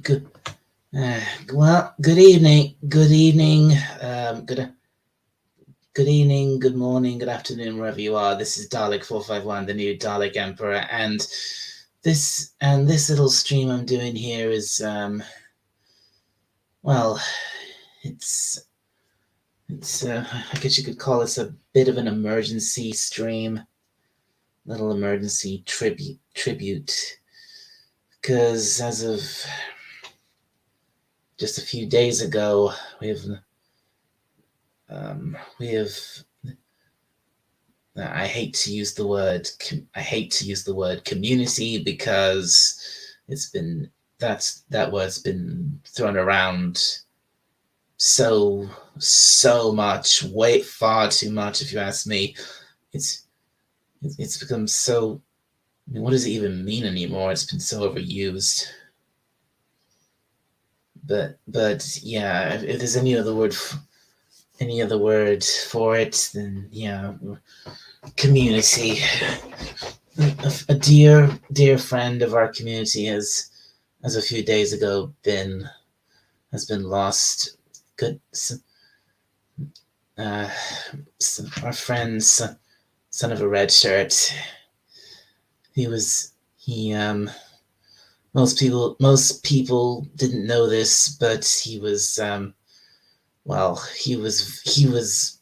Good. Well, good evening. Good evening. Good evening. Good morning. Good afternoon, wherever you are. This is Dalek 451, the new Dalek Emperor, and this little stream I'm doing here is well, it's I guess you could call this a bit of an emergency stream, little emergency tribute, because as of just a few days ago, we have I hate to use the word community because that word's been thrown around so much, way far too much if you ask me. It's become so, I mean, what does it even mean anymore? It's been so overused. But yeah, if there's any other word for it, then yeah, community. A dear friend of our community has, as a few days ago, has been lost. Good, our friend Son of a Redshirt. He most people didn't know this, but he was he was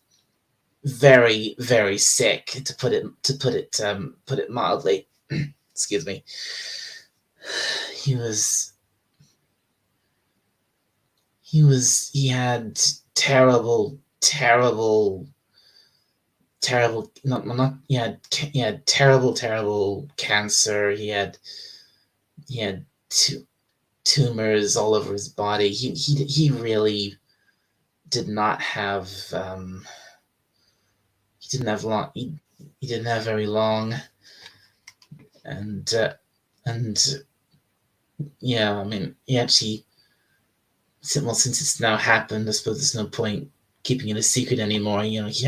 very, very sick, to put it mildly. Excuse me. He had terrible cancer. He had tumors all over his body. He really did not have he didn't have very long, and yeah, I mean, he actually, well, since it's now happened, I suppose there's no point keeping it a secret anymore. You know, he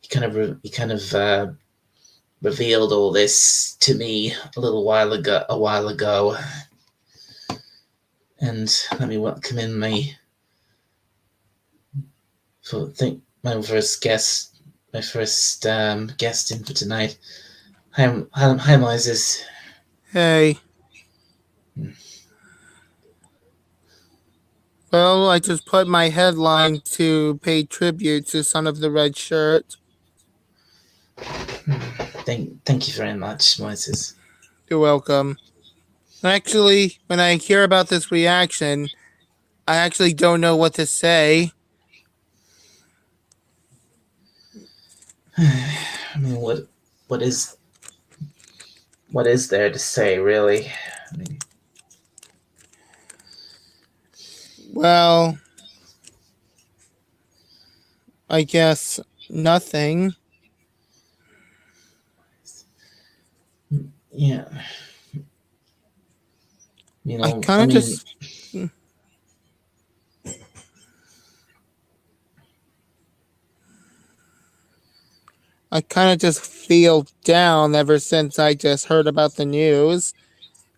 kind of revealed all this to me a while ago. And let me welcome in my first guest in for tonight. Hi, Moses. Hey. Well, I just put my headline to pay tribute to Son of the Redshirt. Thank you very much, Moses. You're welcome. Actually, when I hear about this reaction, I actually don't know what to say. I mean, what is there to say, really? I mean, well, I guess nothing. Yeah. You know, I kind of just. I kind of just feel down ever since I just heard about the news,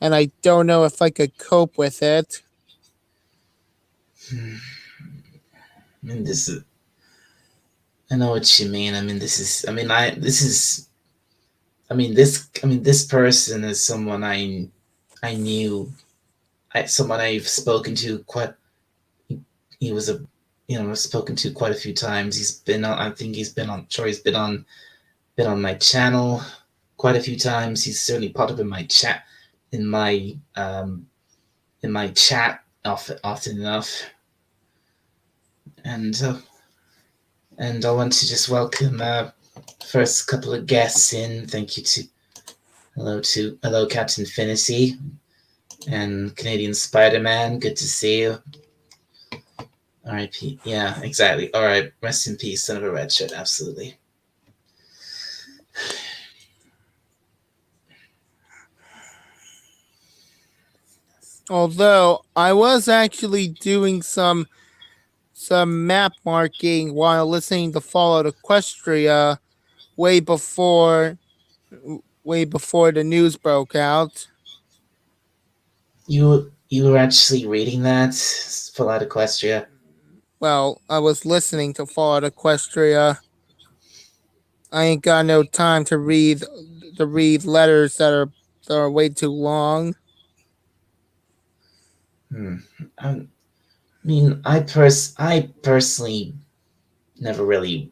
and I don't know if I could cope with it. I mean, I know what you mean. I mean, this person is someone I knew, someone I've spoken to quite. He was spoken to quite a few times. He's been on. I think he's been on. Sure, he's been on my channel quite a few times. He's certainly popped up in my chat, in my chat often enough. And I want to just welcome first couple of guests in. Thank you hello Captain Finity and Canadian Spider-Man. Good to see you. R.I.P. Yeah, exactly. All right, rest in peace, Son of a Redshirt. Absolutely. Although I was actually doing some map marking while listening to Fallout Equestria way before the news broke out. You You were actually reading that Fallout Equestria. Well, I was listening to Fallout Equestria. I ain't got no time to read letters that are way too long. Hmm. I mean, I personally never really.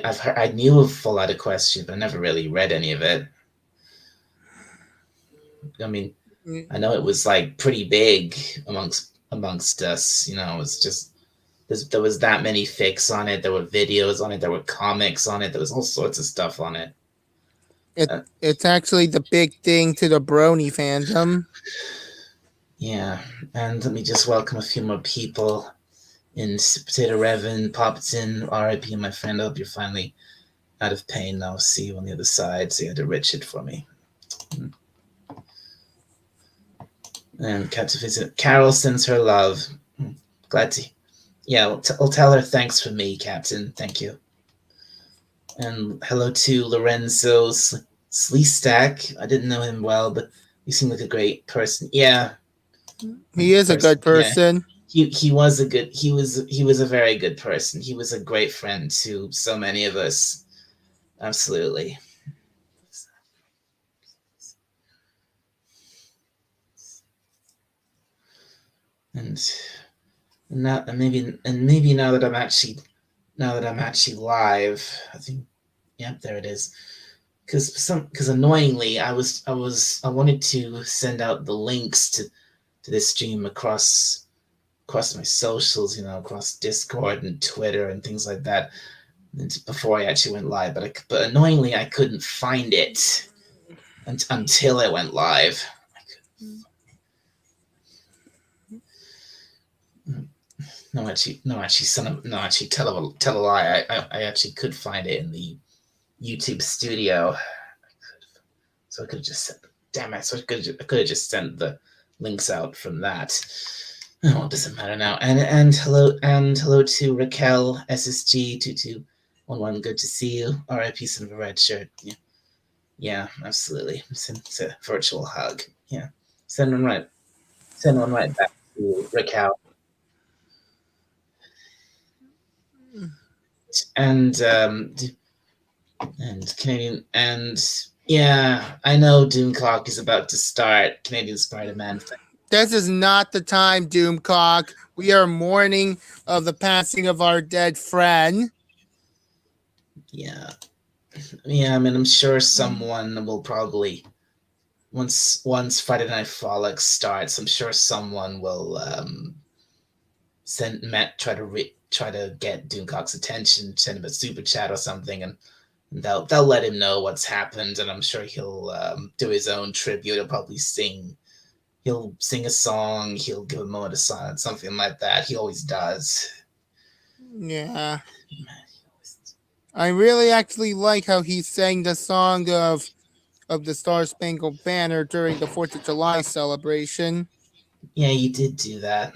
I knew of Fallout Equestria, but I never really read any of it. I mean, I know it was like pretty big amongst us. It was just there was that many fics on it. There were videos on it. There were comics on it. There was all sorts of stuff on it. It Uh, it's actually the big thing to the Brony fandom. yeah, and let me just welcome a few more people. In Potato Revan pops in. R.I.P. my friend. I hope you're finally out of pain now. See you on the other side. Say hi to Richard for me. And Captain Visit. Carol sends her love. Glad to. Yeah, I'll tell her thanks for me, Captain. Thank you. And hello to Lorenzo Sleestack. I didn't know him well, but he seemed like a great person. Yeah, He is a good Yeah, person. he was a good he was a very good person. He was a great friend to so many of us. Absolutely. And now and maybe now that I'm actually live, I think yep, there it is. Because annoyingly, I wanted to send out the links to this stream across my socials, across Discord and Twitter and things like that, before I actually went live. But annoyingly, I couldn't find it until I went live. No, actually, tell a lie. I actually could find it in the YouTube studio, so I could have just sent. Damn it! So I could have just sent the links out from that. Oh, it doesn't matter now. And hello to Raquel SSG 2211. Good to see you. R.I.P. Son of a Redshirt. Yeah, absolutely. It's a virtual hug. Yeah, send one right. Send one right back to Raquel. And and Canadian and yeah, I know Doomcock is about to start. Canadian Spider-Man. This is not the time, Doomcock. We are mourning of the passing of our dead friend. Yeah, yeah. I mean, I'm sure someone will probably once Friday Night Frolic starts. I'm sure someone will send Matt try to get Doomcock's attention, send him a super chat or something, and they'll let him know what's happened, and I'm sure he'll do his own tribute. He'll probably sing. He'll sing a song. He'll give a moment of silence, something like that. He always does. Yeah. I really actually like how he sang the song of the Star Spangled Banner during the 4th of July celebration. Yeah, he did do that.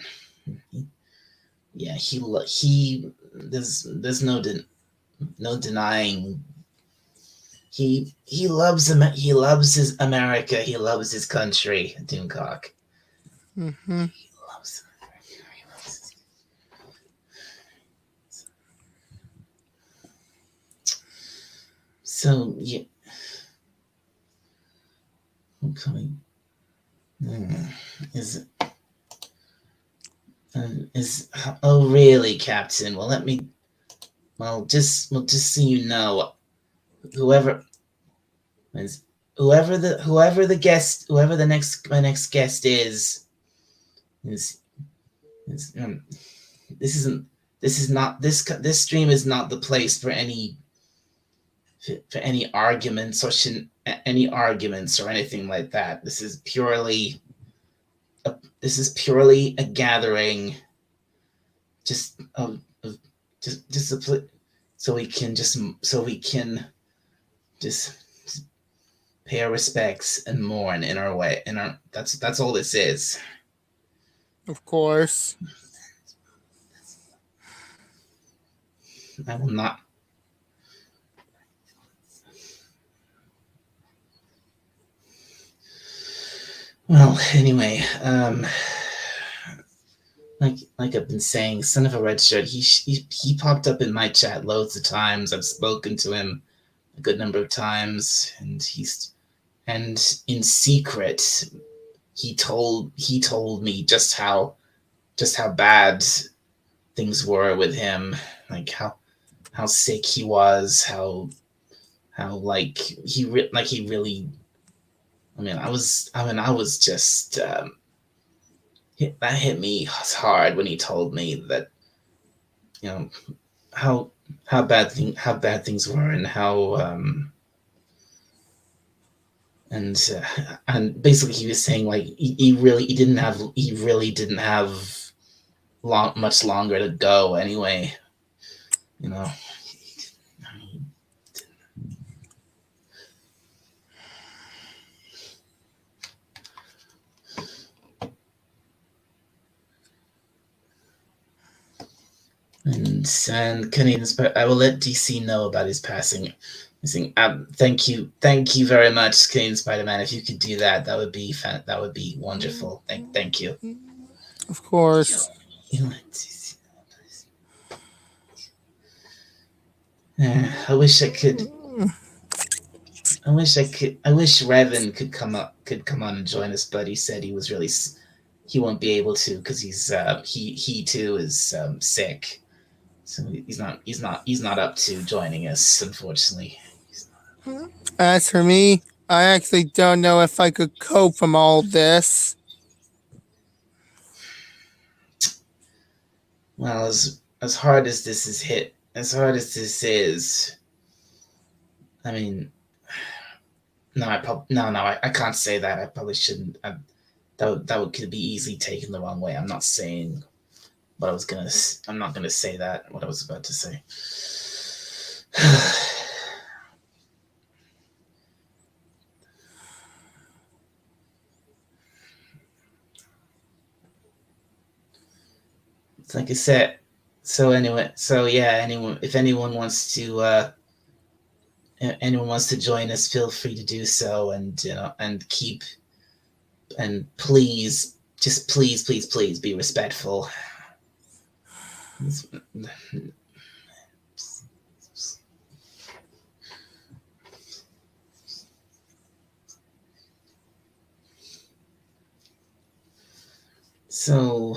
Yeah, he. There's no denying he loves his America. He loves his country. Doomcock. Mm-hmm. He loves So yeah, coming is is oh really, Captain? Well, let me. Just so you know, whoever is whoever the next my next guest is is this isn't this is not this stream is not the place for any arguments any arguments or anything like that. This is purely a gathering, just of just a, so we can just pay our respects and mourn in our way. In our that's all this is. Of course. I will not. Well, anyway, like I've been saying, Son of a Redshirt. He popped up in my chat loads of times. I've spoken to him a good number of times, and in secret he told me just how bad things were with him, like how sick he was, how like he really. I was just that hit me hard when he told me that you know how how bad things were, and basically he was saying like he really didn't have much longer to go anyway, you know. And Canadians, but I will let DC know about his passing. Thank you very much, Canadian Spider-Man. If you could do that, that would be wonderful. Thank you. Of course. I wish I could. I wish Revan could come on and join us, but he said he won't be able to because he too is sick, so he's not up to joining us, unfortunately. As for me, I actually don't know if I could cope from all this. Well, as hard as this is hit, as hard as this is, I mean, no, I can't say that. I probably shouldn't. That could be easily taken the wrong way. I'm not saying what I was gonna. I'm not gonna say that. What I was about to say. It's like I said. So anyway, so yeah. If anyone wants to join us, feel free to do so, and and please, just please be respectful. So,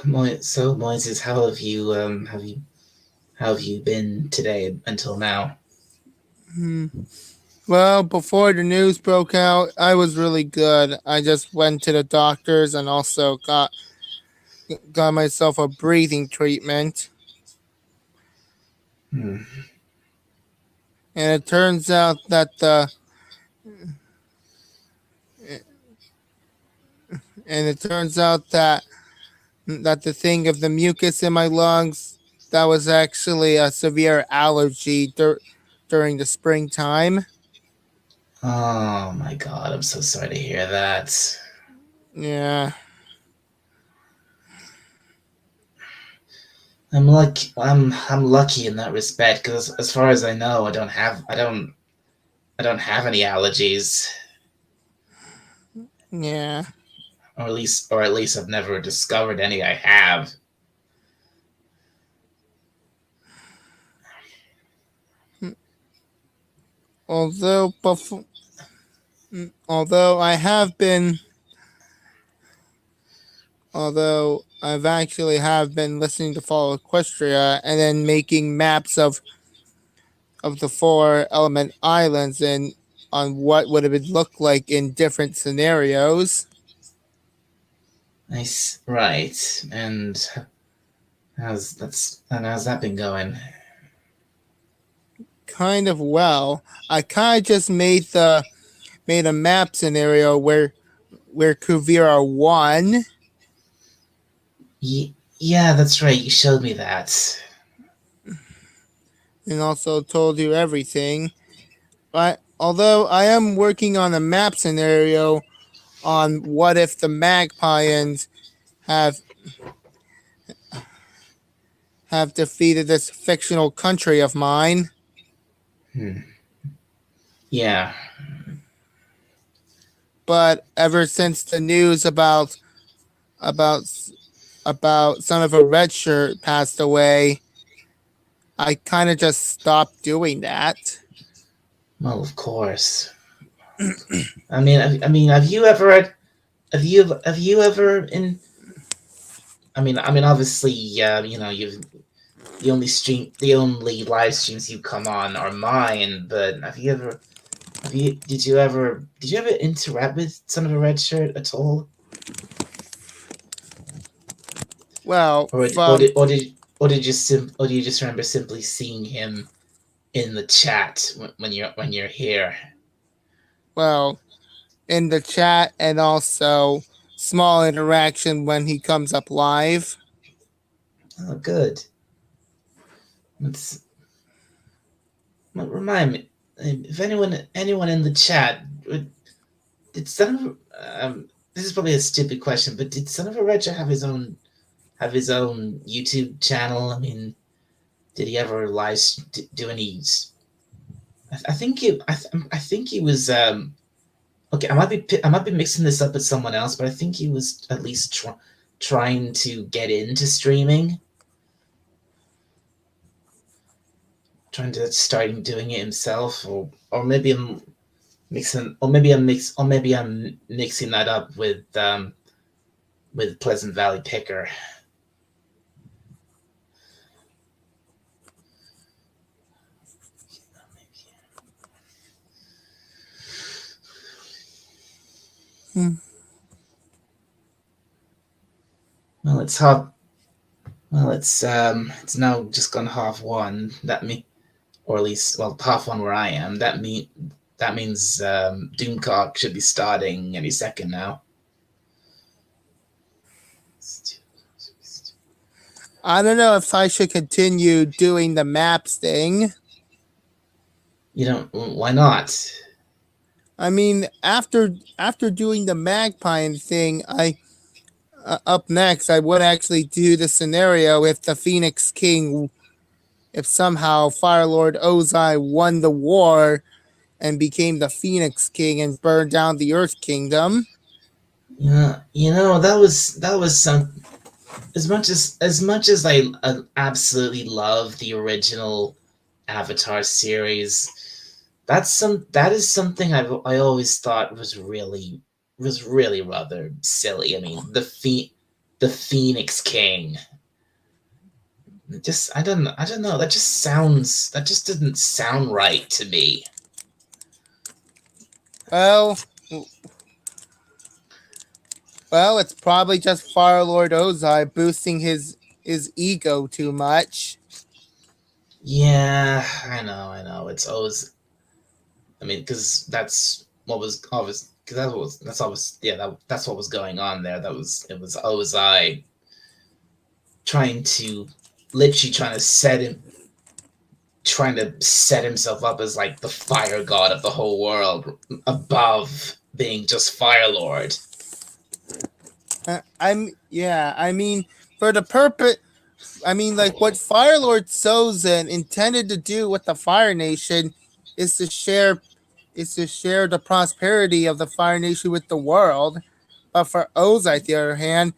Moises, how have you been today until now? Hmm. Well, before the news broke out, I was really good. I just went to the doctors and also got myself a breathing treatment. Hmm. And it turns out that the and it turns out that the thing of the mucus in my lungs, that was actually a severe allergy during the springtime. Oh my God, I'm so sorry to hear that. Yeah. I'm lucky in that respect because as far as I know, I don't have any allergies, Yeah. or at least I've never discovered any. I have. Although before, although I have been, although I've actually have been listening to Fall Equestria and then making maps of the four element islands and on what would it look like in different scenarios. Nice, right? How's that been going? Kind of well. I kind of just made a map scenario where Kuvira won, Yeah, that's right. You showed me that. and also told you everything. But although I am working on a map scenario on what if the Magpians have have defeated this fictional country of mine. Hmm. Yeah, but ever since the news about Son of a Redshirt passed away, I kind of just stopped doing that. Well, of course. I mean, have you ever had, have you ever in? I mean, obviously, you've the only live streams you come on are mine. But did you ever interact with Son of a Red Shirt at all, Well, or from or do you just remember simply seeing him in the chat when you're here? well, in the chat and also small interaction when he comes up live. Oh, good. Let's remind me if anyone in the chat did Son of this is probably a stupid question, but did Son of a Red Shirt have his own YouTube channel? I mean, did he ever do any? I think I think he was. Okay, I might be mixing this up with someone else, but I think he was at least trying to get into streaming, trying to starting doing it himself, or maybe I'm maybe I'm mixing that up with Pleasant Valley Picker. Hmm. Well, it's now just gone half one. That me or at least half one where I am. That means Doomcock should be starting any second now. I don't know if I should continue doing the maps thing. You don't. Why not? I mean, after doing the magpie thing, I up next I would actually do the scenario if the Phoenix King, if somehow Firelord Ozai won the war and became the Phoenix King and burned down the Earth Kingdom. Yeah, that was some as much as I absolutely love the original Avatar series. That is something I always thought was really rather silly. I mean, the Phoenix King. Just I don't know. That just doesn't sound right to me. Well, well, it's probably just Firelord Ozai boosting his ego too much. Yeah, I know. It's always. I mean, because that's what was obvious. Because that's always that's what was going on there. It was Ozai trying to literally trying to set himself up as like the fire god of the whole world above being just Fire Lord. I mean, for the purpose, I mean, like what Firelord Sozin intended to do with the Fire Nation is to share the prosperity of the Fire Nation with the world. But for Ozai, the other hand,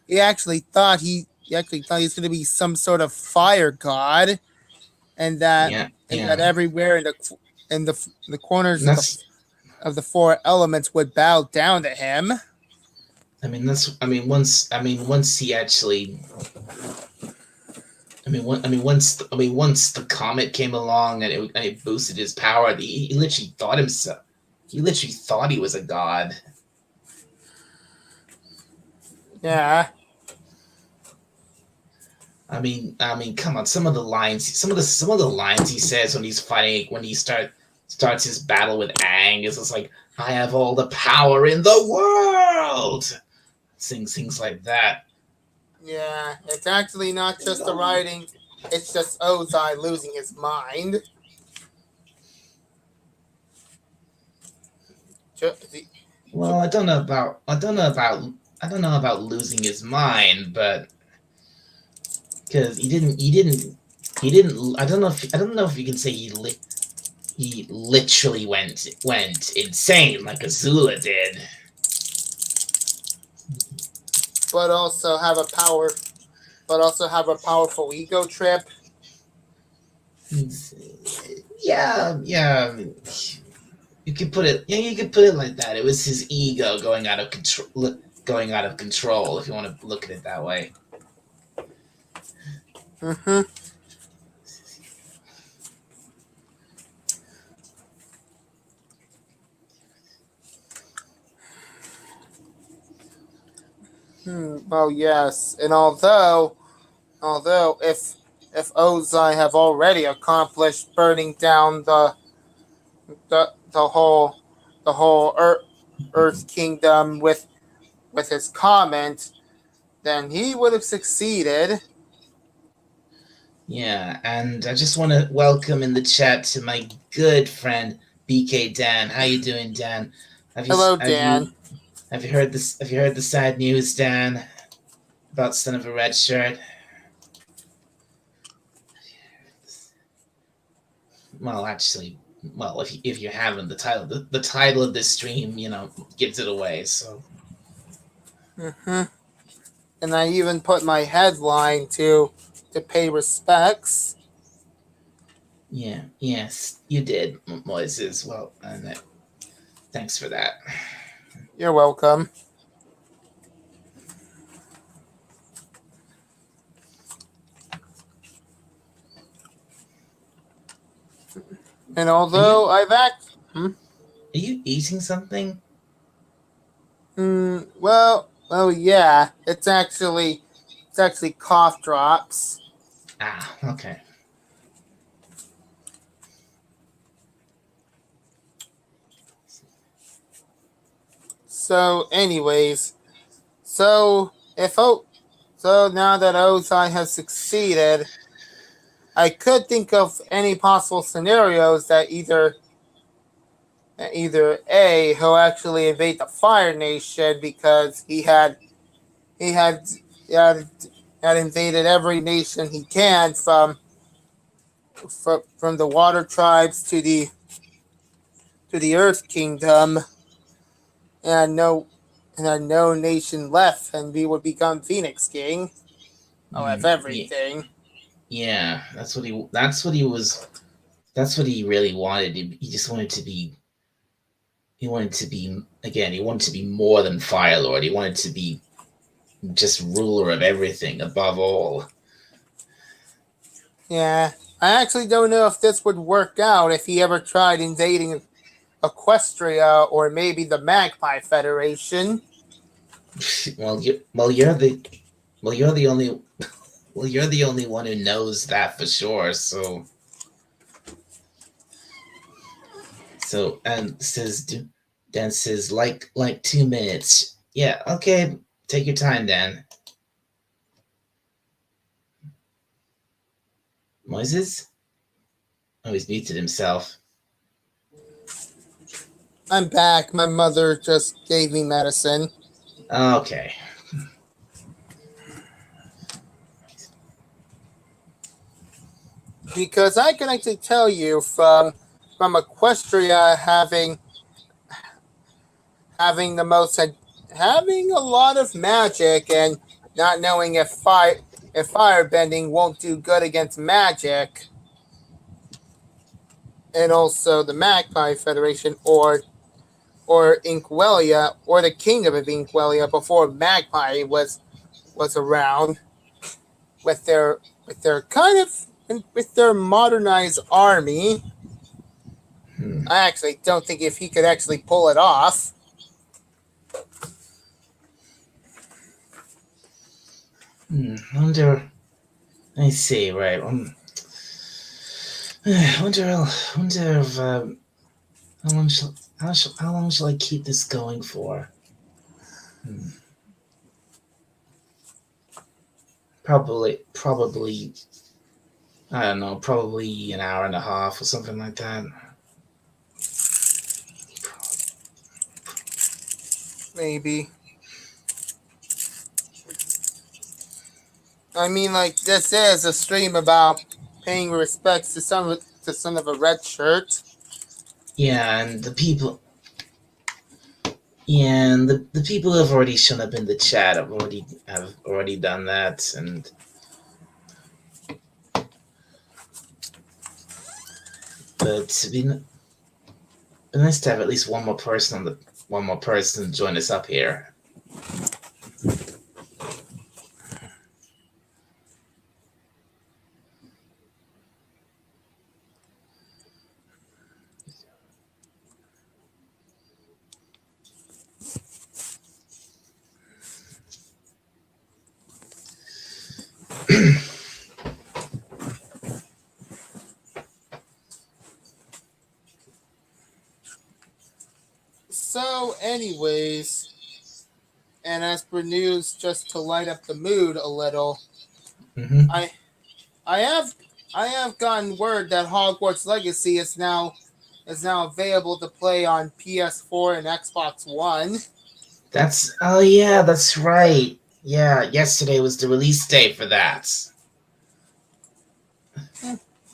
he actually thought he was going to be some sort of fire god, Yeah, and that yeah. everywhere in the corners And that's of the four elements would bow down to him. once he actually once the comet came along and it boosted his power, he literally thought himself. He literally thought he was a god. Yeah. Come on. Some of the lines he says when he's fighting, when he starts his battle with Aang, is just like, "I have all the power in the world." Sings things like that. Yeah, it's actually not just the writing, it's just Ozai losing his mind. Well, I don't know about losing his mind, but because he didn't. I don't know if you can say he literally went insane like Azula did. but also have a powerful ego trip. Yeah, yeah. I mean, you could put it. Yeah, you could put it like that. It was his ego going out of control. Going out of control, if you want to look at it that way. Mm-hmm. Well, yes, and although if Ozai have already accomplished burning down the whole Earth Kingdom with his comment, then he would have succeeded. Yeah, and I just want to welcome in the chat to my good friend BK Dan. How you doing, Dan? Have you Hello, have Dan. you have you heard this? Have you heard the sad news, Dan, about Son of a Redshirt? Well, actually, well, if you haven't, the title of this stream, gives it away. So Mm-hmm. And I even put my headline to pay respects. yeah, yes, you did, Moises. Well, and thanks for that. You're welcome. And Are you although I've act, hmm? are you eating something? Yeah, it's actually cough drops. Ah, okay. So, anyways, so if o- so now that Ozai has succeeded, I could think of any possible scenarios that either A, he'll actually invade the Fire Nation because he had he had, had invaded every nation he can from the Water Tribes to the Earth Kingdom, and no nation left, and we would become Phoenix King. I'll have Yeah, everything. yeah. That's what he really wanted. He just wanted to be. He wanted to be again. He wanted to be more than Fire Lord. He wanted to be just ruler of everything above all. Yeah, I actually don't know if this would work out if he ever tried invading Equestria or maybe the Magpie Federation. Well, you're the only you're the only one who knows that for sure. And Dan says like 2 minutes. Yeah, okay. Take your time, Dan. Moses? Oh, he's muted himself. I'm back. My mother just gave me medicine. Okay. Because I can actually tell you from Equestria having the most having a lot of magic and not knowing if firebending won't do good against magic, and also the Magpie Federation or Inkwellia or the Kingdom of Inkwellia before Magpie was around with their kind of with their modernized army. Hmm. I actually don't think if he could actually pull it off. I wonder. I see. Right. I wonder if how long shall I keep this going for? Hmm. Probably I don't know. Probably an hour and a half or something like that. Maybe. I mean, like this is a stream about paying respects to Son of a Redshirt. Yeah, and the people Yeah, and the people who have already shown up in the chat have already done that, and but it'd be nice to have at least one more person join us up here. So, anyways, and as for news, just to light up the mood a little, Mm-hmm. I I have I have gotten word that Hogwarts Legacy is now available to play on PS4 and Xbox One. Oh yeah, that's right. Yeah, yesterday was the release date for that.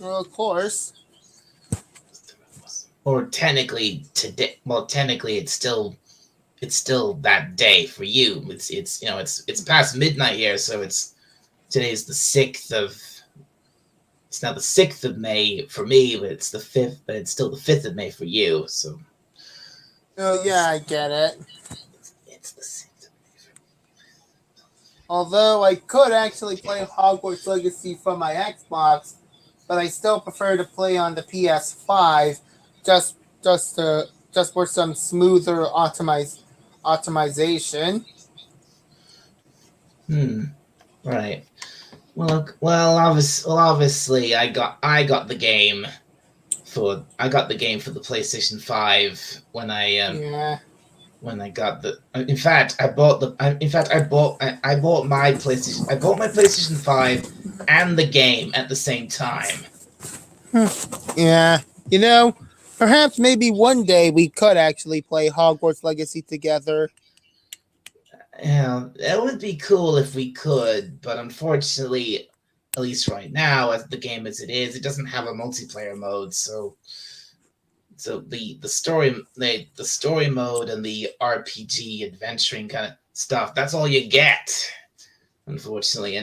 Well, of course. Or technically today. Well, technically it's still that day for you. It's past midnight here, so today's the 6th of it's now the 6th of May for me, but it's the 5th, but it's still the 5th of May for you. So Oh yeah, I get it. it's the 6th. Although I could actually play Hogwarts Legacy from my Xbox, but I still prefer to play on the PS5 just just for some smoother optimization. Right. Obviously, I got the game for the PlayStation 5 Yeah. when I got the. In fact, I bought the. In fact, I bought my PlayStation. I bought my PlayStation 5 and the game at the same time. Yeah. You know, perhaps maybe one day we could actually play Hogwarts Legacy together. Yeah, that would be cool if we could, but unfortunately, at least right now, as the game as it is, it doesn't have a multiplayer mode. So the story mode and the RPG adventuring kind of stuff, that's all you get, unfortunately.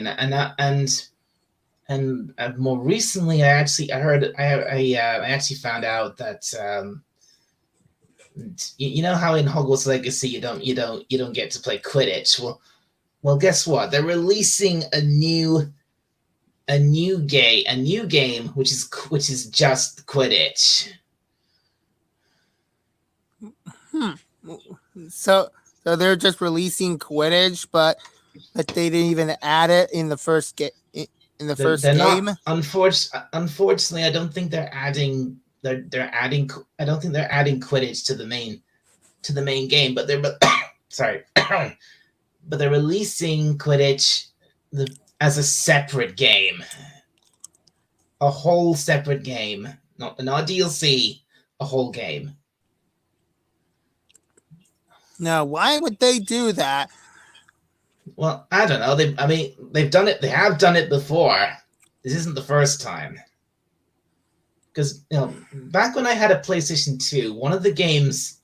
And more recently, I actually found out that you know how in Hogwarts Legacy you don't get to play Quidditch. Well, guess what? They're releasing a new game which is just Quidditch. Hmm. So so they're just releasing Quidditch, but they didn't even add it in the first in the They're, first they're not game. unfortunately. I don't think they're adding. They're adding. I don't think they're adding Quidditch to the main game. But they're sorry, but they're releasing Quidditch as a separate game, a whole separate game, not DLC, a whole game. Now, why would they do that? Well, I don't know. They've done it. They have done it before. This isn't the first time. Because back when I had a PlayStation 2, one of the games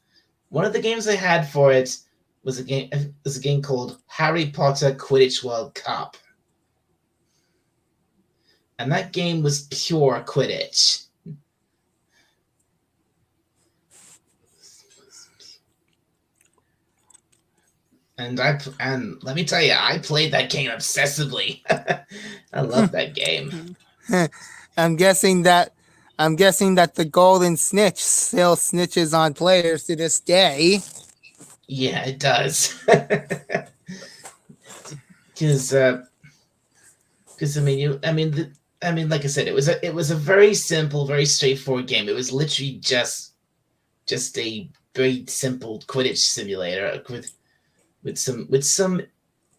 I had for it was a game called Harry Potter Quidditch World Cup, and that game was pure Quidditch. And let me tell you, I played that game obsessively. I love that game. I'm guessing that I'm guessing that the golden snitch still snitches on players to this day. Yeah, it does. Because like I said, it was a very simple, very straightforward game. It was literally just a very simple Quidditch simulator with some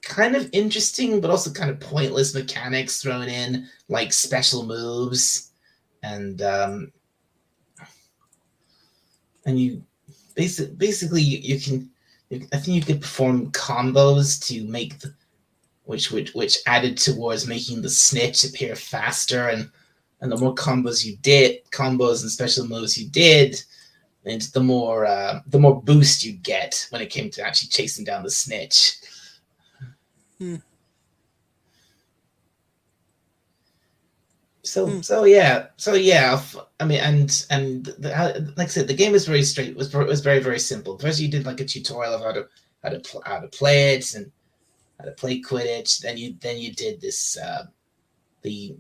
kind of interesting but also kind of pointless mechanics thrown in, like special moves, and you basically you can. I think you could perform combos to make which added towards making the snitch appear faster, and the more combos and special moves you did, and the more boost you get when it came to actually chasing down the snitch. Hmm. So Hmm. so yeah so yeah. I mean, like I said, the game is very straight. Was very very simple. First, you did like a tutorial of how to play it and how to play Quidditch. Then you did this the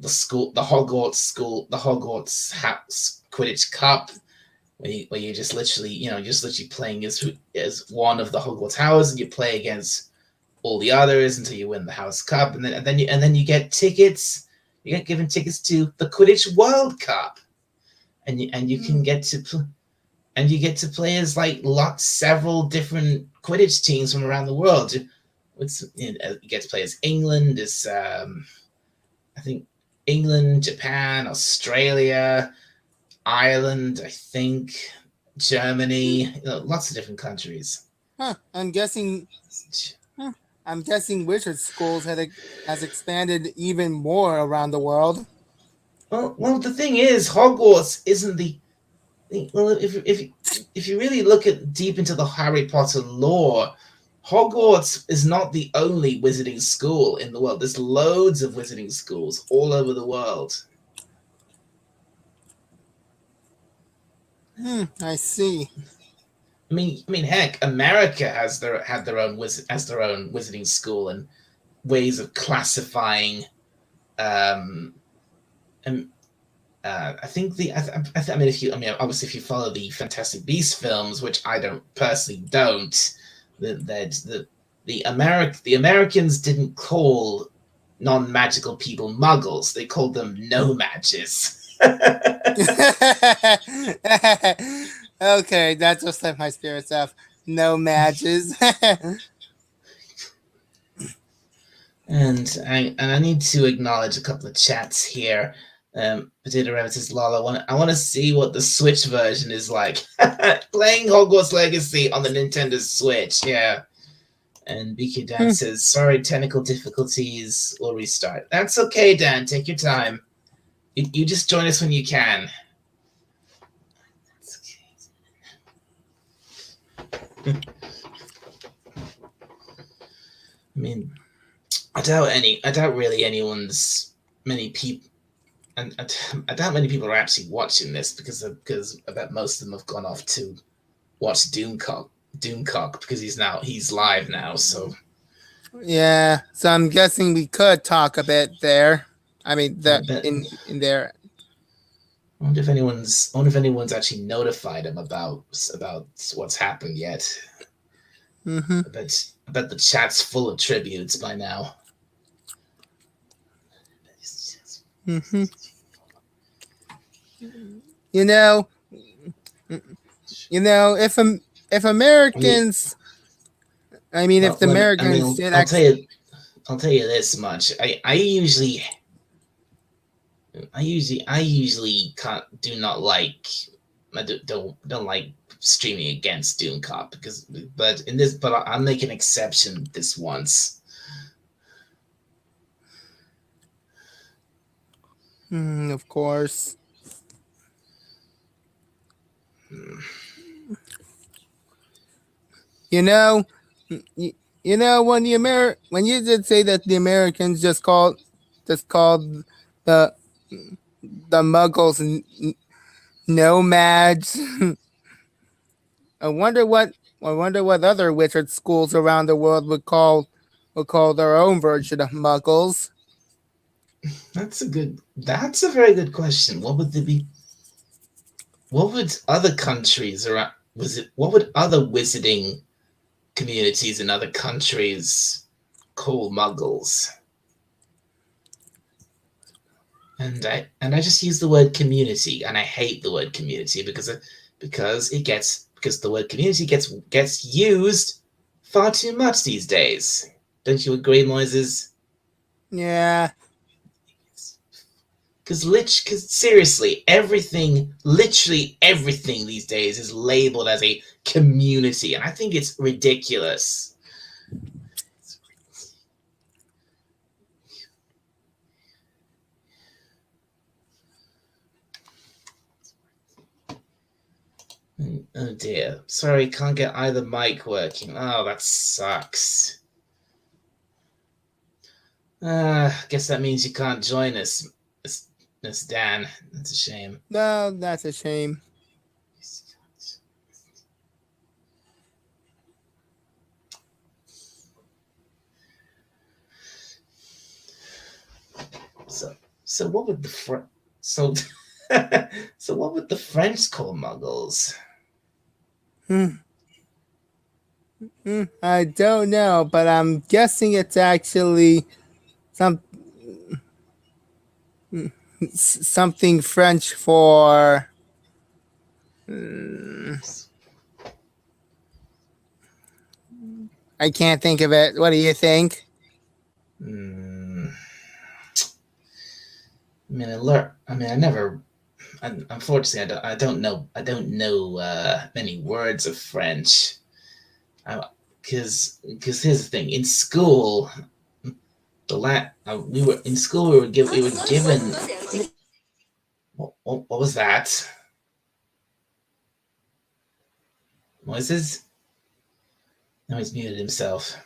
Hogwarts House Quidditch Cup, where you just literally just literally playing as one of the Hogwarts House, and you play against all the others until you win the House Cup, and then you get tickets. You get given tickets to the Quidditch World Cup, and you Hmm. can get to and you get to play as like several different Quidditch teams from around the world. You get to play as England, as I think England, Japan, Australia, Ireland, I think Germany, lots of different countries. Huh. Huh, I'm guessing Wizard Schools has expanded even more around the world. Well, the thing is, Hogwarts isn't the well. If you really look at deep into the Harry Potter lore, Hogwarts is not the only wizarding school in the world. There's loads of wizarding schools all over the world. I see. Heck, America had their own wizarding school and ways of classifying. Um, and I think I mean, obviously, if you follow the Fantastic Beasts films, which I don't personally don't, the Americans didn't call non-magical people Muggles. They called them no matches. Okay, that just left my spirits up. No matches. And I need to acknowledge a couple of chats here. Potato Rabbit says, "Lol, I want to see what the Switch version is like. Playing Hogwarts Legacy on the Nintendo Switch, yeah." And BK Dan says, "Sorry, technical difficulties. We'll restart." That's okay, Dan. Take your time. You just join us when you can. That's okay. I mean, I doubt really anyone's many people. And I doubt many people are actually watching this because I bet most of them have gone off to watch Doomcock because he's live now. So Yeah, so I'm guessing we could talk a bit there. I mean, I the bet. in there. I wonder if anyone's actually notified him about what's happened yet. Mm-hmm. I bet the chat's full of tributes by now. Mm-hmm. You know, if I mean, Americans, I mean, if well, the Americans did actually. I'll tell you this much. I usually can't do not like I don't like streaming against Doomcop but I'll make an exception this once. Of course. Hmm. You know, you, when you did say that the Americans just called the Muggles nomads. I wonder what other wizard schools around the world would call their own version of Muggles. That's a very good question. What would other countries around was it what would other wizarding communities in other countries call muggles? And I just use the word community, and I hate the word community because the word community gets used far too much these days. Don't you agree, Moises? Yeah. Because seriously, literally everything these days is labeled as a community, and I think it's ridiculous. Oh dear. Sorry, can't get either mic working. Oh, that sucks. Guess that means you can't join us, Miss Dan. That's a shame. No, that's a shame. So, so what would the so so what would the French call Muggles? Hmm. I don't know, but I'm guessing it's actually some something French for. I can't think of it. What do you think? Hmm. I mean, I learned. I mean, I never. Unfortunately, I don't know. I don't know many words of French. Because here's the thing. In school, we were in school. We were given. What was that? Noises? No, he's muted himself.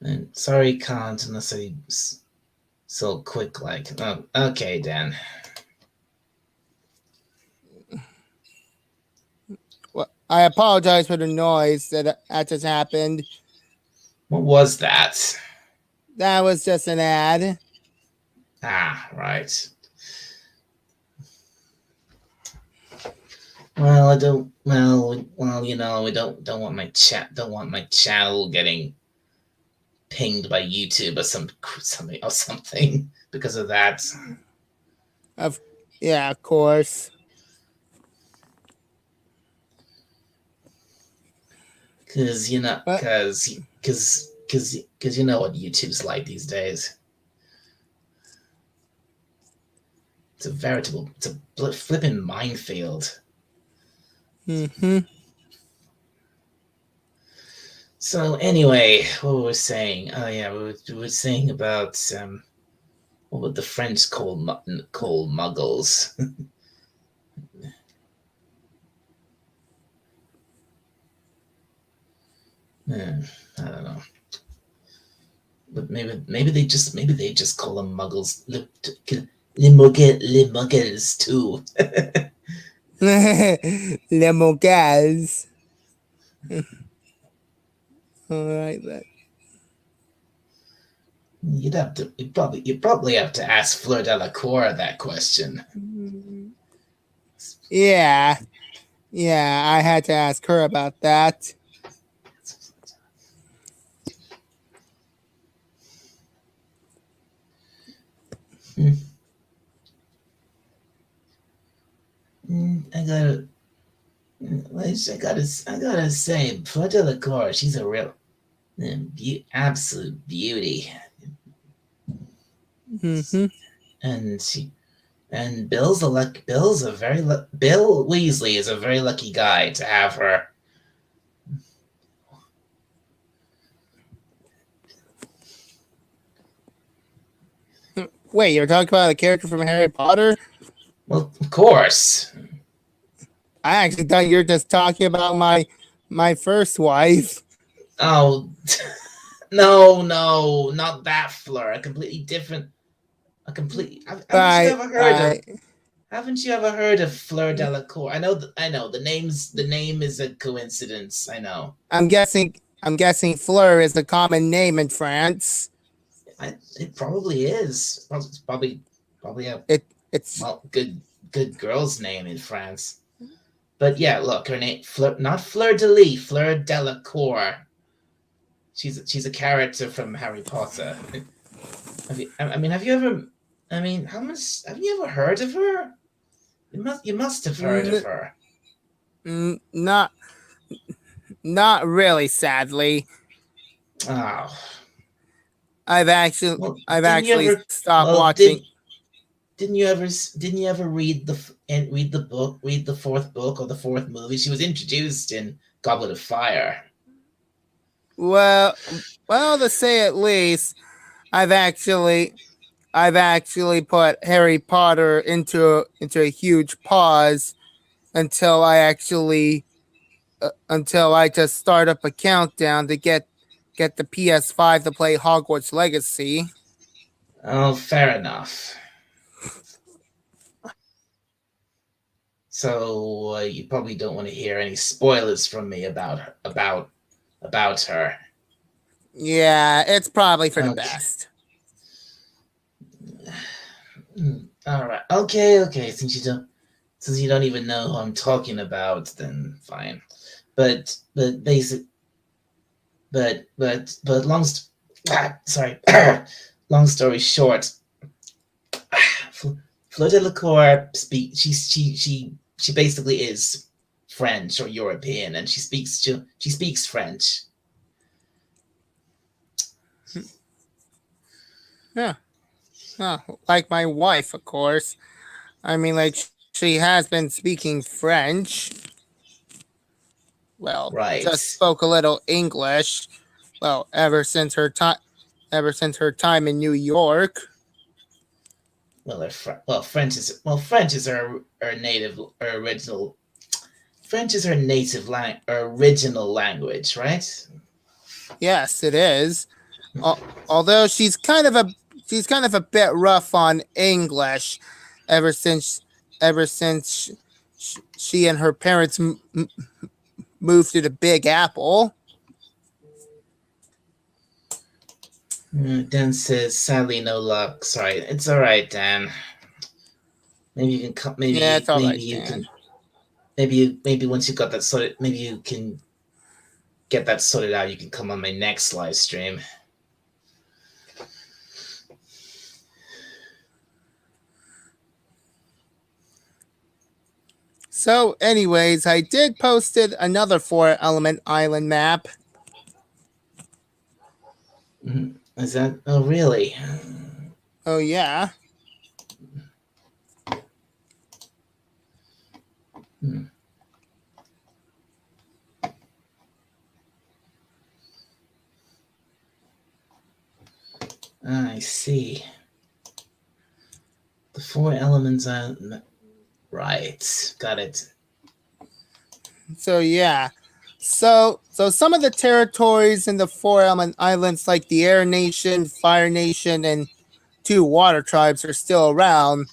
And sorry, can't unless I so quick like. Oh, okay, Dan. Well, I apologize for the noise that just happened. What was that? That was just an ad. Ah, right. Well, I don't. Well, we don't want my channel getting pinged by YouTube or something because of that. Of yeah, of course. Because But you know what YouTube's like these days. It's a flipping minefield. mm-hmm. So anyway, what were we saying? Oh yeah, we were saying about what would the French call muggles? Yeah, I don't know. But maybe they just call them muggles. Les muggles too. Lemogaz. All right. You probably have to ask Fleur Delacour that question. Yeah. Yeah, I had to ask her about that. I gotta say, Fleur Delacour, she's a real absolute beauty, Mm-hmm. and Bill Weasley is a very lucky guy to have her. Wait, you're talking about a character from Harry Potter? Well, of course. I actually thought you were just talking about my first wife. Oh, no, not that Fleur. A completely different. A complete. Haven't you I ever heard of? I Haven't you ever heard of Fleur Delacour? I know. The name is a coincidence. I know. I'm guessing Fleur is a common name in France. It probably is. It's probably a It it's well good girl's name in France. But yeah, look, her name not Fleur de Lis, Fleur Delacour. She's a character from Harry Potter. Have you ever? I mean, how much have you ever heard of her? You must have heard of n- her. not not really. Sadly, Oh, I've actually well, I've didn't you actually ever? stopped Well, watching. didn't you ever read the book, read the fourth book or the fourth movie? She was introduced in Goblet of Fire. Well, well, to say at least, I've actually I've actually put Harry Potter into a huge pause until I just start up a countdown to get the PS5 to play Hogwarts Legacy. Oh, fair enough. So you probably don't want to hear any spoilers from me about her. Yeah, it's probably for the Okay. best. All right. Okay. Okay. Since you don't even know who I'm talking about, then fine. But basic. But sorry. Long story short, Fleur Delacour she basically is French or European, and she speaks French. Yeah, yeah, like my wife, of course. I mean, like she has been speaking French. Well, just Right. spoke a little English. Well, ever since her time in New York. French is her native her original French is her original language, right? Yes, it is. Although she's kind of a bit rough on English, ever since ever since she and her parents moved to the Big Apple. Dan says, sadly, no luck. Sorry, it's all right, Dan. Maybe you can come. Yeah, it's all Maybe right, you Dan. can. Maybe once you got that sorted, maybe you can get that sorted out. You can come on my next live stream. So, anyways, I did posted another 4 element island map. Is that? Oh, really? Oh yeah. Hmm. I see. The four elements are right. Got it. So yeah. So some of the territories in the 4 element islands like the Air Nation, Fire Nation, and 2 water tribes are still around.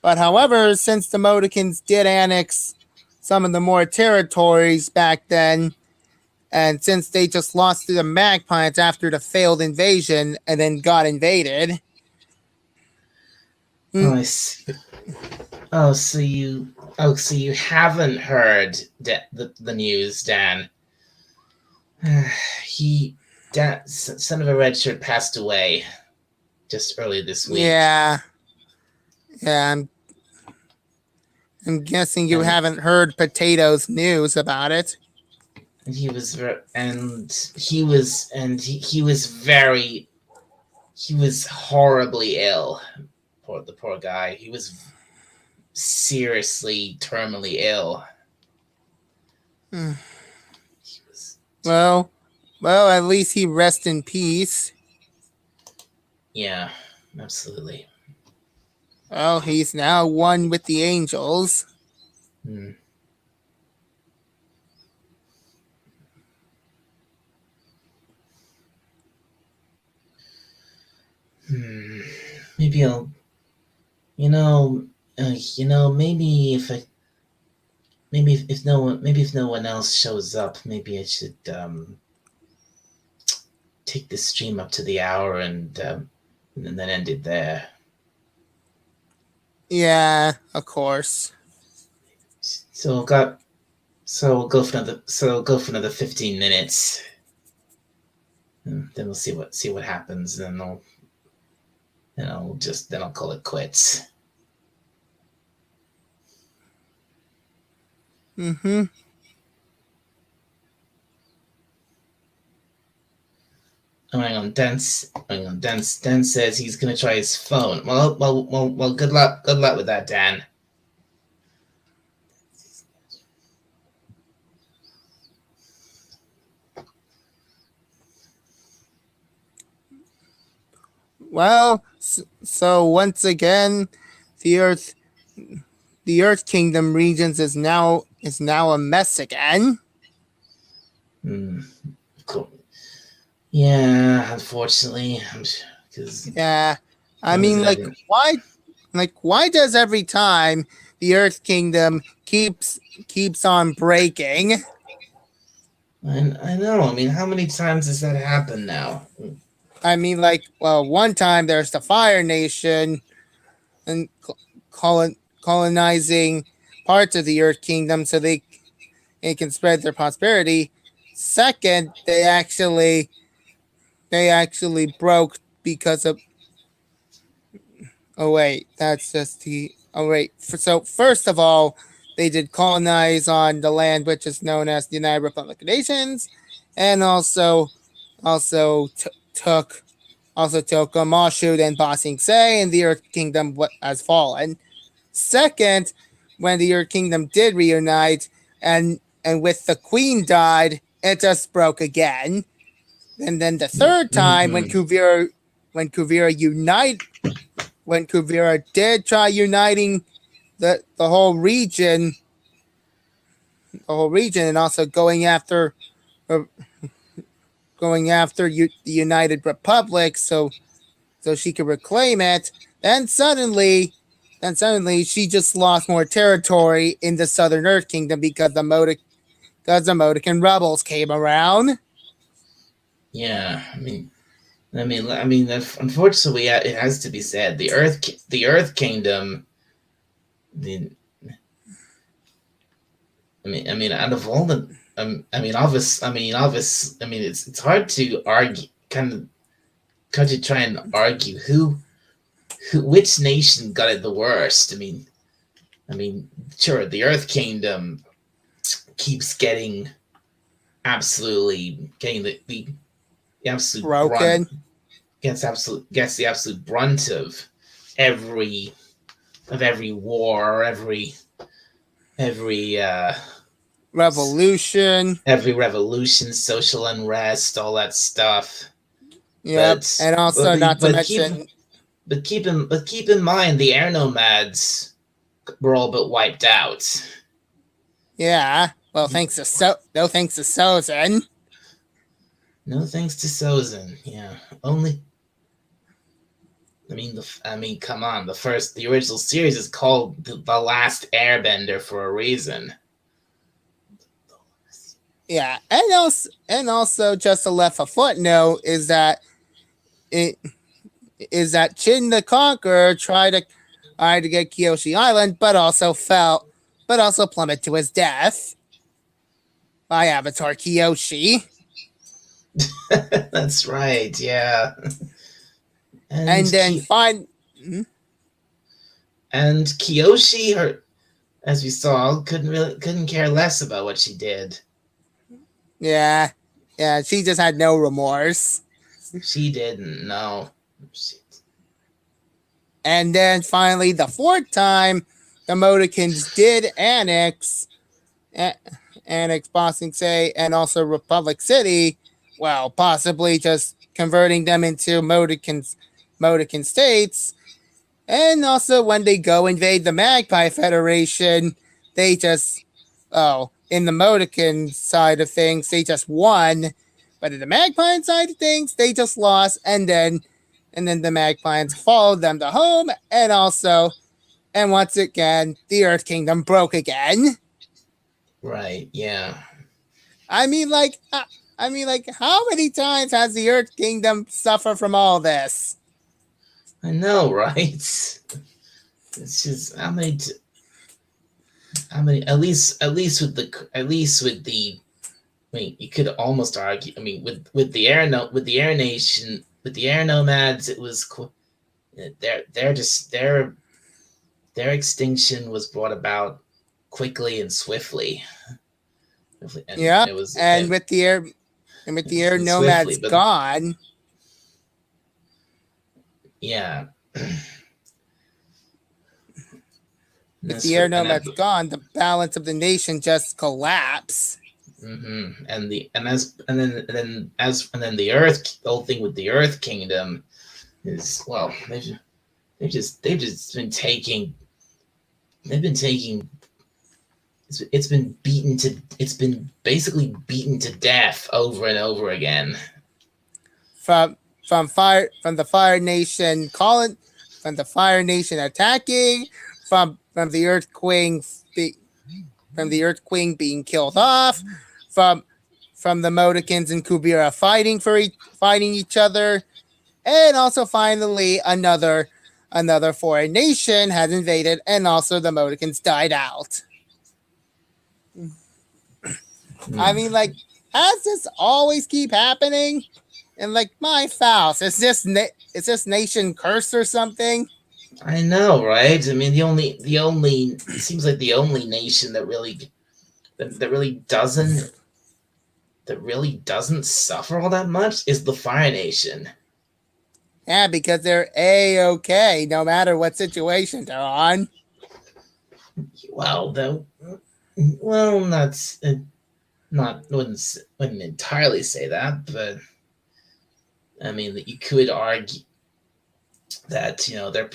But however, since the Modicans did annex some of the more territories back then, and since they just lost to the Magpies after the failed invasion and then got invaded. Oh, mm, I see. So you haven't heard the news, Dan. he Son of a Redshirt passed away just early this week, yeah, yeah, I'm guessing you and haven't heard Potatoes news about it. and he was he was horribly ill. The poor guy. He was seriously terminally ill. Hmm. He was Well, well, at least he rest in peace. Yeah, absolutely. Well, he's now one with the angels. Hmm. Hmm. Maybe I'll you know maybe if no one else shows up, maybe I should take the stream up to the hour and then end it there. Yeah, of course. So we'll got so we'll go for another 15 minutes, and then we'll see what happens. Then I'll call it quits. Mm-hmm. Oh, hang on, Dan says he's gonna try his phone. Well. Good luck. Good luck with that, Dan. Well, So once again, the Earth the Earth Kingdom regions is now a mess again. Hmm. Cool. Yeah, unfortunately, because Yeah. I what is mean, it? I mean, why does every time the Earth Kingdom keeps on breaking? I know. I mean, how many times has that happened now? I mean, well, one time there's the Fire Nation and colonizing parts of the Earth Kingdom so they can spread their prosperity. Second, they actually broke because of. Oh wait, that's just the. Oh wait, so first of all, they did colonize on the land which is known as the United Republic of Nations, and also took Moshood and Ba Sing Se, and the Earth Kingdom has fallen. Second, when the Earth Kingdom did reunite, and with the Queen died, it just broke again. And then the third time, Mm-hmm. when Kuvira unite when Kuvira did try uniting the whole region, and also uh, the United Republic, so she could reclaim it. Then suddenly, she just lost more territory in the Southern Earth Kingdom because the Modican rebels came around. Yeah. Unfortunately, it has to be said. The Earth Kingdom. The, out of all the, it's hard to argue, kind of try and argue which nation got it the worst. I mean, sure, the Earth Kingdom keeps getting the absolute brunt Broken gets the absolute brunt every every war, or every revolution. every revolution, social unrest, all that stuff. Yep, But and also not to but keep mention, keep in mind the air nomads were all but wiped out. yeah. Well, thanks to Sozin. No thanks to Sozin. Yeah, only. Come on. The original series is called the Last Airbender for a reason. Yeah, and also just to left a footnote it is that Chin the Conqueror tried to get Kyoshi Island, but also plummeted to his death by Avatar Kyoshi. That's right. Yeah, and And then find and Kiyoshi, her as we saw, couldn't care less about what she did. yeah, she just had no remorse. She didn't know. And then finally, the fourth time, the Modicans did annex Bossing Say and also Republic City, well, possibly just converting them into Modican states. And also, when they go invade the Magpie Federation, they just, in the Modican side of things, they just won. But in the Magpie side of things, they just lost. And then the Magpies followed them to home. And once again, the Earth Kingdom broke again. Right. Yeah. I mean, how many times has the Earth Kingdom suffered from all this? I know, right? It's just how many at least with the you could almost argue. With the air nation, with the air nomads, it was they're just their extinction was brought about quickly and swiftly, and Yep, and with the air swiftly. nomads But gone, yeah, with that's the for air and that. nomads gone, the balance of the nation just collapsed. And the and as and then the Earth, the whole thing with the Earth Kingdom. is well, they've just been taking they've been taking it's been basically beaten to death over and over again. From the Fire Nation calling from the Fire Nation attacking from the Earthquake from the Earthquake being killed off from from the Modicans and Kubira fighting each other, and also finally another foreign nation has invaded, and also the Modicans died out. I Hmm. mean, like, has this always keep happening? And like, my fouls, is this nation cursed or something? I know, right? I mean, the only it seems like the only nation that really doesn't suffer all that much is the Fire Nation. Yeah, because they're a-okay no matter what situation they're on. Well, though, well, not wouldn't entirely say that, but I mean that you could argue that their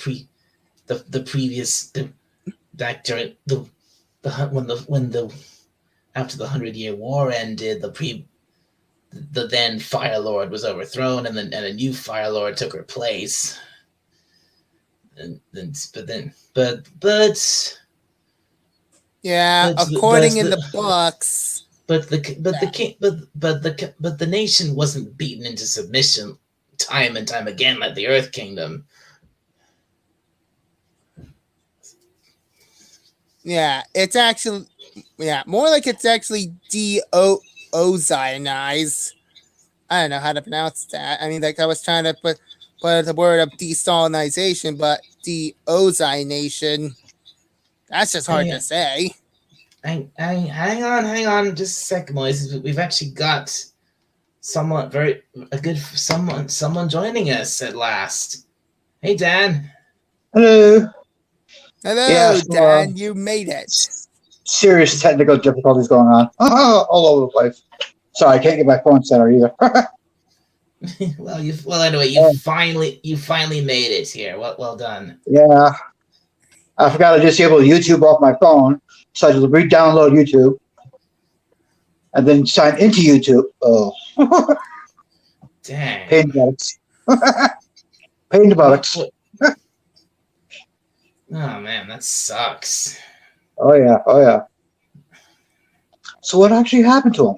the previous back during the when the after the 100 Year War ended, the then Fire Lord was overthrown, and a new Fire Lord took her place. And then, Yeah, but according in the books. the king but the nation wasn't beaten into submission time and time again like the Earth Kingdom. Yeah, it's actually more like it's actually de-ozionized. I don't know how to pronounce that. I mean, like I was trying to put the word of desalinization, but de-ozionation. That's just hard to Hang, say. hang on, just a second, Moise. We've actually got someone very a good someone joining us at last. Hey, Dan. Hello. Yeah, Hello, so, Dan. You made it. serious technical difficulties going on all over the place. Sorry, I can't get my phone center either. Well, anyway, Uh, you finally made it here. Well done. yeah, I forgot to disable YouTube off my phone, so I just re-download YouTube and then sign into YouTube. Oh, pain in Dang. the buttocks. Pain in the buttocks. What? Oh man, that sucks. Oh yeah, oh yeah. So what actually happened to him?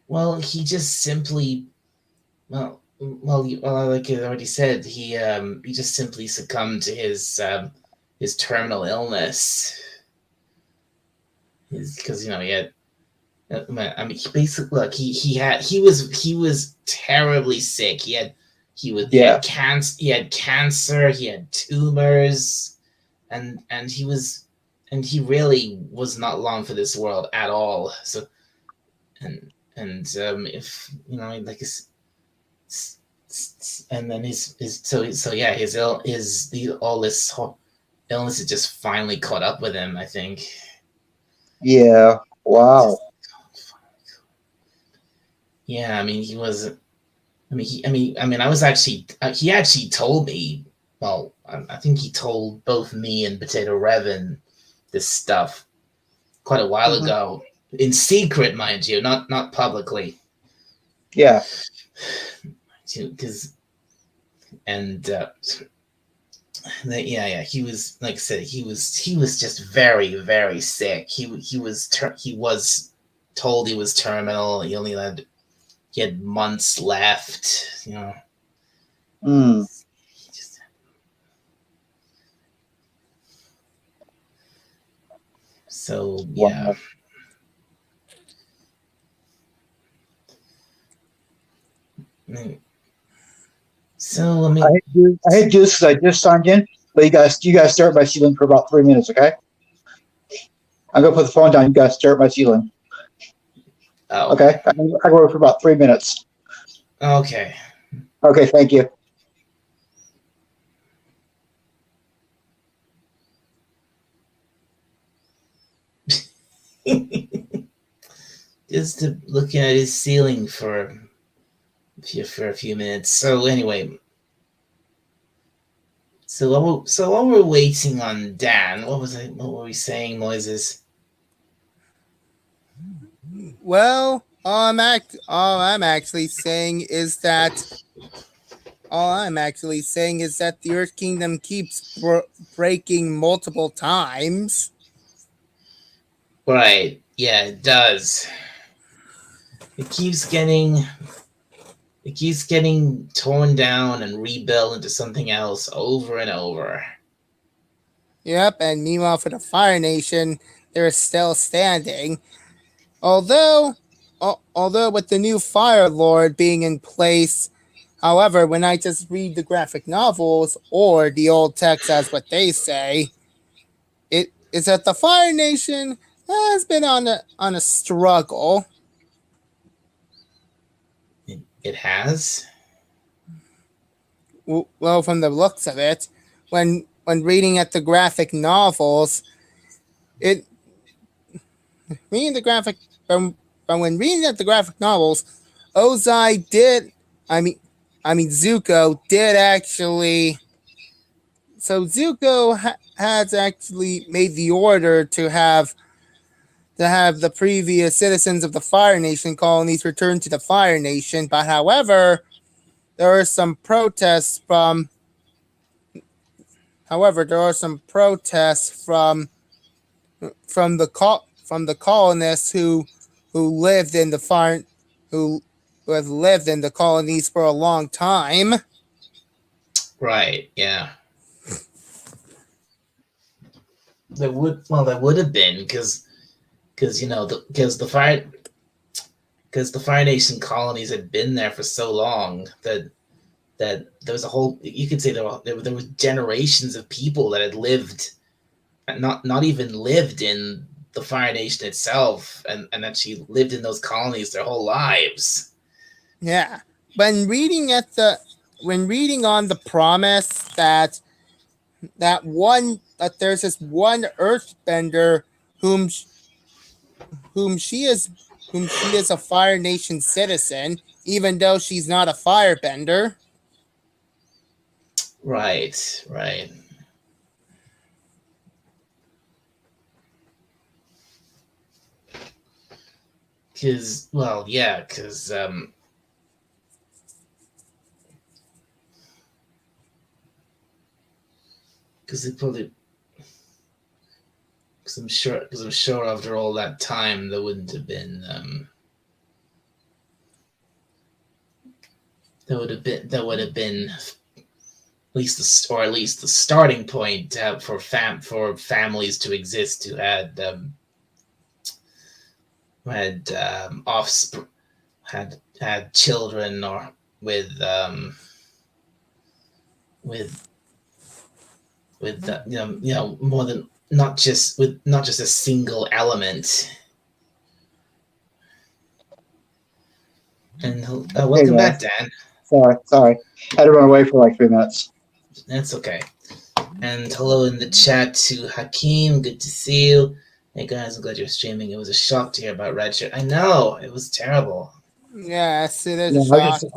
Well, he just simply like I already said, he just simply succumbed to his terminal illness. Because he had. I mean, he basically look. He was terribly sick. Yeah. He had cancer. He had tumors, and he really was not long for this world at all. So if like and then his so yeah his the all this illness has just finally caught up with him. I think. Yeah. Wow. Just yeah. I mean, he was. I mean, I was actually. He actually told me. Well, I think he told both me and Potato Revan this stuff quite a while Hmm. ago, in secret, mind you, not publicly. Yeah. Because and yeah, he was like I said, he was just very sick. He was told he was terminal. He had months left. Mm. He just, so yeah. Wow. So I I mean, hate to do, I hate to do this because I just signed in, but you guys start my ceiling for about 3 minutes, okay? I'm gonna put the phone down. You guys start my ceiling, oh, okay? I can go for about 3 minutes. okay. Okay, thank you. Just to look at his ceiling for a few minutes. So anyway, So while we're waiting on Dan, what were we saying, Moises? Well, all I'm actually saying is that the Earth Kingdom keeps breaking multiple times. Right. Yeah, it does. It keeps getting it keeps getting torn down and rebuilt into something else over and over. Yep, and meanwhile for the Fire Nation, they're still standing. Although, although with the new Fire Lord being in place, however, when I just read the graphic novels or the old text as what they say, it is that the Fire Nation has been on a struggle. It has. Well, from the looks of it, when reading at the graphic novels, it reading the graphic from when reading at the graphic novels, Ozai did. I mean, Zuko did actually. So Zuko has actually made the order to have the previous citizens of the Fire Nation colonies return to the Fire Nation. But however, there are some protests from. However, there are some protests from the colonists who lived in the fire who who have lived in the colonies for a long time. Right. Yeah. There would have been because the Fire Nation colonies had been there for so long that there was a whole, you could say there were generations of people that had lived, not even lived in the Fire Nation itself, and actually lived in those colonies their whole lives. Yeah, when reading at the when reading on the promise that there's this one Earthbender whom whom she is whom she is a Fire Nation citizen, even though she's not a Firebender. Right, right. Because, well, yeah, because they probably, because I'm sure after all that time there wouldn't have been there would have been at least the starting point to have for families to exist who had offspring, had children, or with with more than not just a single element. And Hey welcome back, guys, Dan. sorry, had to run away for like 3 minutes. That's okay. And hello in the chat to Hakeem. Good to see you. Hey guys, I'm glad you're streaming. It was a shock to hear about Redshirt. I know it was terrible. Yes, it is a Yeah, shock.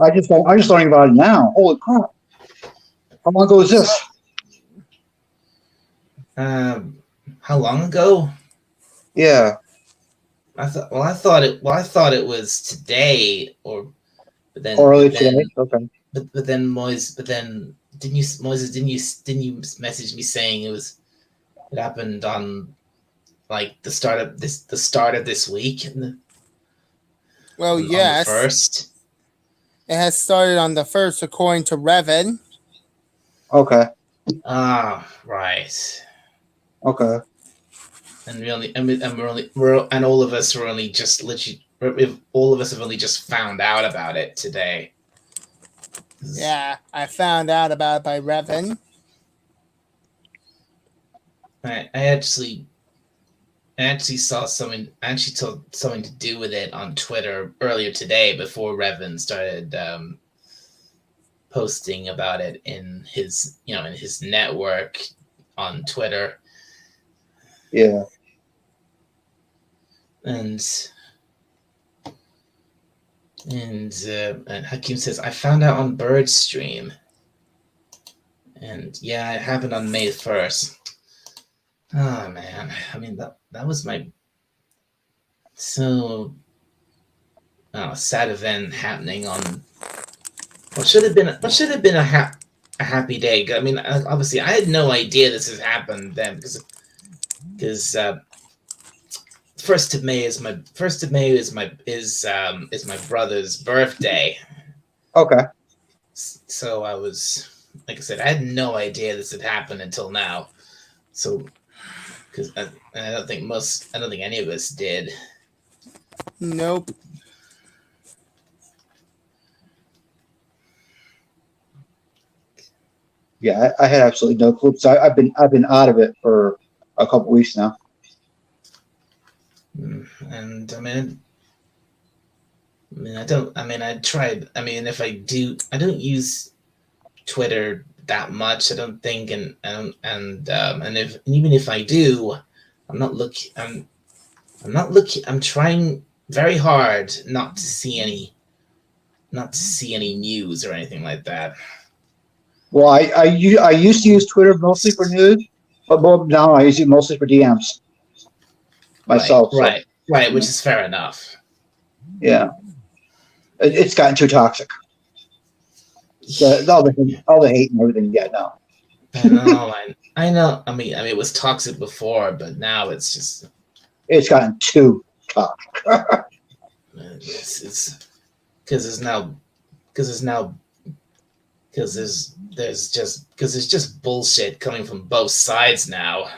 I'm just learning about it now. Holy crap! How long ago was this? Um, how long ago? Yeah, I thought it was today, or early today. Okay. but then Moise, but then didn't you Moses didn't you message me saying it happened on like the start of this week Well, on the yes, first. it has started on the first, according to Revan. Okay. Ah, right. Okay. And we only and we're and all of us are only just literally all of us have only just found out about it today. Yeah, I found out about it by Revan. I actually saw something. I actually saw something to do with it on Twitter earlier today before Revan started posting about it in his in his network on Twitter. Yeah. And and Hakeem says I found out on Bird's stream. And yeah, it happened on May 1st. Oh man, I mean that was my so sad event happening on what should have been a happy day. I mean, obviously, I had no idea this had happened then because first of May is my brother's birthday. Okay. So I was, like I said, I had no idea this had happened until now. So because I don't think any of us did. Nope. Yeah, I had absolutely no clue. So I've been out of it for a couple weeks now. And I don't. I mean, I tried. I mean, if I do, I don't use Twitter that much. I don't think, and even if I do, I'm not looking. I'm not looking. I'm trying very hard not to see any news or anything like that. Well, I used to use Twitter mostly for news, but now I use it mostly for DMs myself. Right, which is fair enough. Yeah, it's gotten too toxic. All the hate and everything. Yeah, no. I know. I mean, it was toxic before, but now it's gotten too toxic. it's because there's just bullshit coming from both sides now.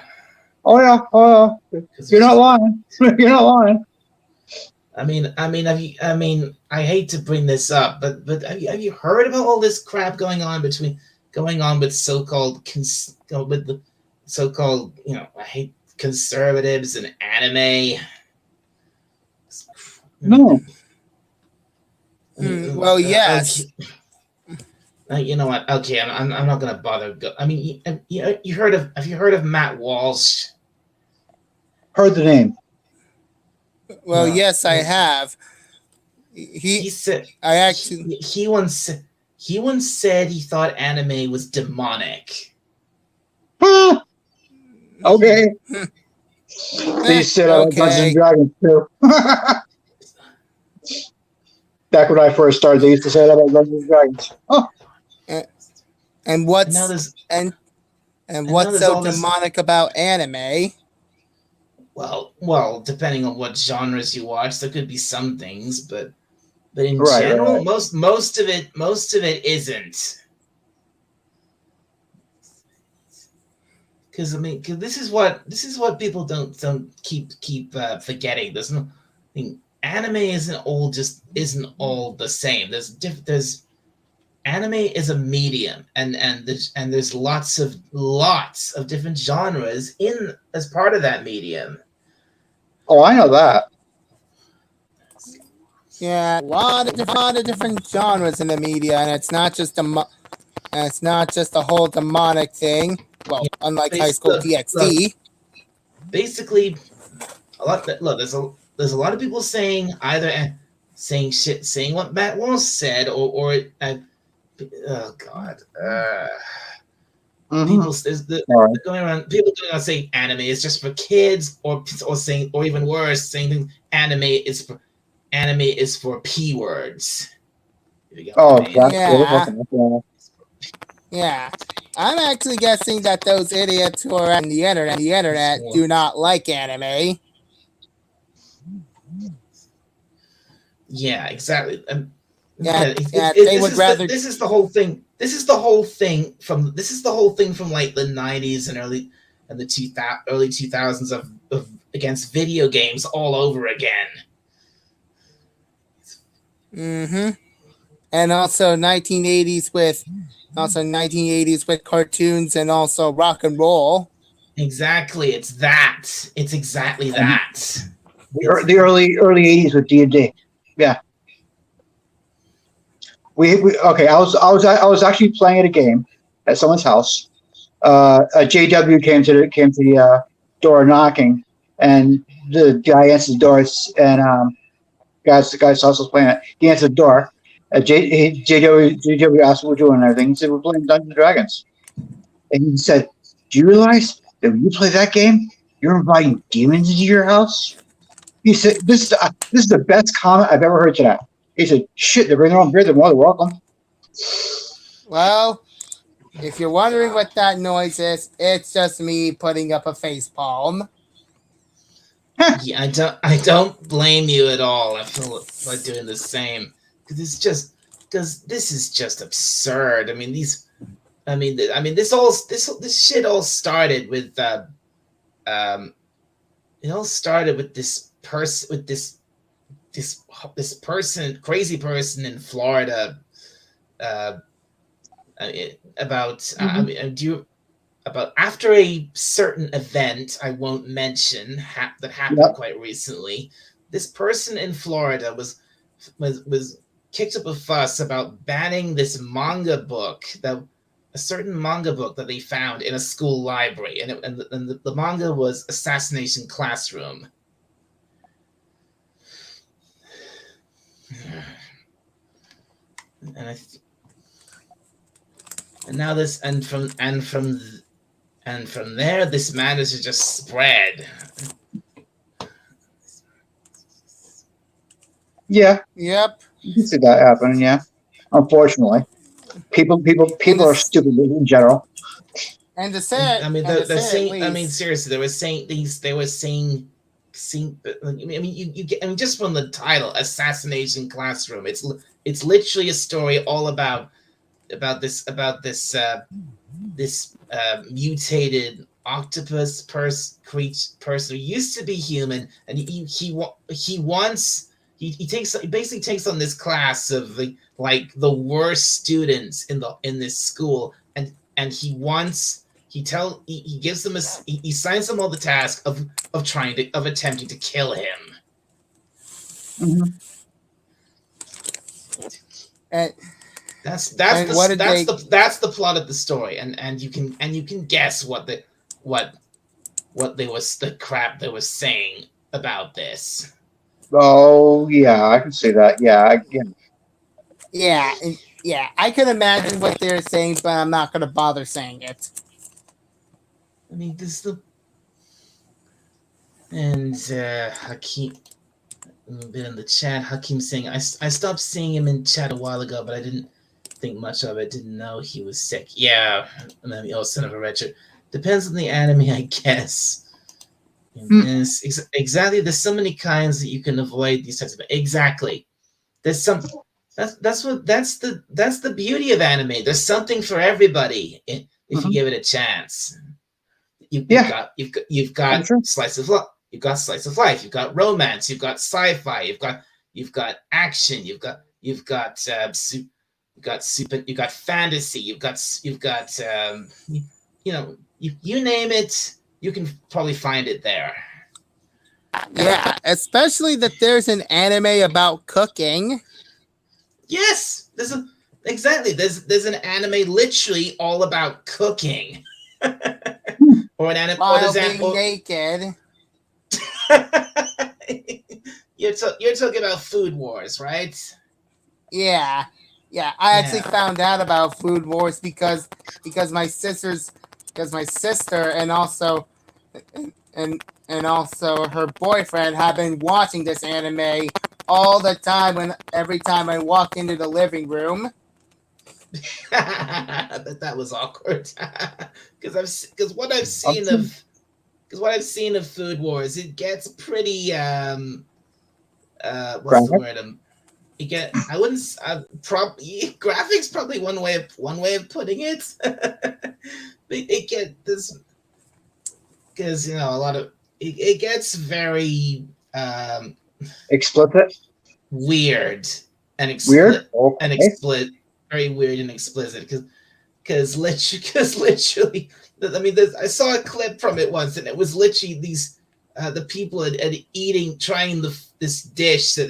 Oh yeah. You're not lying. You're not lying. I mean, I hate to bring this up, but have you heard about all this crap going on with so-called I hate conservatives and anime? No. Well, yes. You know what? Okay, I'm not gonna bother. I mean, have you heard of Matt Walsh? Heard the name. Well, yes, I have. He said he once said he thought anime was demonic. Okay. They said I like Dungeons and Dragons too. Back when I first started, they used to say that about Dungeons and Dragons. Oh. And what's so demonic about anime? Well, depending on what genres you watch, there could be some things, but in general, right. most of it isn't. Because this is what people don't keep forgetting. There's no, anime isn't all the same. There's anime is a medium, and there's lots of different genres as part of that medium. Oh, I know that. Yeah, a lot of different genres in the media, and it's not just a whole demonic thing. Well, unlike High School DxD. Basically, there's a lot of people saying saying what Matt Walsh said, or oh God. People going around saying anime is just for kids, or even worse, saying anime is for P words. Oh, yeah. I'm actually guessing that those idiots who are on the internet do not like anime. Yeah, exactly. They would rather. This is the whole thing. This is the whole thing from like the 90s and early 2000s of against video games all over again. Mm-hmm. And also 1980s with cartoons and also rock and roll. Exactly, it's that. It's exactly that. The early 80s with D&D. Yeah. We okay. I was actually playing at a game at someone's house. A JW came to the door knocking, and the guy answered the door, and the guy saw us playing it. He answered the door. JW asked what we're doing and everything. He said we're playing Dungeons and Dragons. And he said, "Do you realize that when you play that game, you're inviting demons into your house?" He said, this is the best comment I've ever heard today." He said, "Shit, they're bringing their own beer. They're more than welcome." Well, if you're wondering what that noise is, it's just me putting up a face palm. Yeah, I don't blame you at all. I feel like doing the same because because this is just absurd. I mean these. This shit all started with um it all started with this person with this person crazy person in Florida uh about I Mhm. mean do you about after a certain event I won't mention that happened Yep. quite recently. This person in Florida was kicked up a fuss about banning this manga book that a certain manga book that they found in a school library, and the manga was Assassination Classroom. And and now this and from there this managed to just spread. Yeah, Yep. you can see that happening. Yeah, unfortunately, And people are stupid in general. I mean, the say at saying. I mean, least. seriously, they were saying these. They were saying. I mean, you get. I mean, just from the title, "Assassination Classroom." It's literally a story all about this mutated octopus person who used to be human, and he wants. He basically takes on this class of the worst students in this school, and he gives them he signs them all the task of attempting to kill him. Hmm. And That's and what the did they? that's the plot of the story, and you can guess what they was the crap they was saying about this. Oh yeah, I can see that. Yeah, yeah. Yeah, I can imagine what they're saying, but I'm not gonna bother saying it. I mean, this the and Hakeem a bit in the chat. Hakeem saying I stopped seeing him in chat a while ago, but I didn't think much of it. Didn't know he was sick. Yeah, I mean, oh, Son of a Redshirt. Depends on the anime, I guess. Hmm. Yes, exactly. There's so many kinds that you can avoid these types of. Exactly. There's some. That's the beauty of anime. There's something for everybody if you Hmm. give it a chance. Yeah, You've that's got true. slice of life. You've got slice of life. You've got romance. You've got sci-fi. You've got action. You've got super. You've got fantasy. You've got you name it. You can probably find it there. Yeah, especially that there's an anime about cooking. Yes, exactly. There's an anime literally all about cooking, Hmm. or an anime, or While there's an being or, naked. you're talking about Food Wars, right? Yeah, yeah. I actually Yeah. found out about Food Wars because my sister and also her boyfriend have been watching this anime all the time when every time I walk into the living room. That was awkward because I'm sure. what I've seen of Food Wars, it gets pretty what's the Graphic. word you get I wouldn't graphics probably one way of putting it. It get this because a lot of it gets very Explicit. weird Weird. and Okay. explicit, very weird and explicit because literally, I mean, I saw a clip from it once, and it was literally these the people at eating trying this dish that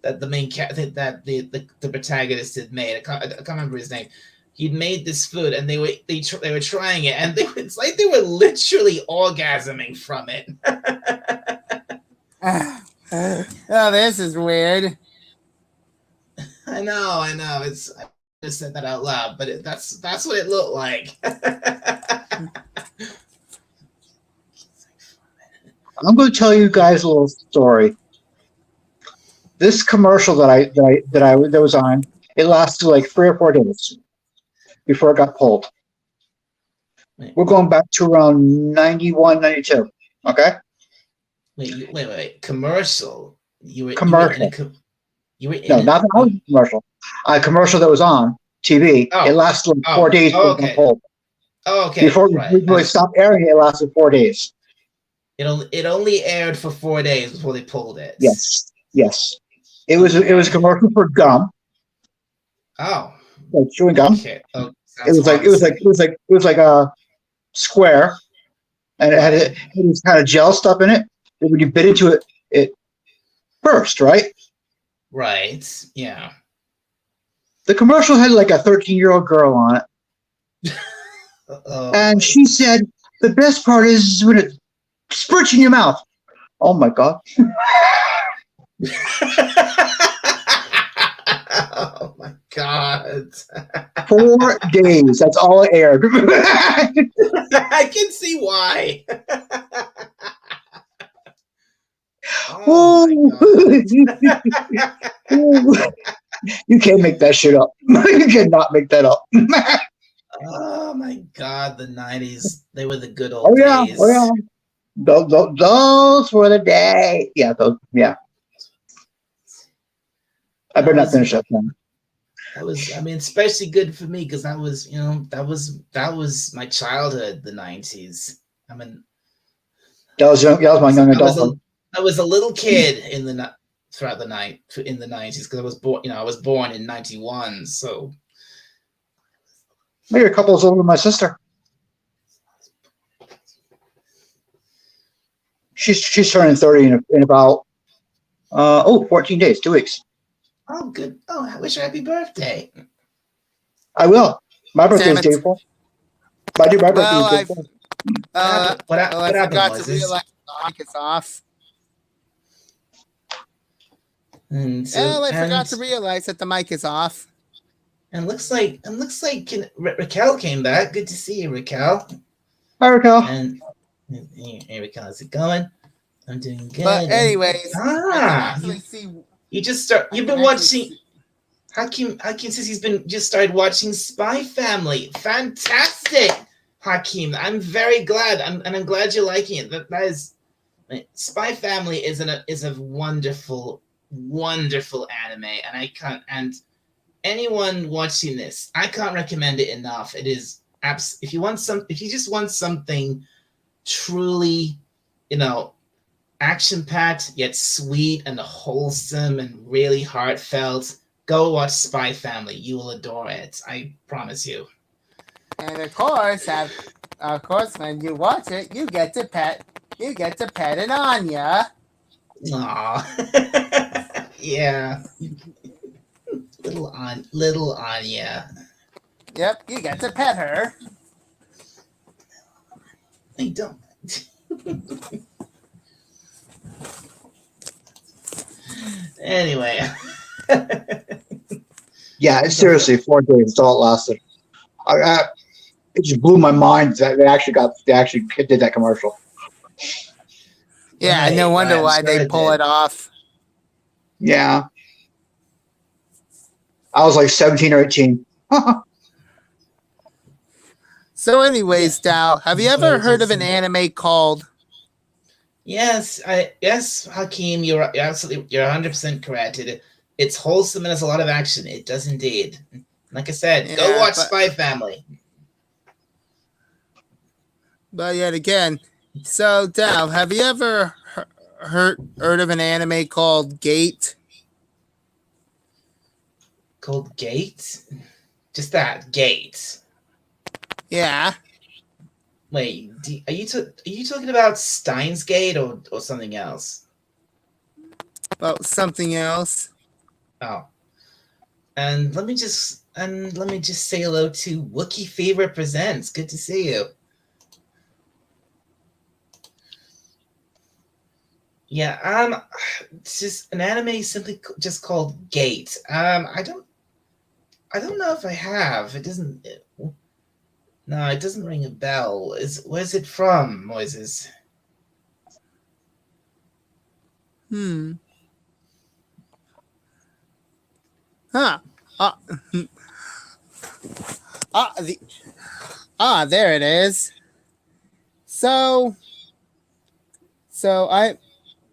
the main cat that the protagonist had made. I can't remember his name. He'd made this food, and they were trying it, and it's like they were literally orgasming from it. Oh, this is weird. I know. I just said that out loud, but that's what it looked like. I'm going to tell you guys a little story. This commercial that was on, it lasted like 3 or 4 days before it got pulled. Wait, We're going back to around 91, 92. Okay, wait. Commercial. commercial. You were in No, it. not the commercial. A commercial that was on TV. It lasted like 4 days before it got Okay. pulled. Okay, Before right. they stopped airing it, it lasted 4 days. It only aired for 4 days before they pulled it. Yes. It was a Okay. commercial for gum, Oh, like chewing gum. okay. Oh, It sounds was like promising. a square, and it had this kind of gel stuff in it. And when you bit into it, it burst. Right. Right. Yeah. The commercial had like a 13-year-old girl on it, Oh and boy. she said the best part is when it spurts in your mouth. Oh my god! Oh my god. 4 days. That's all it aired. I can see why. Oh Ooh. my god. Ooh. You can't make that shit up. You cannot make that up. Oh my god, the 90s. They were the good Oh old yeah, days. oh yeah. Those were the days. Yeah, those. Yeah, I better not finish that thing. That was, I mean, especially good for me because that was my childhood, the 90s. I mean, That was young. That was my young I was a adulthood. I was a little kid throughout the night in the 90s because I was born in 91, so Maybe a couple of older than my sister. She's turning 30 in about 14 days, 2 weeks. oh good. Oh, I wish her happy birthday. I will. My birthday's Damn day it. before. My birthday's Well, day I before. What happened forgot to was realize the mic is off. I forgot to realize that the mic is off. and looks like Raquel came back. Good to see you, Raquel. Hi, Raquel. And hey, Raquel, how's it going? I'm doing good. But anyways, I can Ah, actually see. you've been watching. Hakeem says he's been just started watching Spy Family. Fantastic, Hakeem. I'm very glad. I'm glad you're liking it. That is Spy Family is a wonderful anime, and I can't and anyone watching this, I can't recommend it enough. It is if you just want something truly, action packed yet sweet and wholesome and really heartfelt, go watch Spy Family. You will adore it. I promise you. And of course, when you watch it, you get to pet an Anya. Aw. Yeah. Little Anya. Yep, you get to pet her. I don't. Anyway. Yeah, seriously, 4 days. That's all it lasted. It just blew my mind that they actually did that commercial. Yeah, Right, no wonder right, why they pull it off. Yeah, I was like 17 or 18. So, anyways, Dow, have you ever heard of an Jason. anime called? Yes, Hakeem, you're 100% correct. It's wholesome and has a lot of action. It does indeed. Like I said, go watch Spy Family. But yet again, so Dow, have you ever heard of an anime called Gate? Called Gate? Just that, Gate. Yeah. Wait, are you talking about Steins Gate or something else? About something else. Oh. And let me just say hello to Wookie Fever Presents. Good to see you. Yeah, it's just an anime simply just called Gate. I don't know if I have. It doesn't. No, it doesn't ring a bell. Where's it from, Moises? Hmm. Huh. Ah. Ah. There it is. So. So I.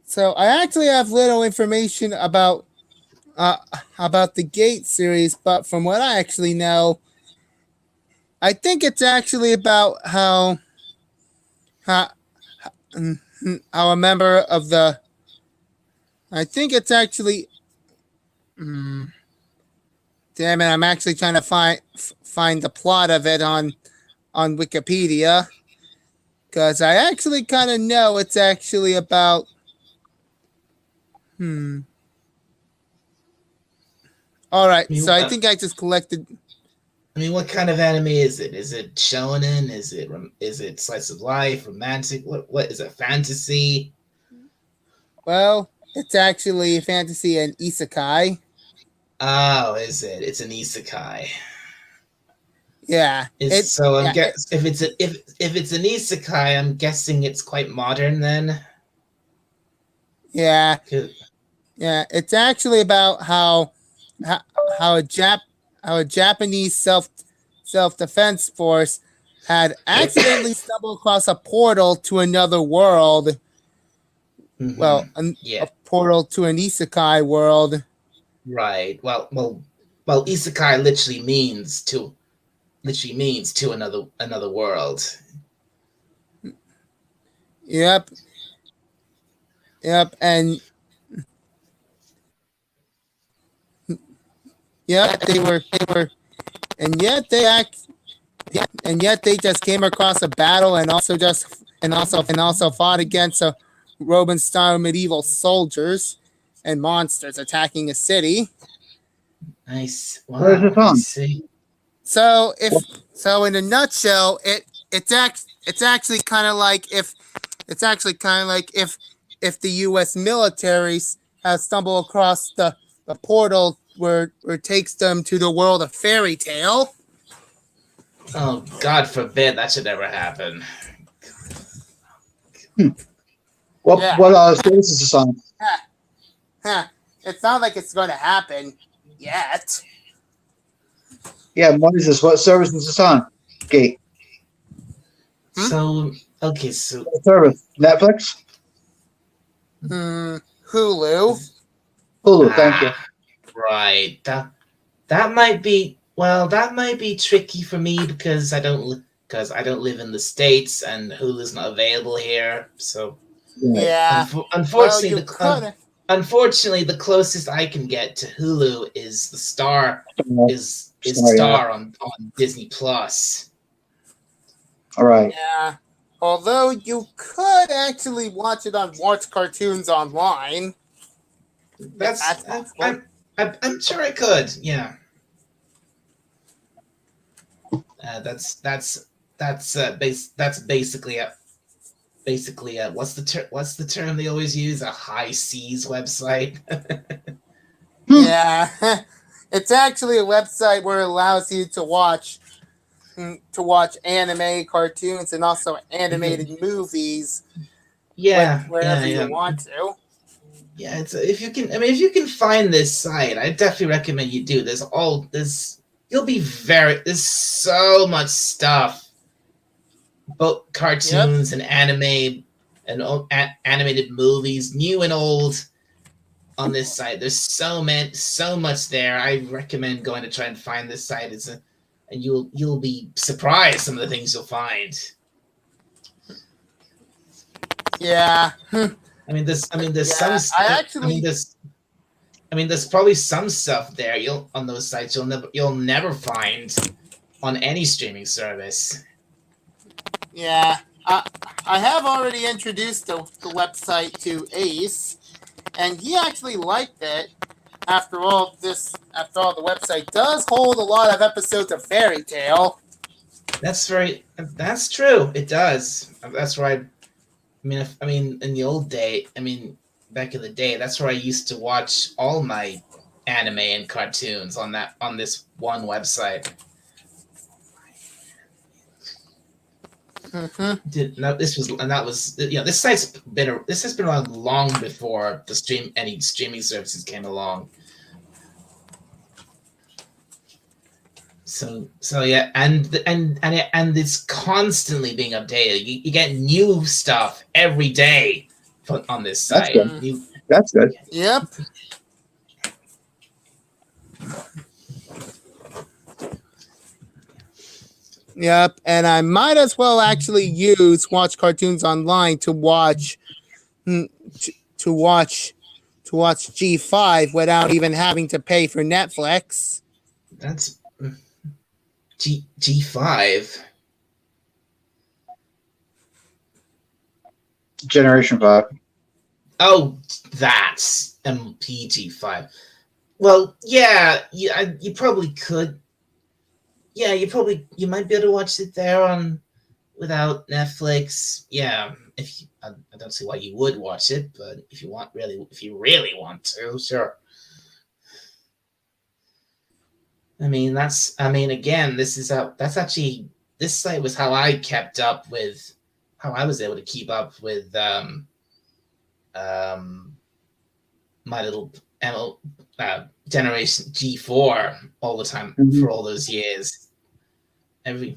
So I actually have little information uh about the Gate series, but from what I actually know, I think it's actually about how how a member of the. I think it's actually. Mm, damn it! I'm actually trying to find the plot of it on Wikipedia because I actually kind of know it's actually about. Hmm. All right, I so mean, I think I just collected. what kind of anime is it? Is it shonen? Is it slice of life, romantic? What is it? Fantasy? Well, it's actually fantasy and isekai. Oh, is it? It's an isekai. Yeah, Is it. so I'm Yeah, guess if it's an isekai, I'm guessing it's quite modern then. yeah, 'Cause- yeah. It's actually about how, how a how a Japanese self defense force had accidentally stumbled across a portal to another world. Well, Yeah, a portal to an isekai world. right. Well, isekai literally means to another world. Yep, yep, and yep. And yet they act, and yet they just came across a battle and also fought against a Roman style medieval soldiers and monsters attacking a city. Nice. Where's this Wow, I on? see. So What, if so, in a nutshell, it's actually kind of like if the U.S. military has stumbled across the portal where it takes them to the world of fairy tale. Oh, God forbid that should ever happen. hmm. what, Yeah, what service is this on? huh, huh. It's not like it's going to happen yet. Yeah, what is this? What service is this on? Gate. Hmm? So, okay, so What service? Netflix? Hmm. Hulu. Hulu, thank you. ah, right. That might be tricky for me because I don't live in the States and Hulu's not available here. So Right. Yeah. Well, you could. unfortunately the closest I can get to Hulu is the Star Uh, is sorry, yeah. Star on Disney Plus. All right. Yeah. Although you could actually watch it on Watch Cartoons online, if That's that's possible. I'm sure I could. Yeah. That's basically what's the term they always use, a high seas website. Hmm. Yeah. It's actually a website where it allows you to watch anime, cartoons, and also animated movies Yeah, wherever you yeah, want to. yeah. It's if you can, if you can find this site, I definitely recommend you do. You'll be there's so much stuff, both Yep. cartoons and anime and animated movies, new and old, on this site. There's so much there. I recommend going to try and find this site. And you'll be surprised some of the things you'll find. Yeah. There's some. Yeah. I actually. There's probably some stuff there you'll on those sites you'll never find on any streaming service. Yeah. I have already introduced the website to Ace, and he actually liked it. After all, the website does hold a lot of episodes of Fairy Tale. That's true. It does. That's where in the old day, back in the day, that's where I used to watch all my anime and cartoons on this one website. Uh-huh. This was, and that was, this site's this has been around long before any streaming services came along. So yeah, and it's constantly being updated. You get new stuff every day on this That's site. good. That's good. Yep. Yep, and I might as well actually use Watch Cartoons Online to watch to, to watch G5 without even having to pay for Netflix. That's G5. Generation 5. Oh, that's MPG5. Well, yeah, you probably could. Yeah, you might be able to watch it there on without Netflix. Yeah, I don't see why you would watch it, but if you really want to, sure. I mean, again, this site was how I kept up with, how I was able to keep up with um my little Generation G4 all the time for all those years. And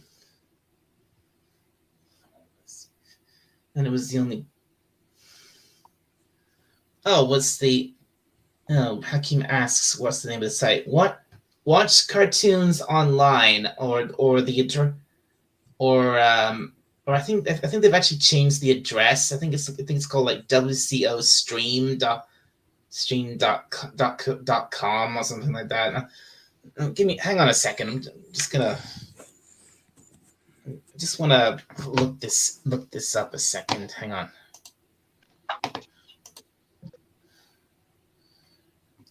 it was the only. Hakeem asks, what's the name of the site? Watch Cartoons Online, or the or I think they've actually changed the address. I think it's called like WCO stream.com or something like that. Hang on a second. I'm just want to look this up a second. Hang on.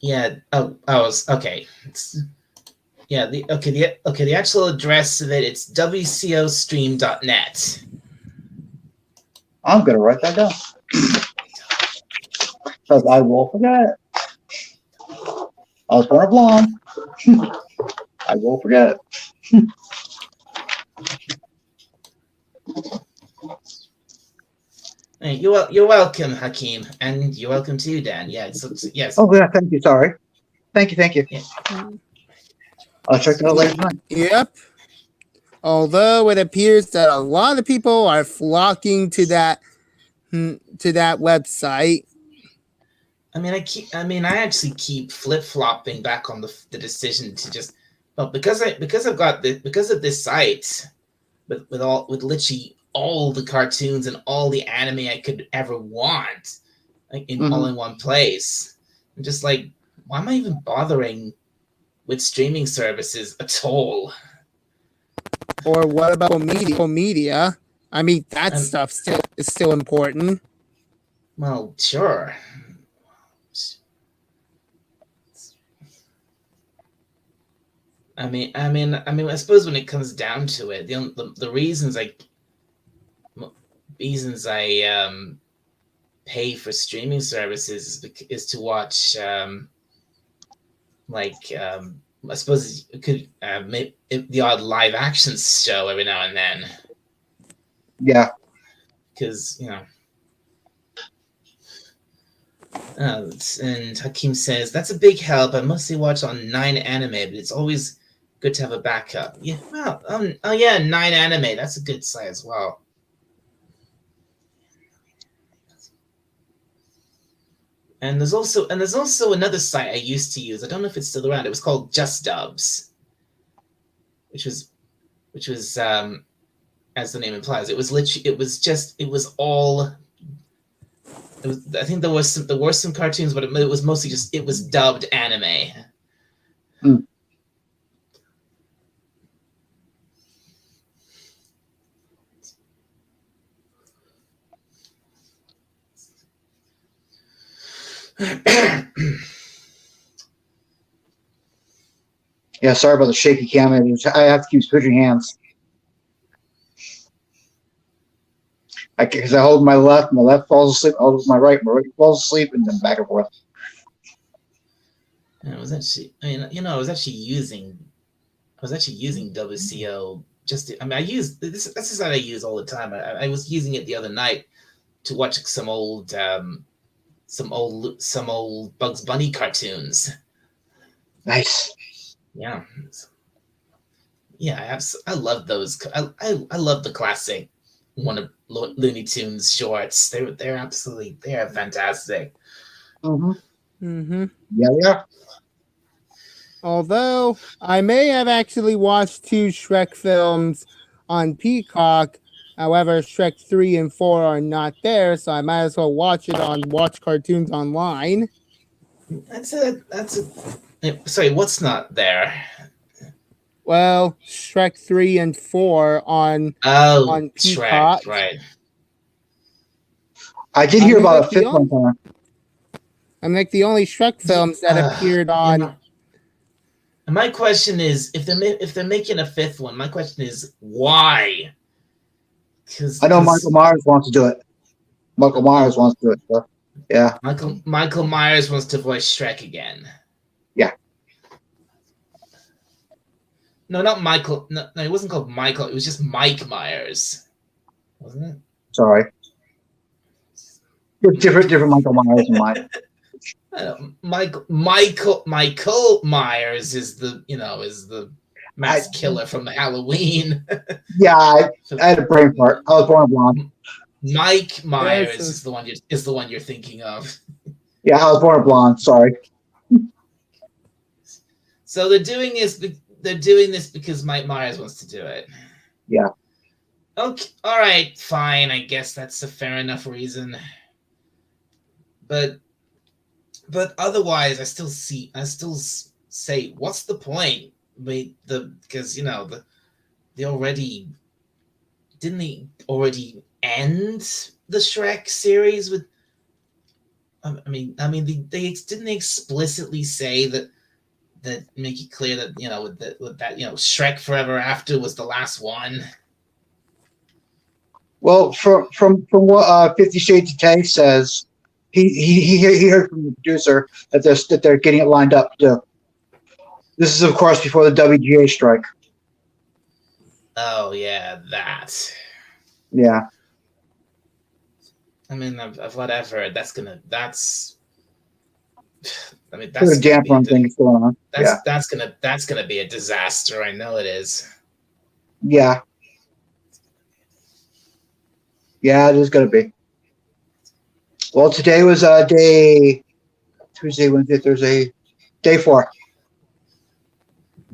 Yeah. Okay. The actual address of it's wcostream.net. I'm gonna write that down because I will forget. I was born a blonde. I will forget. Hey, you're welcome, Hakeem, and you're welcome too, Dan. Yeah, yes. Oh yeah, thank you. Sorry. Thank you. Yeah. I'll check that out later tonight. Yep. Although it appears that a lot of people are flocking to that website. I actually keep flip flopping back on the decision to just, well, because of this site with literally all the cartoons and all the anime I could ever want, like all in one place. I'm just like, why am I even bothering with streaming services at all? Or what about media? I mean, that stuff is still important. Well, sure. I suppose when it comes down to it, the reasons I pay for streaming services is to watch I suppose it could the odd live action show every now and then. Yeah. Because and Hakeem says that's a big help. I mostly watch on 9 Anime, but it's always good to have a backup. Yeah, well, 9 Anime. That's a good site as well. And there's also another site I used to use. I don't know if it's still around. It was called Just Dubs, which was as the name implies, I think there were some cartoons, but it was mostly it was dubbed anime. Yeah, sorry about the shaky camera. I have to keep switching hands. Because I hold my left falls asleep. I hold my right falls asleep, and then back and forth. And I was actually using WCO just I mean I use this. This is what I use all the time. I was using it the other night to watch some old Bugs Bunny cartoons. Nice. Yeah, yeah. I love those. I love the classic one of Looney Tunes shorts. They are fantastic. Mm-hmm. Mm-hmm. Yeah, yeah. Although I may have actually watched 2 Shrek films on Peacock, however, Shrek 3 and 4 are not there, so I might as well watch it on Watch Cartoons Online. That's a. Sorry, what's not there? Well, Shrek 3 and 4 Oh, on Shrek, Peacock. right. I did hear about a fifth one coming. I'm like the only Shrek films that appeared on. Yeah. And my question is, if they're making a fifth one, my question is why? I know Michael Myers wants to do it. Michael Myers wants to do it. So, yeah. Michael Myers wants to voice Shrek again. Yeah. No, not Michael. No, it wasn't called Michael. It was just Mike Myers, wasn't it? Sorry. Different Michael Myers and mine. Michael Myers is the mass killer from Halloween. Yeah, I had a brain fart. I was born blonde. Mike Myers is the one you're thinking of. Yeah, I was born blonde. Sorry. So they're doing this because Mike Myers wants to do it. Yeah. Okay. All right. Fine. I guess that's a fair enough reason. But otherwise, I still say, what's the point? Because they already didn't they already end the Shrek series with. I mean, they didn't they explicitly say that make it clear that with that Shrek Forever After was the last one. Well, from what 50 Shades of Grey says, he heard from the producer that they're getting it lined up too. This is, of course, before the WGA strike. Oh yeah, that. Yeah. I mean, of what I've heard, that's. I mean, Put a damper on things going on. That's gonna be a disaster. I know it is. Yeah. Yeah, it is gonna be. Well, today was Tuesday, Wednesday, Thursday, day 4.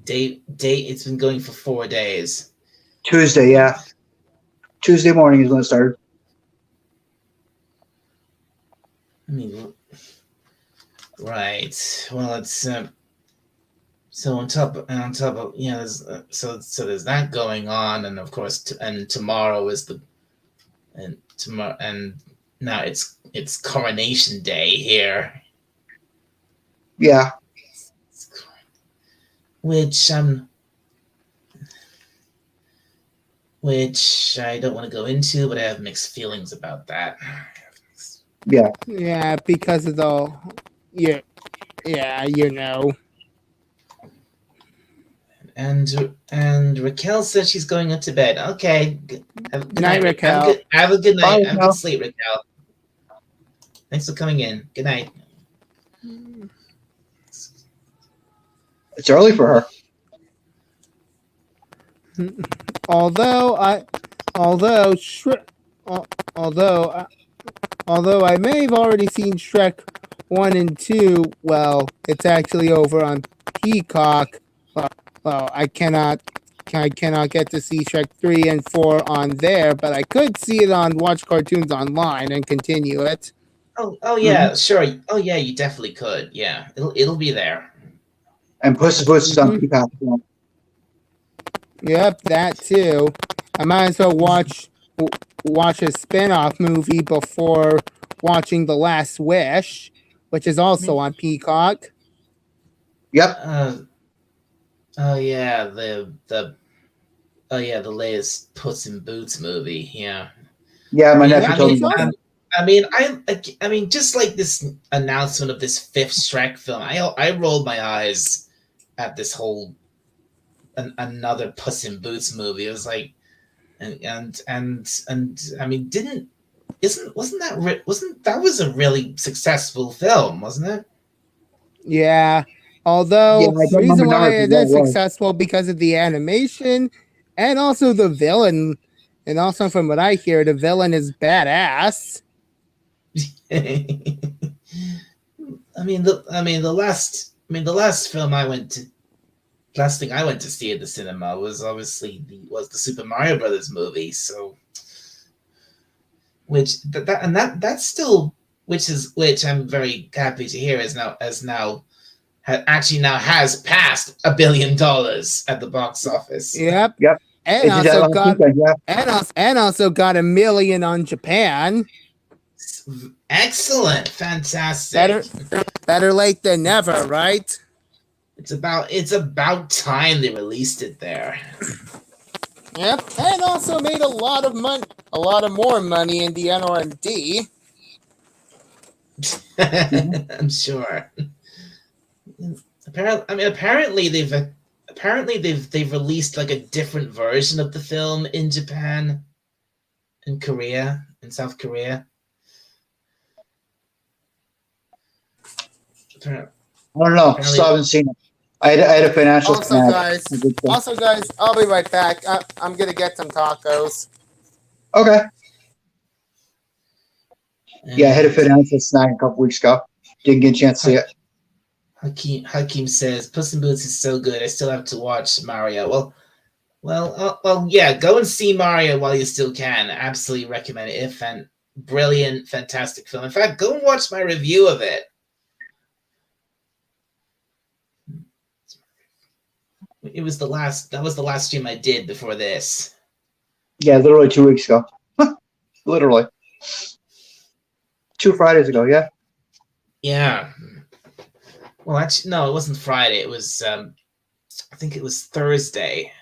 It's been going for 4 days. Tuesday, yeah. Tuesday morning is when it started. I mean, right. Well, it's so on top of there's, so there's that going on, and of course, tomorrow is and now it's Coronation Day here. Yeah. Which I don't want to go into, but I have mixed feelings about that. Yeah. Yeah, because of the yeah, And Raquel says she's going up to bed. Okay. Good night, Raquel. Have a good night. Bye, Have a good sleep, Raquel. Thanks for coming in. Good night. It's early for her. Although I may have already seen Shrek 1 and 2, well, it's actually over on Peacock. Well, I cannot get to see Shrek 3 and 4 on there, but I could see it on Watch Cartoons Online and continue it. Oh yeah, sure. Oh yeah, you definitely could. Yeah, it'll be there. And Puss in Boots is on Peacock. Yep, that too. I might as well watch a spin-off movie before watching The Last Wish, which is also on Peacock. Yep. Oh yeah, the latest Puss in Boots movie. Yeah. Yeah, my nephew told me. I mean, just like this announcement of this 5th Shrek film, I rolled my eyes at this whole another Puss in Boots movie. It was like, and I mean, didn't isn't wasn't that was a really successful film, wasn't it? Yeah. Yeah, Although I the don't reason remember why numbers of it what is it was. successful because of the animation and also the villain. And also from what I hear, the villain is badass. The last film I went to last thing I went to see at the cinema was obviously the Super Mario Brothers movie. So which that and that's still which I'm very happy to hear now actually now has passed $1 billion at the box office. Yep. Yep, And they did that also last got weekend. Yeah, and also got 1 million on Japan. Excellent, fantastic. Better better late than never, right? It's about time they released it there. Yep. And also made a lot of money, a lot of more money in the NRMD. I'm sure. Apparently they've released like a different version of the film in Japan, in South Korea. I don't know. Still haven't seen it. I had a financial Also, snag. guys. Also, guys. I'll be right back. I'm gonna get some tacos. Okay. Yeah, I had a financial snag a couple weeks ago. Didn't get a chance to see it. Hakeem says Puss in Boots is so good. I still have to watch Mario. Well, yeah. Go and see Mario while you still can. Absolutely recommend it. Brilliant, fantastic film. In fact, go and watch my review of it. That was the last stream I did before this. Yeah, literally 2 weeks ago. Literally. 2 Fridays ago, yeah. Yeah. Well, actually, no, it wasn't Friday. It was, I think it was Thursday.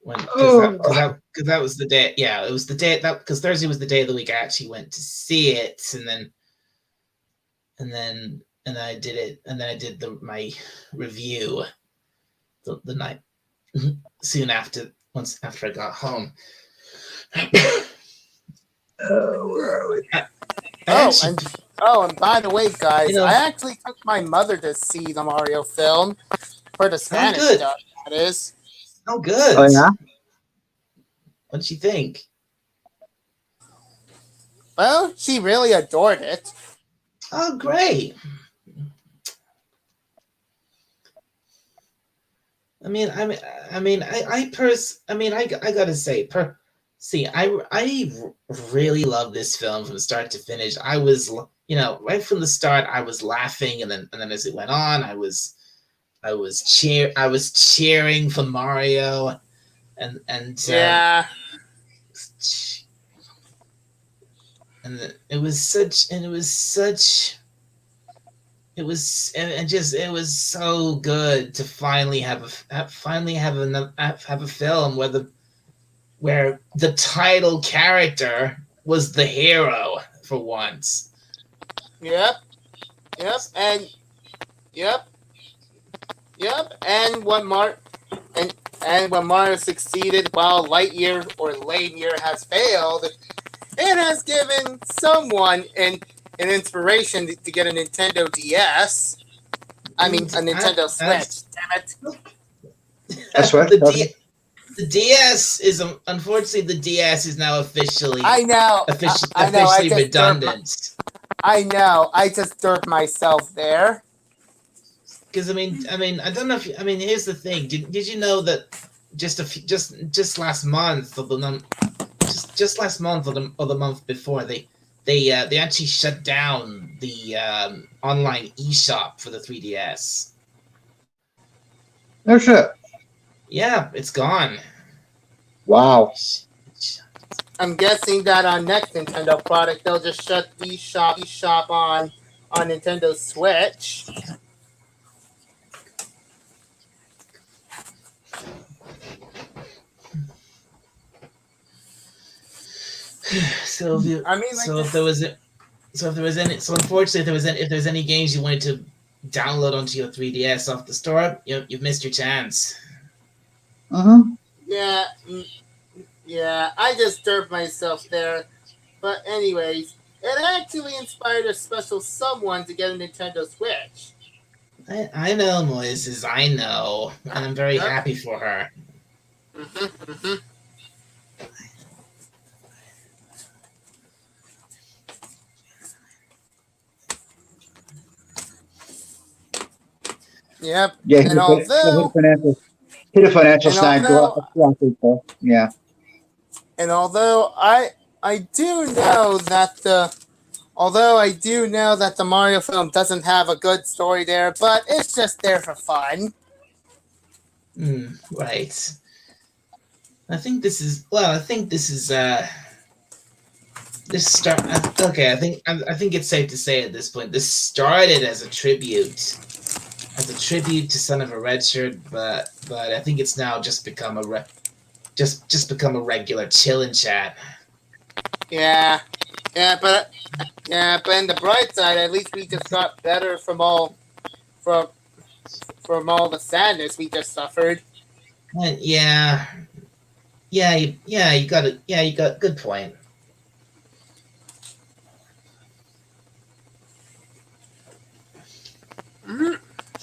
Because that was the day. Yeah, it was the day because Thursday was the day of the week I actually went to see it, and then I did it, and then I did my review the night soon after I got home. Where are we? And by the way, guys, I I actually took my mother to see the Mario film for the Spanish stuff. That is. Oh, good. Oh, yeah? What did she think? Well, she really adored it. Oh, great. I gotta say, I really love this film from start to finish. I was, right from the start, I was laughing, and then as it went on, I was cheering for Mario, and Yeah. and it was so good to finally have a film where the title character was the hero for once. Yep. And when Mario succeeded while Lightyear or Lightyear has failed, it has given someone an inspiration to get a Nintendo DS. I mean, a Nintendo Switch. Damn it! That's right. The DS is unfortunately the DS is now officially. I know. Officially redundant. I know. I just dirt myself there. Because I don't know if here's the thing. Did you know that just last month or just last month or the month before they actually shut down the online eShop for the 3DS. No shit. Yeah, it's gone. Wow. I'm guessing that on next Nintendo product they'll just shut the eShop on Nintendo Switch. Unfortunately, if there's any games you wanted to download onto your 3DS off the store, you've missed your chance. Mm-hmm. Yeah, yeah. I disturbed myself there. But anyways, it actually inspired a special someone to get a Nintendo Switch. I know, Moises. I know, and I'm very Yep. happy for her. Hmm. Yep. Yeah, And hit a although financial and snag although last week, though. Yeah. and although I do know that the Mario film doesn't have a good story there, but it's just there for fun. Right. I think this is. Well, I think this is. This start. Okay, I think it's safe to say at this point this started as a tribute to Son of a Redshirt, but I think it's now just become just become a regular chill and chat. Yeah, yeah, but in the bright side, at least we just got better from from all the sadness we just suffered. And yeah, yeah, you got it. Yeah, you got good point. Mm-hmm.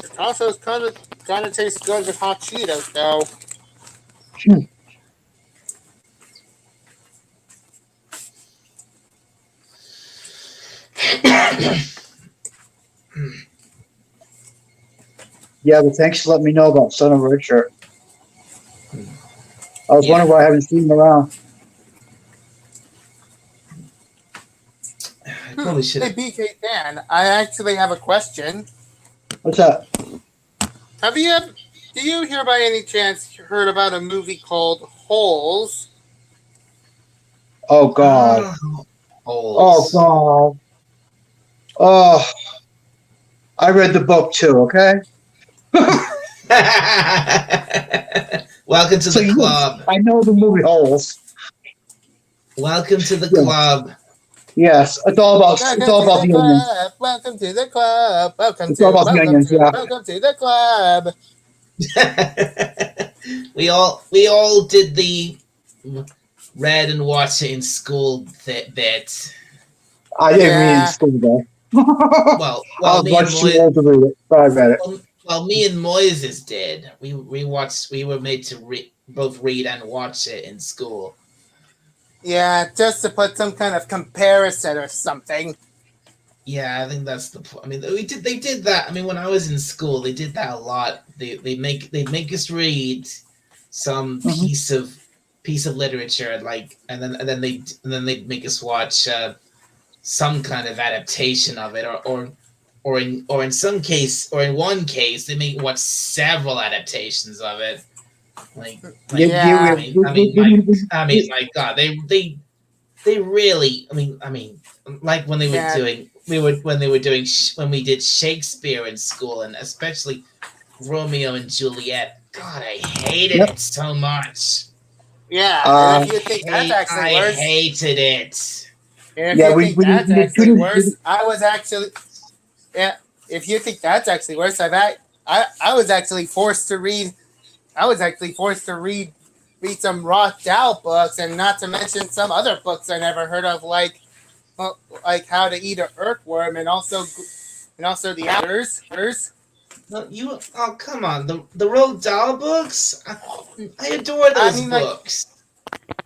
It also kind of tastes good with hot Cheetos, though. Hmm. Yeah, but thanks for letting me know about Son of a Redshirt. I was Yeah, wondering why I haven't seen him around. I probably should Hey, have. BK Dan, I actually have a question. What's that? Have you ever, do you hear by any chance heard about a movie called Holes? Oh God. Ah, Oh holes. God. Oh, I read the book too. Okay. Welcome to So the yes, club. I know the movie Holes. Welcome to the Yes. club. Yes. It's Welcome all to about the the onions. club. Welcome to the club. It's all about the onions. Yeah. Welcome to the club. we all did the read and watch it in school bit. I didn't read it in Yeah. school though. I Well, was much too old to read it, but I read it. me and Moises did. We watched. We were made to both read and watch it in school. Yeah, just to put some kind of comparison or something. Yeah, I think that's the point. I mean, we did. They did that. I mean, when I was in school, they did that a lot. They make us read some Hmm. piece of literature, like, and then they make us watch some kind of adaptation of it, or in some case, or in one case, they make watch several adaptations of it. Like like Yeah. my God, they really. Like when they were Yeah. doing when we did Shakespeare in school, and especially Romeo and Juliet. God, I hated Yep. it so much. Yeah. And Uh, if you think that's actually I worse, hated it. and if yeah, you think that's we did two. actually worse, I was actually yeah. If you think that's actually worse, I was actually forced to read. I was actually forced to read some Roth Dow books, and not to mention some other books I never heard of, like How to Eat an Earthworm, and also the others. No, oh, come on, the Roald Dahl books. I adore I those mean, like, books.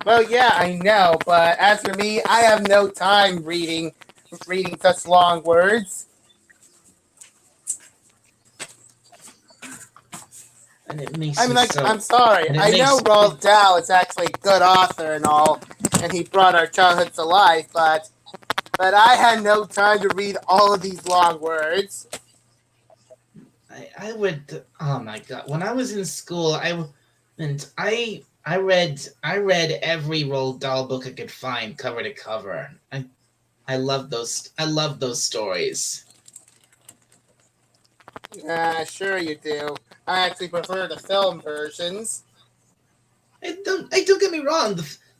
well, yeah, I know, but as for me, I have no time reading such long words. And it makes I mean, me like, so. I'm sorry. And it I know makes Roald Dahl is actually a good author and all, and he brought our childhood to life, but I had no time to read all of these long words. I would. Oh my God! When I was in school, I read every Roald Dahl book I could find, cover to cover. I love those. I love those stories. Yeah, sure you do. I actually prefer the film versions. I don't get me wrong.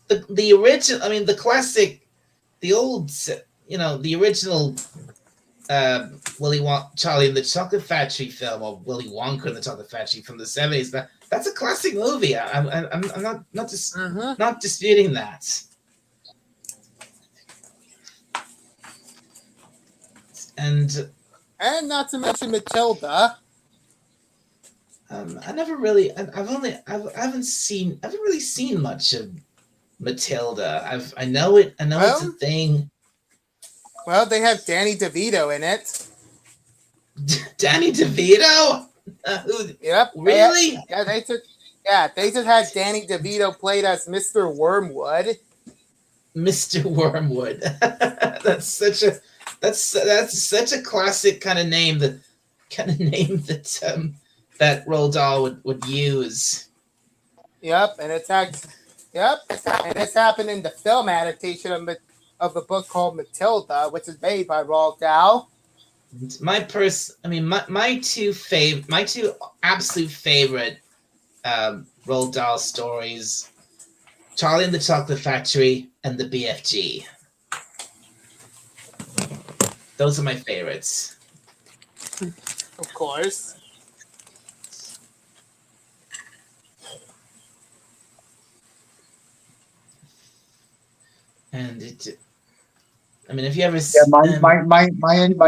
The original. I mean, the classic, the old. The original Charlie and the Chocolate Factory film, or Willy Wonka and the Chocolate Factory from the 70s. that's a classic movie. I'm Mm-hmm. not disputing that. And And not to mention Matilda. I never really, I haven't really seen much of Matilda. I know it's a Well, thing. they have Danny DeVito in it. Danny DeVito? Who, Yep. really? They just had Danny DeVito played as Mr. Wormwood. Mr. Wormwood. That's such a classic kind of name that Roald Dahl would use. Yep, and it's happened in the film adaptation of the book called Matilda, which is made by Roald Dahl. My two absolute favorite Roald Dahl stories: Charlie and the Chocolate Factory and the BFG. Those are my favorites. Of course. And if you ever Yeah, my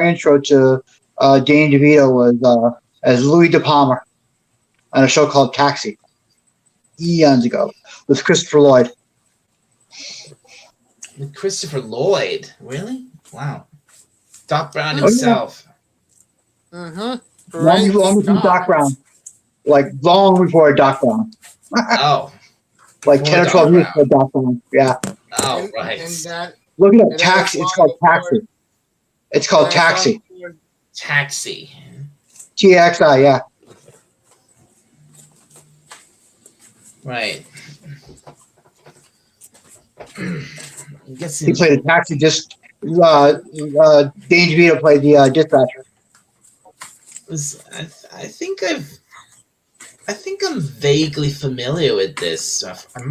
intro to Danny DeVito was as Louis De Palmer on a show called Taxi eons ago with Christopher Lloyd. with Christopher Lloyd, really? Wow. Doc Brown Oh yeah, himself. Mm-hmm. long before Doc Brown, like long before Doc Brown, Oh, like before 10 or 12 years Doc before Doc Brown. Yeah, Oh, And, right. and that look at and that that was Taxi. It's long called before Taxi. It's called and that's long Taxi. before Taxi. TXI. Yeah, Right. I'm he guessing played a taxi. Danny DeVito played the dispatcher. was I think I'm vaguely familiar with this stuff. I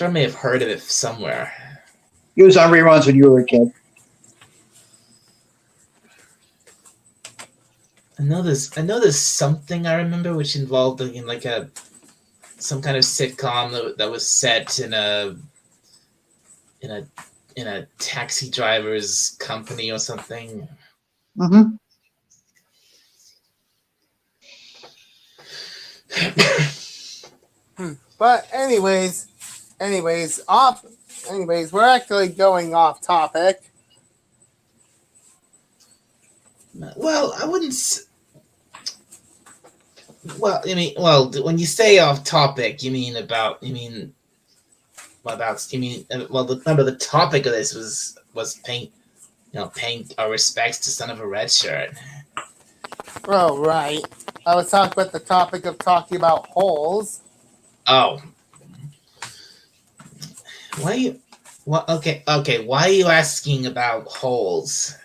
may have heard of it somewhere. He was on reruns when you were a kid. I know there's something I remember which involved in like some kind of sitcom that was set in a in a taxi driver's company or something. Mm-hmm. But anyways, we're actually going off topic. Well, I wouldn't. Well, when you say off topic, remember the topic of this was paying our respects to Son of a Redshirt. Oh, right. I was talking about the topic of talking about holes. Oh, why you? Well, okay. Why are you asking about holes?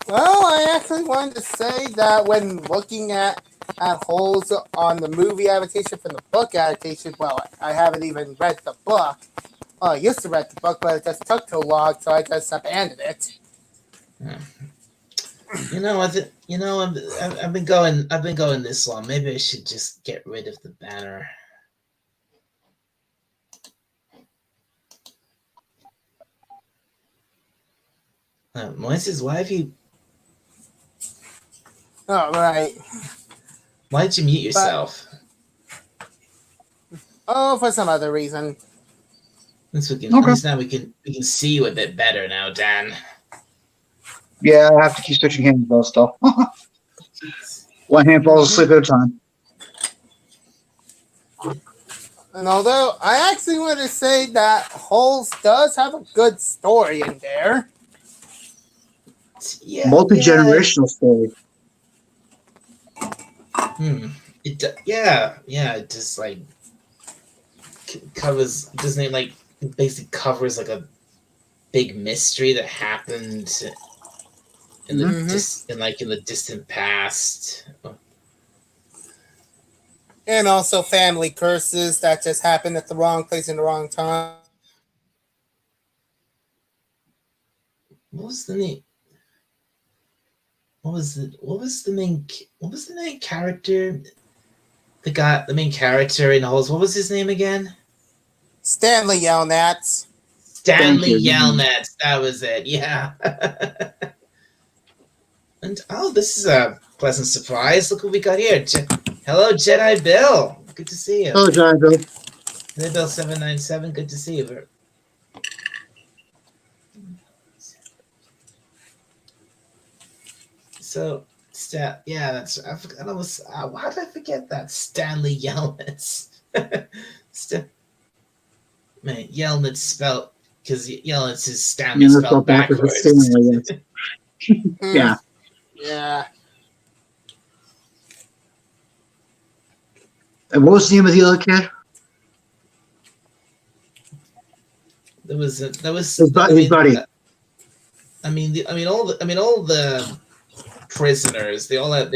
Well, I actually wanted to say that when looking at holes on the movie adaptation from the book adaptation, well, I haven't even read the book. Well, I used to read the book, but it just took too long, so I just abandoned it. I've been going this long. Maybe I should just get rid of the banner. Moises, why Oh, right. did you mute yourself? For some other reason. Okay. At least now we can see you a bit better now, Dan. Yeah, I have to keep switching hands though. Still, one hand falls asleep at a time. And although I actually want to say that Holes does have a good story in there. Yeah, Multi-generational story. It just like covers. Doesn't it like basically covers like a big mystery that happened in the distant past. And also family curses that just happened at the wrong place in the wrong time. What was the name? What was the main character the main character in the holes. What was his name again? Stanley Yelnats. Thank Stanley you. Yelnats. That was it. Yeah. And oh, this is a pleasant surprise. Look what we got here. Hello, Jedi Bill. Good to see you. Oh, John, Bill. Jedi Bill 797. Good to see you. So, yeah, that's I forgot. How did I forget that? Stanley Yelnats. Man, Yelnats spelled because Yelnats is Stanley You spelled spelled backwards. It's backwards. Stanley, yes. Yeah. Yeah. And what was the name of the other kid? There was His buddy. all the prisoners. They all had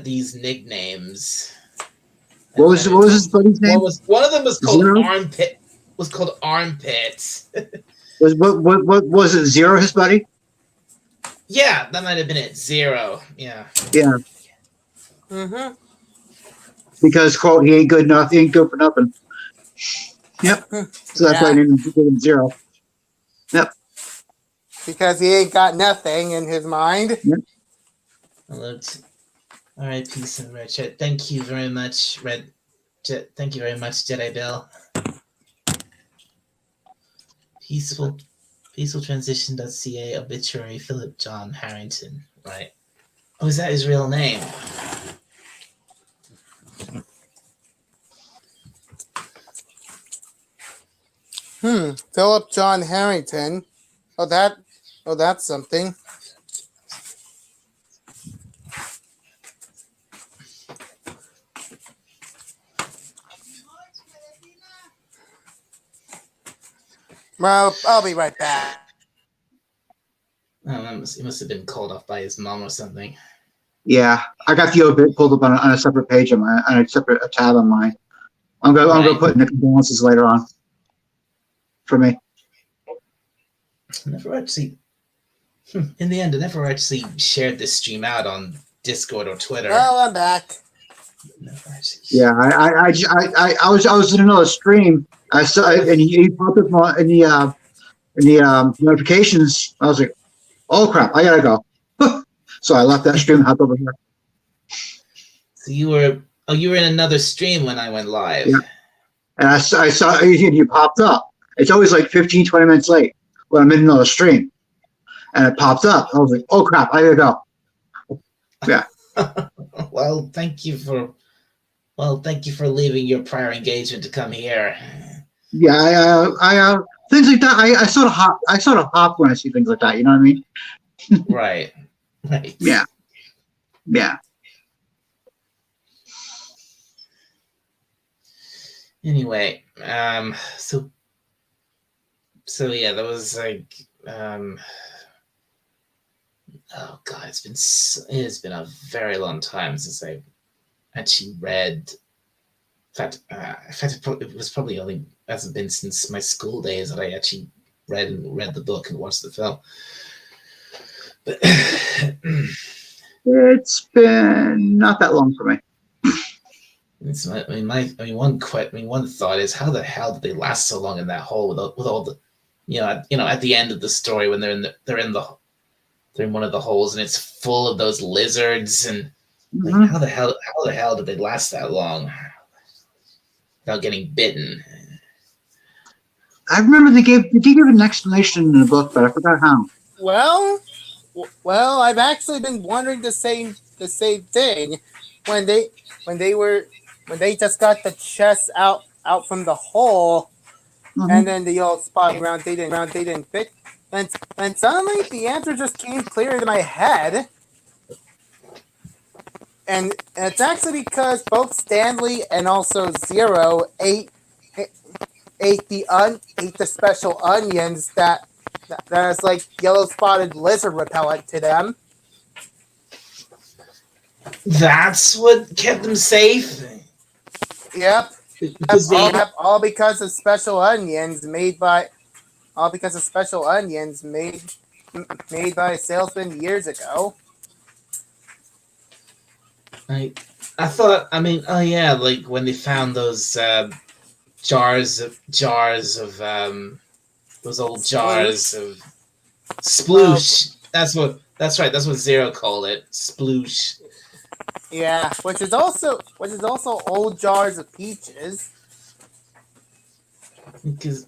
these nicknames. What was his buddy's name? One of them was called Zero? Armpit. Was called Armpits. What was it? Zero, his buddy? Yeah, that might have been it. Zero. Yeah. Yeah. Mm-hmm. Because quote, he ain't good enough. He ain't good for nothing. Yep. So that's why I named him Zero. Yep. Because he ain't got nothing in his mind. Yep. All right, peace and Redshirt. Thank you very much, Thank you very much, Jedi Bill. Peacefultransition.ca obituary Philip John Harrington. Right. Oh, is that his real name? Philip John Harrington. Oh, that's something. Well, I'll be right back. Oh, he must have been called off by his mom or something. Yeah, I got the obit pulled up on a separate page on a separate tab on mine. I'm gonna put in the condolences later on. For me. Never actually. In the end, I never actually shared this stream out on Discord or Twitter. Well, I'm back. Yeah, I was in another stream. I saw and he popped up in the notifications. I was like, oh crap, I gotta go. So I left that stream, hopped over here. So you were in another stream when I went live. Yeah. And I saw you popped up. It's always like 15, 20 minutes late when I'm in another stream. And it popped up. I was like, oh crap, I gotta go. Yeah. Well, thank you for leaving your prior engagement to come here. Yeah, I things like that. I sort of hop when I see things like that. You know what I mean? Right. Yeah. Anyway, so yeah, that was like, oh god, it's been a very long time since I actually read. In fact, it was probably only hasn't been since my school days that I actually read the book and watched the film. But it's been not that long for me. One thought is, how the hell did they last so long in that hole with all the, at the end of the story when they're in one of the holes and it's full of those lizards and how the hell did they last that long without getting bitten? I remember did he give an explanation in the book, but I forgot how. Well, I've actually been wondering the same thing when they just got the chest out from the hole, and then the old spot around they didn't fit, and suddenly the answer just came clear into my head, and it's actually because both Stanley and also Zero ate the special onions that is like yellow spotted lizard repellent to them. That's what kept them safe. Yep. All because of special onions made by a salesman years ago. I thought. I mean, oh yeah, like when they found those jars of those old jars Sploosh. of Of sploosh. That's right. That's what Zero called it. Sploosh. yeah, which is also old jars of peaches. Because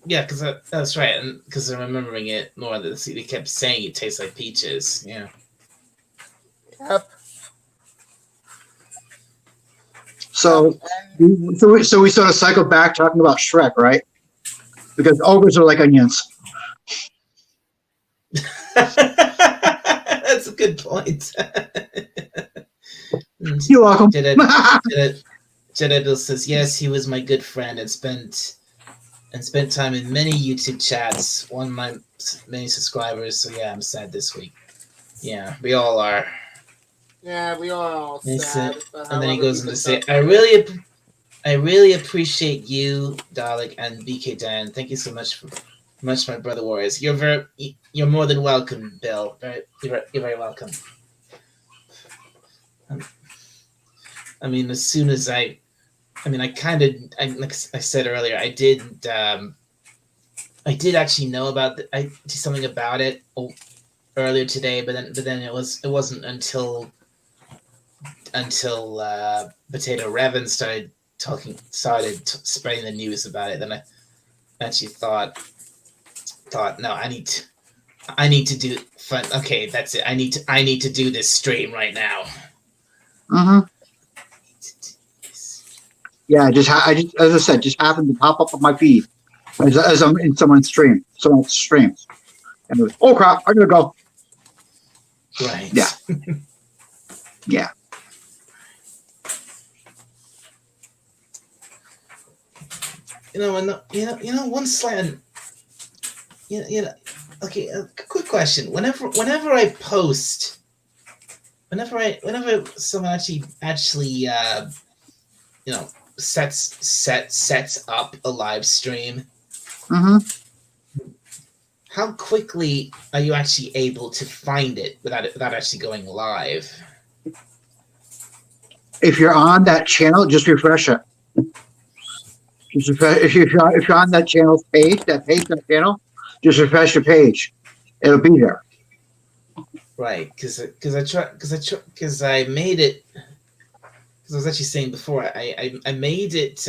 that's right, and because I'm remembering it more. That they kept saying it tastes like peaches. Yeah. Yep. So, so we sort of cycle back talking about Shrek, right? Because ogres are like onions. That's a good point. You're welcome. Jedi Bill says yes. He was my good friend and spent time in many YouTube chats. One of my many subscribers. So yeah, I'm sad this week. Yeah, we all are. Yeah, we are all sad. But And then he however, goes we on to could say, talk I really appreciate you, Dalek, and BK Dan. Thank you so much, my brother warriors. You're more than welcome, Bill. You're very welcome. I mean, as soon as I like I said earlier, I did actually know about I did something about it earlier today, but then it wasn't until Potato Revan started spreading the news about it. Then I actually thought no, I need to do fun. Okay, that's it. I need to do this stream right now. Mm-hmm. Yeah, I just as I said, just happened to pop up on my feed as I'm in someone's stream, and it was, oh crap, I gotta go. Right. Yeah. Yeah. One slight. Okay. Quick question. Whenever I post, whenever someone actually sets up a live stream, Mm-hmm. how quickly are you actually able to find it without actually going live? If you're on that channel, just refresh it. If you're on that channel's page, that channel, just refresh the page. It'll be there. Right, because I made it. Because I was actually saying before, I made it.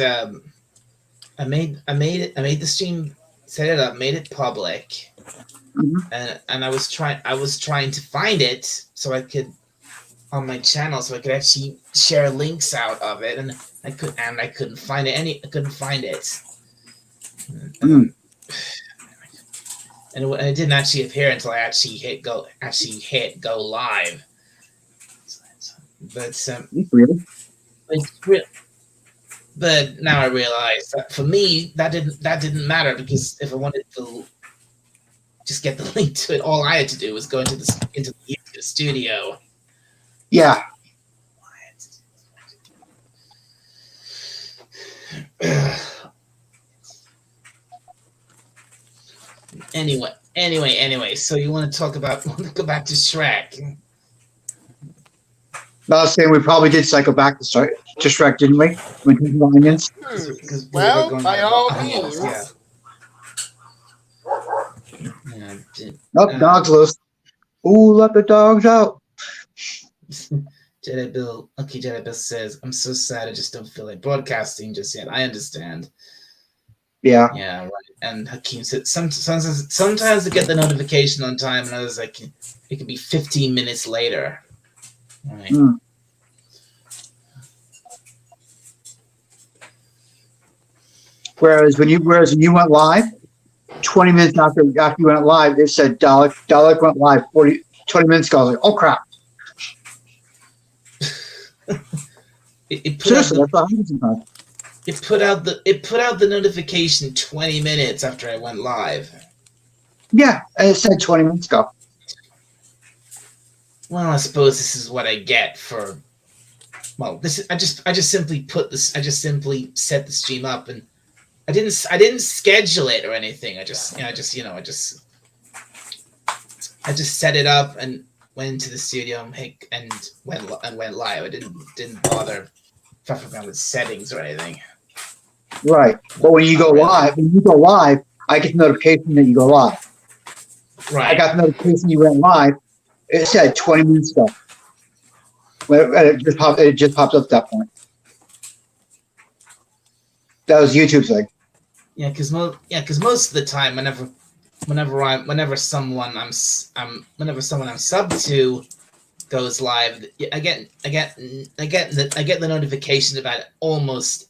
I made the stream, set it up, made it public, and I was trying to find it so I could on my channel so I could actually share links out of it, and I couldn't find it. I couldn't find it. And it didn't actually appear until I actually hit go live. But Really? but now I realize that for me that didn't matter, because if I wanted to just get the link to it, all I had to do was go into the studio. Yeah. Anyway. So you want to talk about? Go back to Shrek. I was saying we probably did cycle back to Shrek, didn't we? When we were onions. Well, by all means. Nope, dogs loose. Ooh, let the dogs out. Jedi Bill says, "I'm so sad. I just don't feel like broadcasting just yet." I understand. Yeah. Yeah, right. And Hakeem said, sometimes I get the notification on time, and I was like, it could be 15 minutes later. Right. Whereas when you went live, 20 minutes after you went live, it said Dalek went live 20 minutes ago. I was like, oh crap. It put out the notification 20 minutes after I went live. Yeah, and it said 20 minutes ago. Well, I suppose this is what I get for. Well, I just simply set the stream up, and I didn't schedule it or anything. I just set it up and went into the studio and went live. I didn't bother around with settings or anything. Right. But when you Not go really. live, I get the notification that you go live. I Right. got the notification you went live. It said 20 minutes ago. It just popped up at that point. That was YouTube's thing. Yeah, because most of the time, whenever someone I'm subbed to goes live, I get the notification about it almost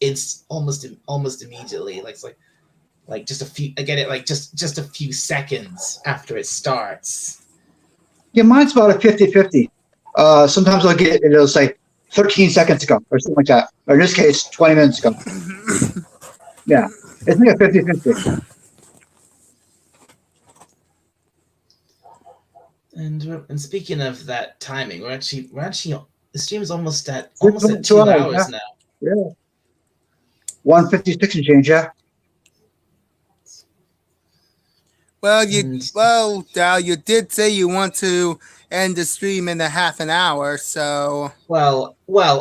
immediately. Like just a few. I get it like just a few seconds after it starts. Yeah, mine's about a 50-50. Sometimes I'll get it, it'll say 13 seconds ago or something like that. Or in this case, 20 minutes ago. Yeah. It's like a 50-50. And speaking of that timing, we're actually the stream is almost at 2 2 hours, hours now. Yeah. 156 and change, yeah. Well, Dal, you did say you want to end the stream in a half an hour, so Well,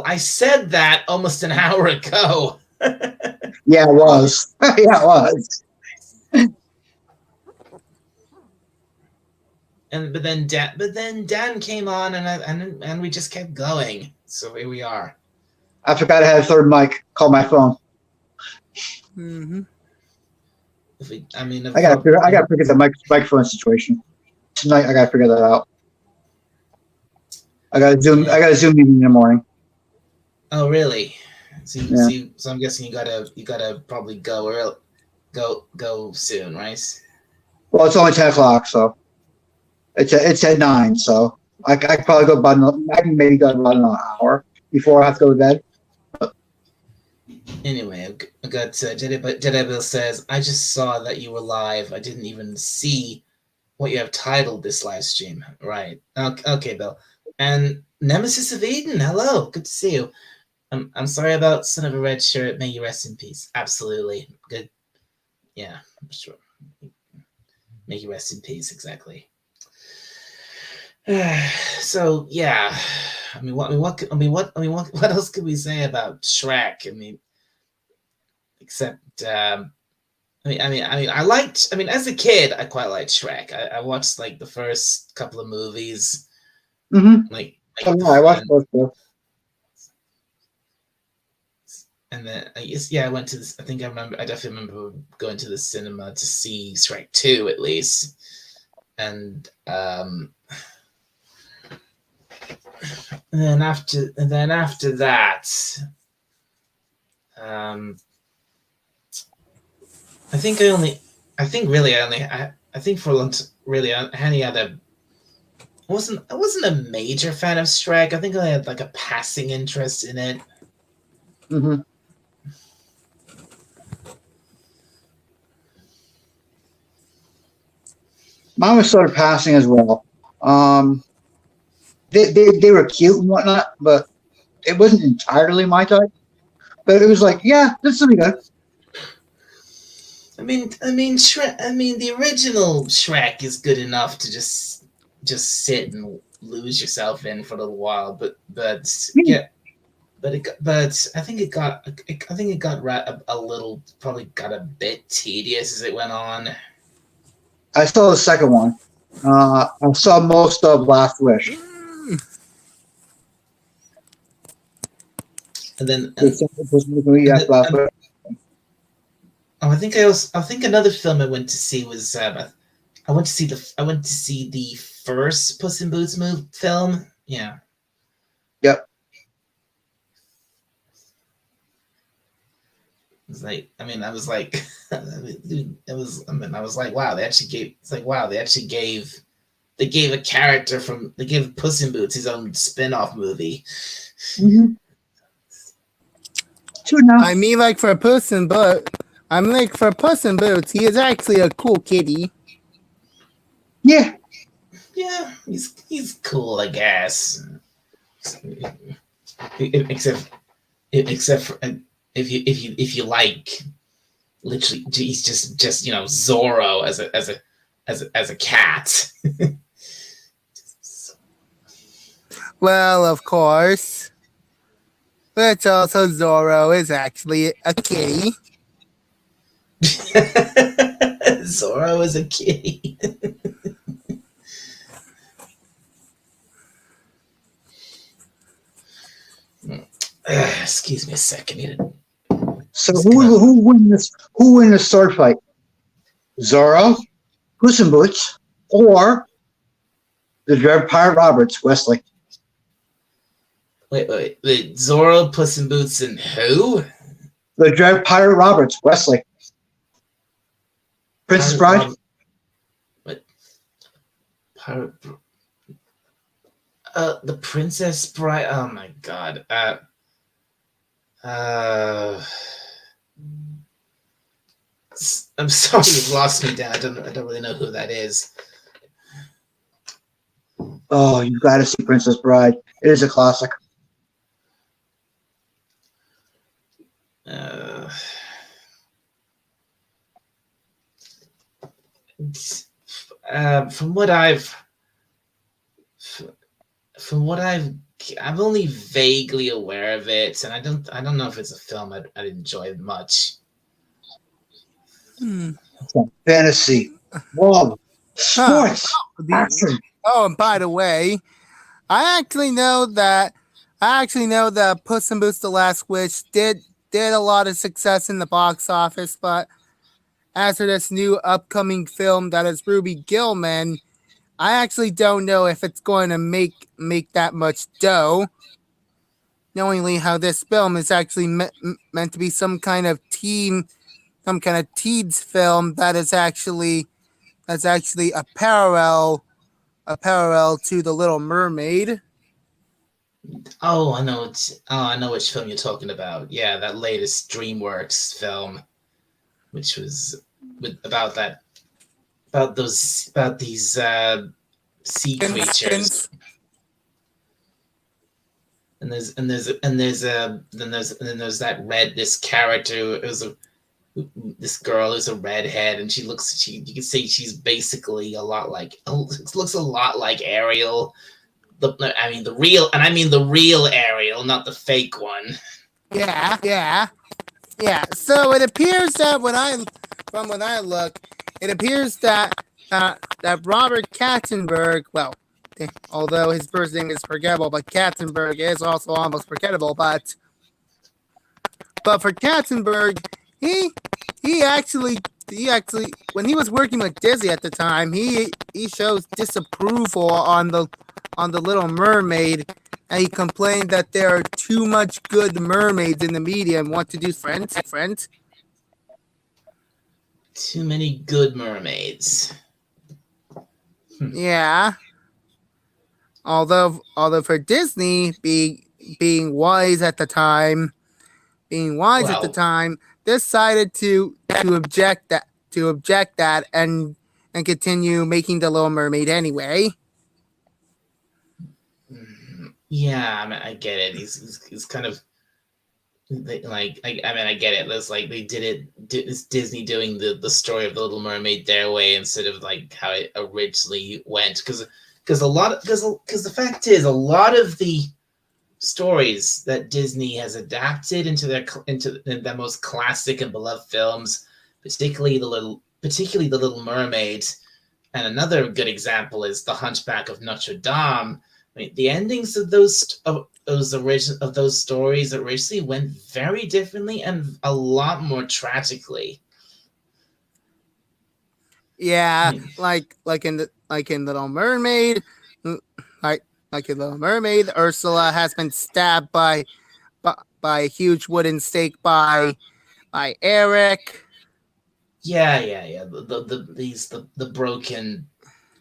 I said that almost an hour ago. Yeah, it was. Yeah, it was. But then Dan came on and we just kept going. So here we are. I forgot I had a third mic. Call my phone. I gotta figure the microphone situation tonight. I gotta figure that out. I got a Zoom meeting in the morning. Oh really? So I'm guessing you gotta probably go soon, right? Well, it's only 10 o'clock, so it's at 9. So I can probably go I can maybe go about an hour before I have to go to bed. Anyway, I got Jedi Bill says, I just saw that you were live. I didn't even see what you have titled this live stream. Right. Okay, Bill. And Nemesis of Eden, hello. Good to see you. I'm sorry about Son of a Redshirt. May you rest in peace. Absolutely. Good. Yeah, sure. May you rest in peace, exactly. So yeah. What else could we say about Shrek? Except I liked. As a kid, I quite liked Shrek. I watched like the first couple of movies. Mm-hmm. I watched both. And then I went to this. I definitely remember going to the cinema to see Shrek 2 at least, and then after that, I think for a long really any other. I wasn't a major fan of Shrek. I think I had like a passing interest in it. Mm-hmm. Mine was sort of passing as well. They were cute and whatnot, but it wasn't entirely my type. But it was like, yeah, this will be good. The original Shrek is good enough to just sit and lose yourself in for a little while, but yeah, but I think it got a little, probably got a bit tedious as it went on. I saw the second one. I saw most of Last Wish. And then Last Wish. I think another film I went to see was I went to see the first Puss in Boots film. Yeah. Yep. I was like, wow, they gave Puss in Boots his own spin-off movie. Mm-hmm. I mean, like for Puss in Boots, he is actually a cool kitty. Yeah. Yeah, he's cool, I guess. Except for if you like, literally, he's just Zorro as a cat. Well, of course. Which also Zorro is actually a kitty. Zorro is a kitty. Excuse me a second. So Just gonna. who win this sword fight? Zorro, Puss in Boots, or the Dread Pirate Roberts, Wesley? Wait. Zorro, Puss in Boots, and who? The Dread Pirate Roberts, Wesley. Princess Pirate Bride? Rob. What? Pirate. The Princess Bride. Oh my God. Uh. I'm sorry, you've lost me, Dan. I don't really know who that is. Oh, you've got to see Princess Bride. It is a classic. Uh, from what I'm only vaguely aware of it, and I don't know if it's a film I'd enjoy much. Fantasy, love, Huh. sports, action. Oh, and by the way, I actually know that Puss in Boots: The Last Wish did a lot of success in the box office, but as for this new upcoming film that is Ruby Gillman, I actually don't know if it's going to make that much dough. Knowingly how this film is actually meant to be some kind of teens film that's actually a parallel to The Little Mermaid. Oh, I know which film you're talking about. Yeah, that latest DreamWorks film, which was about these sea creatures. And there's that this character is this girl is a redhead, and you can say she's basically looks a lot like Ariel. I mean the real Ariel, not the fake one. Yeah. So it appears that from when I look, it appears that Robert Katzenberg, well, although his first name is forgettable, but Katzenberg is also almost forgettable. But for Katzenberg, he he actually when he was working with Disney at the time, he shows disapproval on the Little Mermaid, and he complained that there are too much good mermaids in the media and want to do friends. Too many good mermaids. Yeah. Although for Disney being wise at the time, Well, decided to object that and continue making the Little Mermaid anyway. yeah, I mean, I get it. He's kind of I get it. It's like they did it. It's Disney doing the story of the Little Mermaid their way instead of like how it originally went. Because the fact is, a lot of the stories that Disney has adapted into their most classic and beloved films, particularly the Little Mermaid, and another good example is The Hunchback of Notre Dame. I mean, the endings of those stories originally went very differently and a lot more tragically. I Yeah, mean, like in Little Mermaid, like in Little Mermaid, Ursula has been stabbed by a huge wooden stake by Eric. yeah. The broken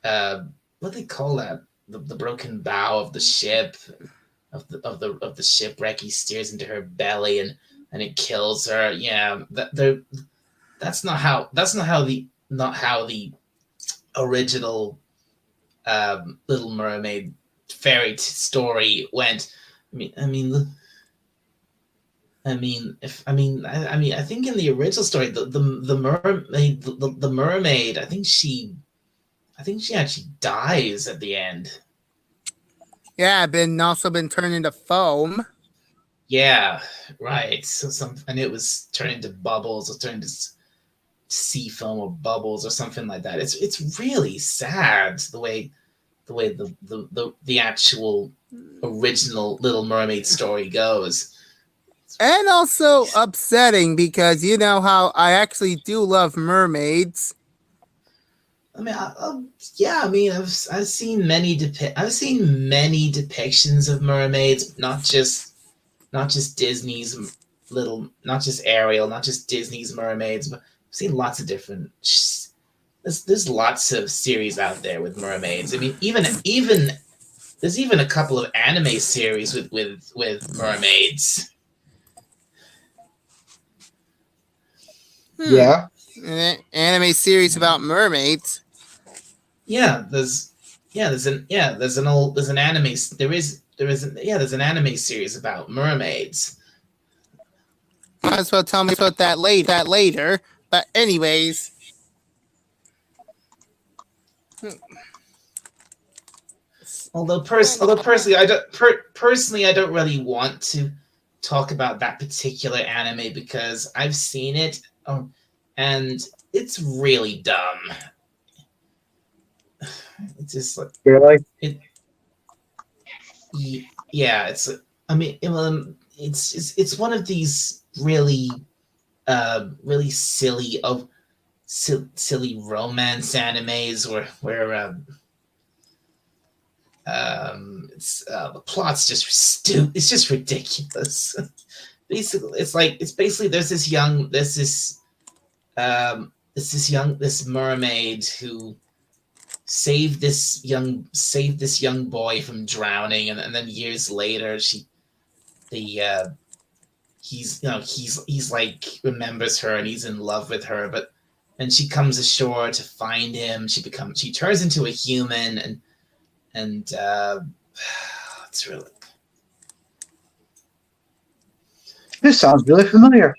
what they call that the broken bow of the ship of the shipwreck. He steers into her belly and it kills her. Yeah, that's not how the original Little Mermaid story went. I think in the original story, the mermaid, I think she actually dies at the end. Yeah, been also been turned into foam. Yeah, right. So and it was turned into bubbles, or turned into sea foam or bubbles or something like that. It's really sad the way the actual original Little Mermaid story goes. And also upsetting because you know how I actually do love mermaids. I mean, yeah. I mean, I've seen many depictions of mermaids, not just Disney's not just Ariel, not just Disney's mermaids, but I've seen lots of different. There's lots of series out there with mermaids. I mean, even there's even a couple of anime series with mermaids. Hmm. Yeah. An anime series about mermaids. Yeah, there's an anime there's an anime series about mermaids. Might as well tell me about that later. But anyways, Although personally I don't really want to talk about that particular anime because I've seen it, and it's really dumb. It's just like Really? it. Yeah, I mean, it's one of these really silly romance animes where it's the plot's just stupid. It's just ridiculous. Basically, it's basically this mermaid who saved this young boy from drowning, and then years later the he's like remembers her and he's in love with her, but and she comes ashore to find him. She turns into a human, and it's really. This sounds really familiar.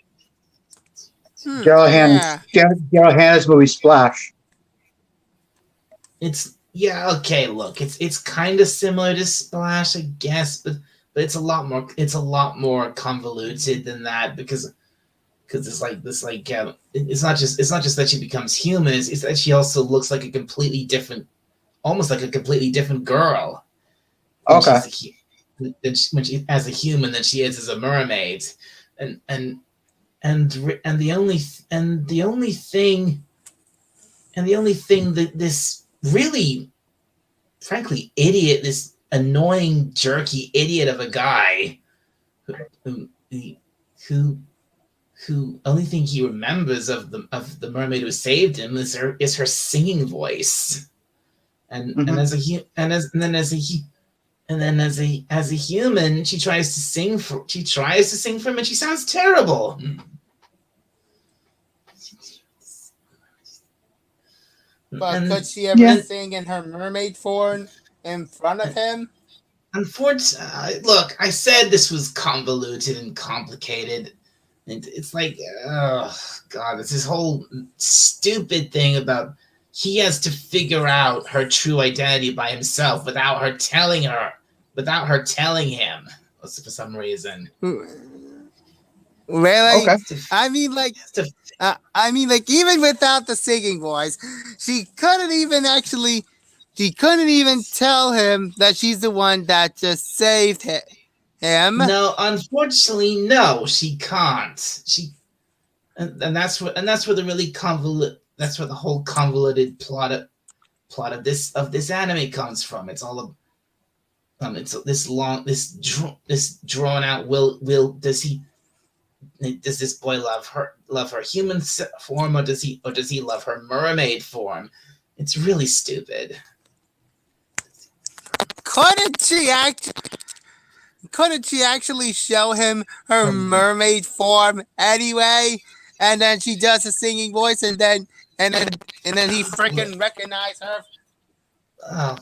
yeah. Daryl Hannah's movie Splash. It's yeah, okay, look, it's kind of similar to Splash, I guess, but it's a lot more convoluted than that because it's like this it's not just that she becomes human, it's that she also looks like a completely different, almost like a completely different girl when Okay. when she as a human than she is as a mermaid, and and and the only thing that this really, frankly, this annoying, jerky idiot of a guy who who only thing he remembers of the mermaid who saved him is her singing voice, and Mm-hmm. as a and then as a human she tries to sing for him and she sounds terrible. But could And she ever Yeah. and sing in her mermaid form in front of him? unfortunately, look, I said this was convoluted and complicated. And it's like, oh god, it's this whole stupid thing about he has to figure out her true identity by himself without her telling him for some reason. Really? Okay. I mean, like, even without the singing voice, she couldn't even actually, she couldn't even tell him that she's the one that just saved him. No, unfortunately, no, she can't. And that's where the really convolute that's where the whole convoluted plot of this anime comes from. It's all it's this drawn out will does this boy love her human form, or does he love her mermaid form? It's really stupid. Couldn't she act? Couldn't she actually show him her mermaid form anyway? And then she does a singing voice, and then and then he freaking recognized her. Oh,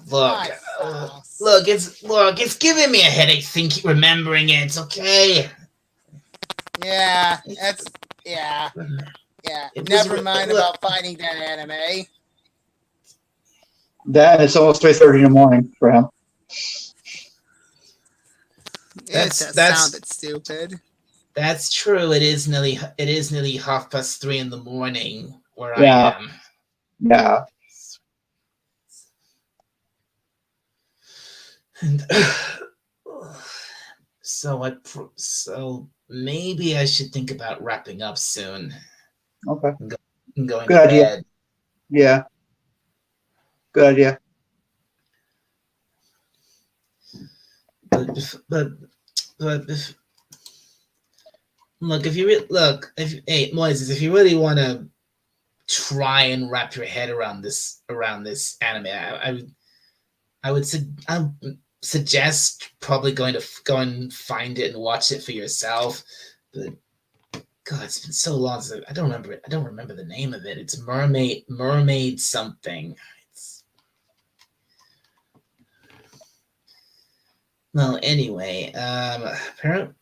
it's giving me a headache remembering it. Okay. Yeah, that's yeah, yeah. It was Never mind look. about finding that anime. That and it's almost 3:30 in the morning for him. It That's just that's sounded stupid. that's true. It is nearly 3:30 in the morning where I Yeah, am. yeah. And so maybe I should think about wrapping up soon Okay, and, and going good to idea. bed. Yeah, good idea. But look, hey Moises, if you really want to try and wrap your head around this anime, I would suggest probably going to go and find it and watch it for yourself. But God, it's been so long since I don't remember it. I don't remember the name of it. It's mermaid something. It's, well, anyway, apparently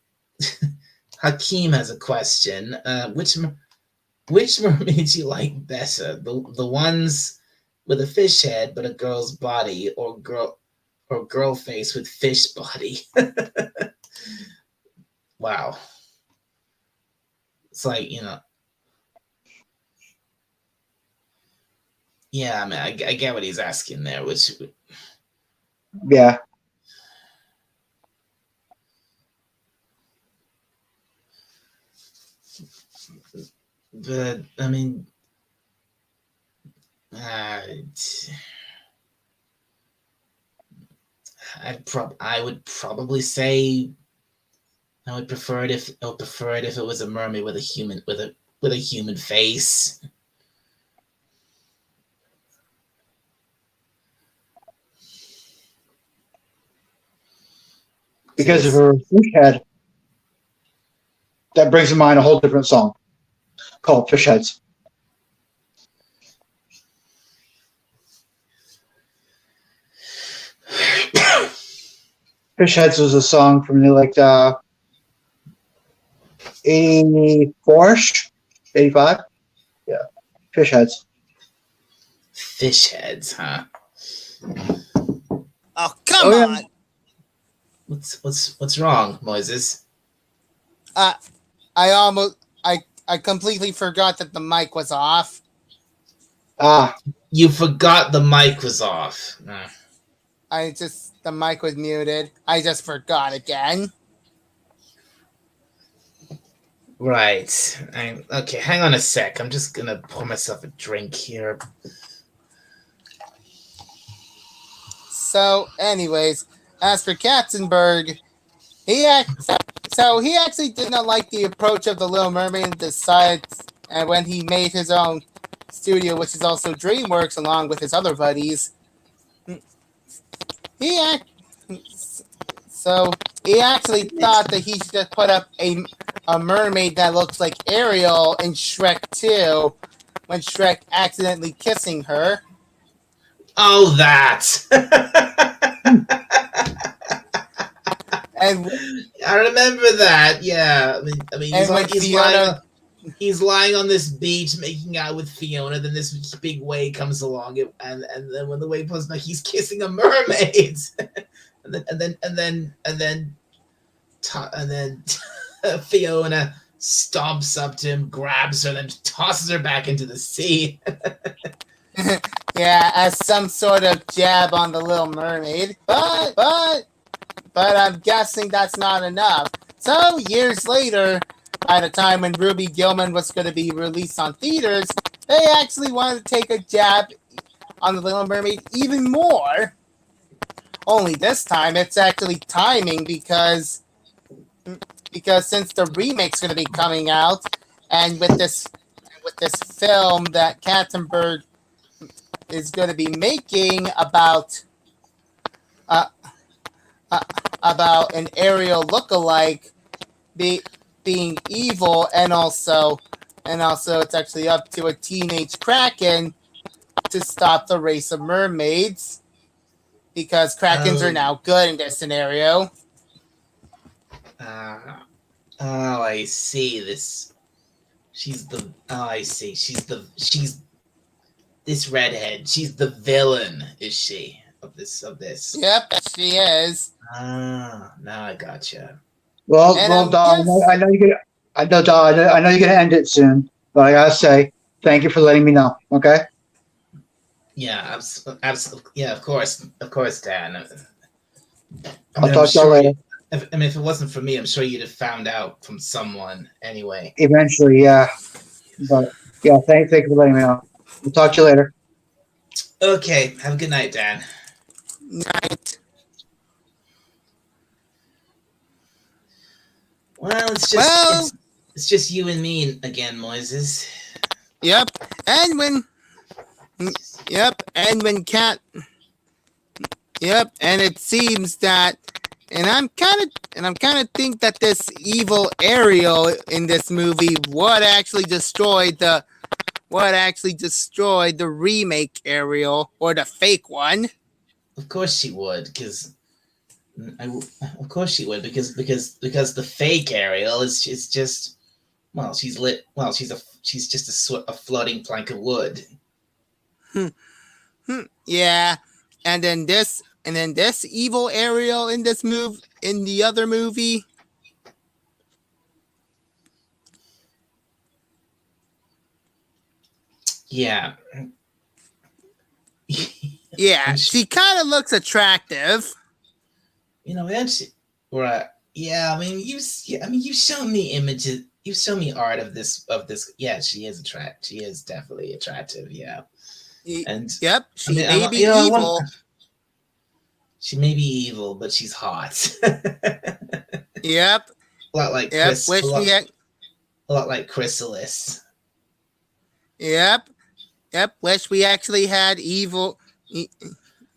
Hakeem has a question. Which mermaids you like better? The ones with a fish head but a girl's body, or girl face with fish body? Wow. It's like, yeah, I mean, I get what he's asking there, which, Yeah, but I mean, uh, I would probably say I would prefer it if it was a mermaid with a human face. because of Just her fish head, that brings to mind a whole different song called Fish Heads. Fish Heads was a song from like 84ish, 85. Yeah, Fish Heads. fish heads, huh? Oh, come Oh yeah. on. What's wrong, Moises? Uh, I almost, I completely forgot that the mic was off. Ah, You forgot the mic was off. The mic was muted. I just forgot again. Right. Okay, hang on a sec. I'm just gonna pour myself a drink here. So, anyways, as for Katzenberg, he actually did not like the approach of the Little Mermaid and decided, and when he made his own studio, which is also DreamWorks, along with his other buddies, he act, so he actually thought that he should just put up a mermaid that looks like Ariel in Shrek 2 when Shrek accidentally kissing her. Oh, that. And I remember that. Yeah. I mean, and when Fiona he's lying on this beach making out with Fiona. Then this big wave comes along, and then when the wave comes back, he's kissing a mermaid. and then Fiona stomps up to him, grabs her, then tosses her back into the sea. yeah, as some sort of jab on the Little Mermaid. But I'm guessing that's not enough. So years later, by the time when Ruby Gilman was going to be released on theaters, they actually wanted to take a jab on the Little Mermaid even more. Only this time it's actually timing because since the remake's going to be coming out, and with this film that Katzenberg is going to be making uh, uh, about an Ariel lookalike being evil, and also it's actually up to a teenage Kraken to stop the race of mermaids, because Krakens are now good in this scenario. Uh, oh, I see. I see. She's this redhead. She's the villain, is she? Of this. Yep, she is. Ah, now I gotcha. And Well, Don, yes, I know you're gonna, I know, Don, I know you're gonna end it soon, but I gotta say, thank you for letting me know. Okay, Yeah, absolutely. Yeah, of course, Dan. I I'll mean, I'm talk to y'all sure you. later. I mean, if it wasn't for me, I'm sure you'd have found out from someone anyway. Eventually, yeah. But yeah, thank you for letting me know. We'll talk to you later. Okay, have a good night, Dan. night. Well, Well, it's just you and me again, Moises. yep. And when, yep. And when Cat, yep. And it seems that, and I'm kind of think that this evil Ariel in this movie would actually destroy the remake Ariel or the fake one. Of course she would, because of course she would, because the fake Ariel is just well, she's lit. Well, she's just a floating plank of wood. Yeah. And then this evil Ariel in this move in the other movie. Yeah, Yeah, I'm she kind of looks attractive. that's right. Yeah, I mean you've shown me images. You've shown me art of this. Yeah, she is attract. She is definitely attractive. Yeah, and Yep, I she mean may be I want. evil. She may be evil, but she's hot. A Yep, lot like yep. Chris. Wish we had. A lot like Chrysalis. Yep, yep. Wish we actually had evil.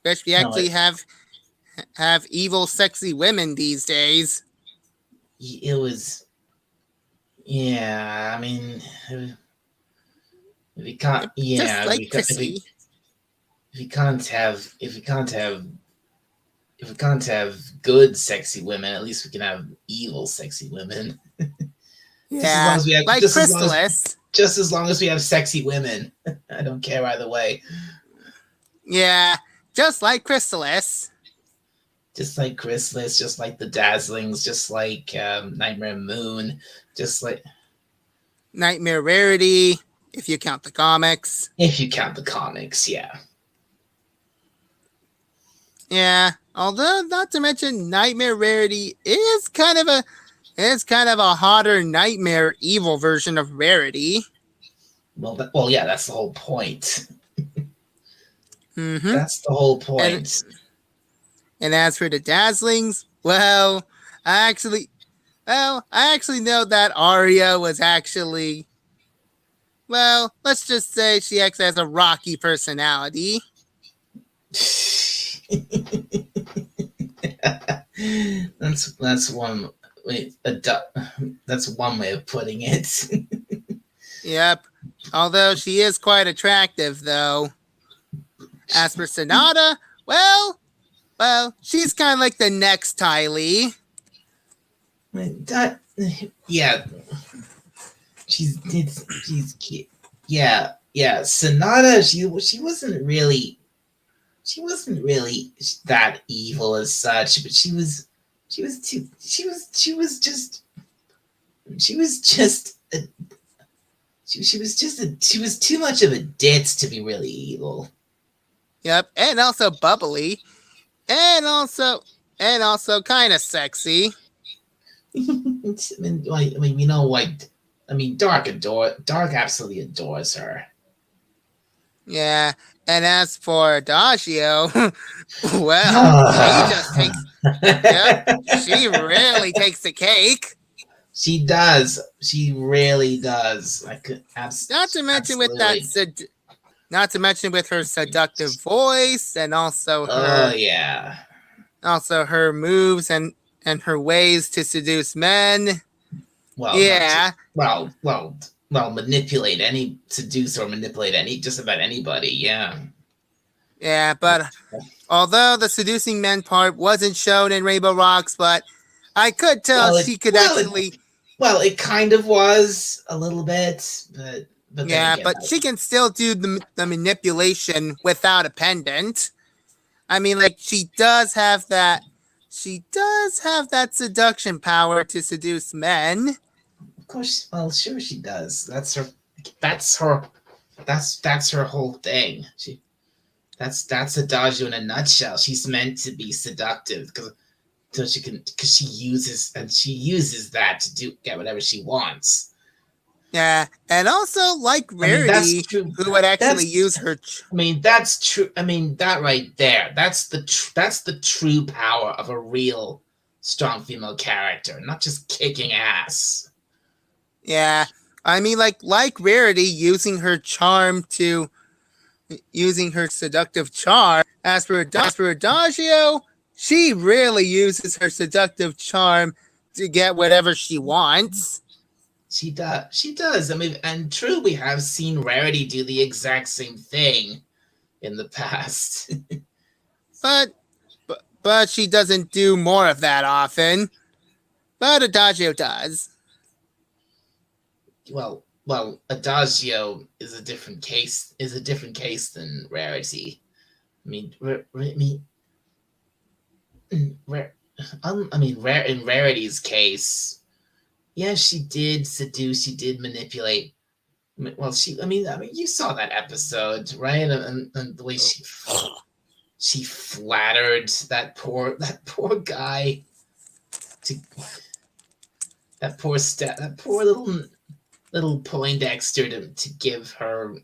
Wish we No, actually have evil, sexy women these days. it was. Yeah, I mean, if we can't. Yep, just Yeah, like Chrissy. if we can't have if we can't have good sexy women, at least we can have evil sexy women. Just as long Yeah, as we have, like Chrysalis. just as long as we have sexy women, I don't care either way. Yeah, just like Chrysalis. Just like Chrysalis, just like the Dazzlings, just like Nightmare Moon, just like Nightmare Rarity, if you count the comics. if you count the comics, yeah. Yeah, although not to mention Nightmare Rarity is kind of a hotter Nightmare evil version of Rarity. Well, yeah, that's the whole point. Mm-hmm. That's the whole And point. and as for the Dazzlings, I actually know that Arya was actually let's just say she actually has a rocky personality. That's one wait that's one way of putting it. Yep. Although she is quite attractive, though. As for Sonata, she's kind of like the next Tylee. that yeah, she's cute. Yeah. Sonata, she wasn't really that evil as such, but she was just a, she was too much of a ditz to be really evil. Yep, and also bubbly, and also kind of sexy. I mean, I mean, Dark absolutely adores her. Yeah, and as for Adagio, she just takes. Yep, she really takes the cake. She does. She really does. Not to mention with absolutely. not to mention with her seductive voice and Oh yeah. also her moves and her ways to seduce men. Well, not to, Yeah, seduce or manipulate just about anybody. Yeah. yeah, but although the seducing men part wasn't shown in Rainbow Rocks, but I could tell Well, she could actually. it kind of was a little bit, but then Yeah, again, but she can still do the manipulation without a pendant. I mean, like she does have that seduction power to seduce men. Of course, well, sure she does. That's her, that's her whole thing. That's Adagio in a nutshell. She's meant to be seductive because she uses that to get whatever she wants. Yeah, and also like I mean, that's Rarity, true. who would actually That's use her. I mean, that's true. I mean, that right there. That's the true power of a real strong female character, not just kicking ass. Yeah, I mean, like Rarity using her charm to using her seductive charm. As for Adagio, she really uses her seductive charm to get whatever she wants. She does. She does. I mean, and true, we have seen Rarity do the exact same thing in the past. But but she doesn't do more of that often. But Adagio does. Well, Adagio is a different case. Is a different case than Rarity. I mean, in Rarity's case, yeah, she did seduce. She did manipulate. Well, you saw that episode, right? And the way she flattered that poor guy to that poor little Poindexter to give her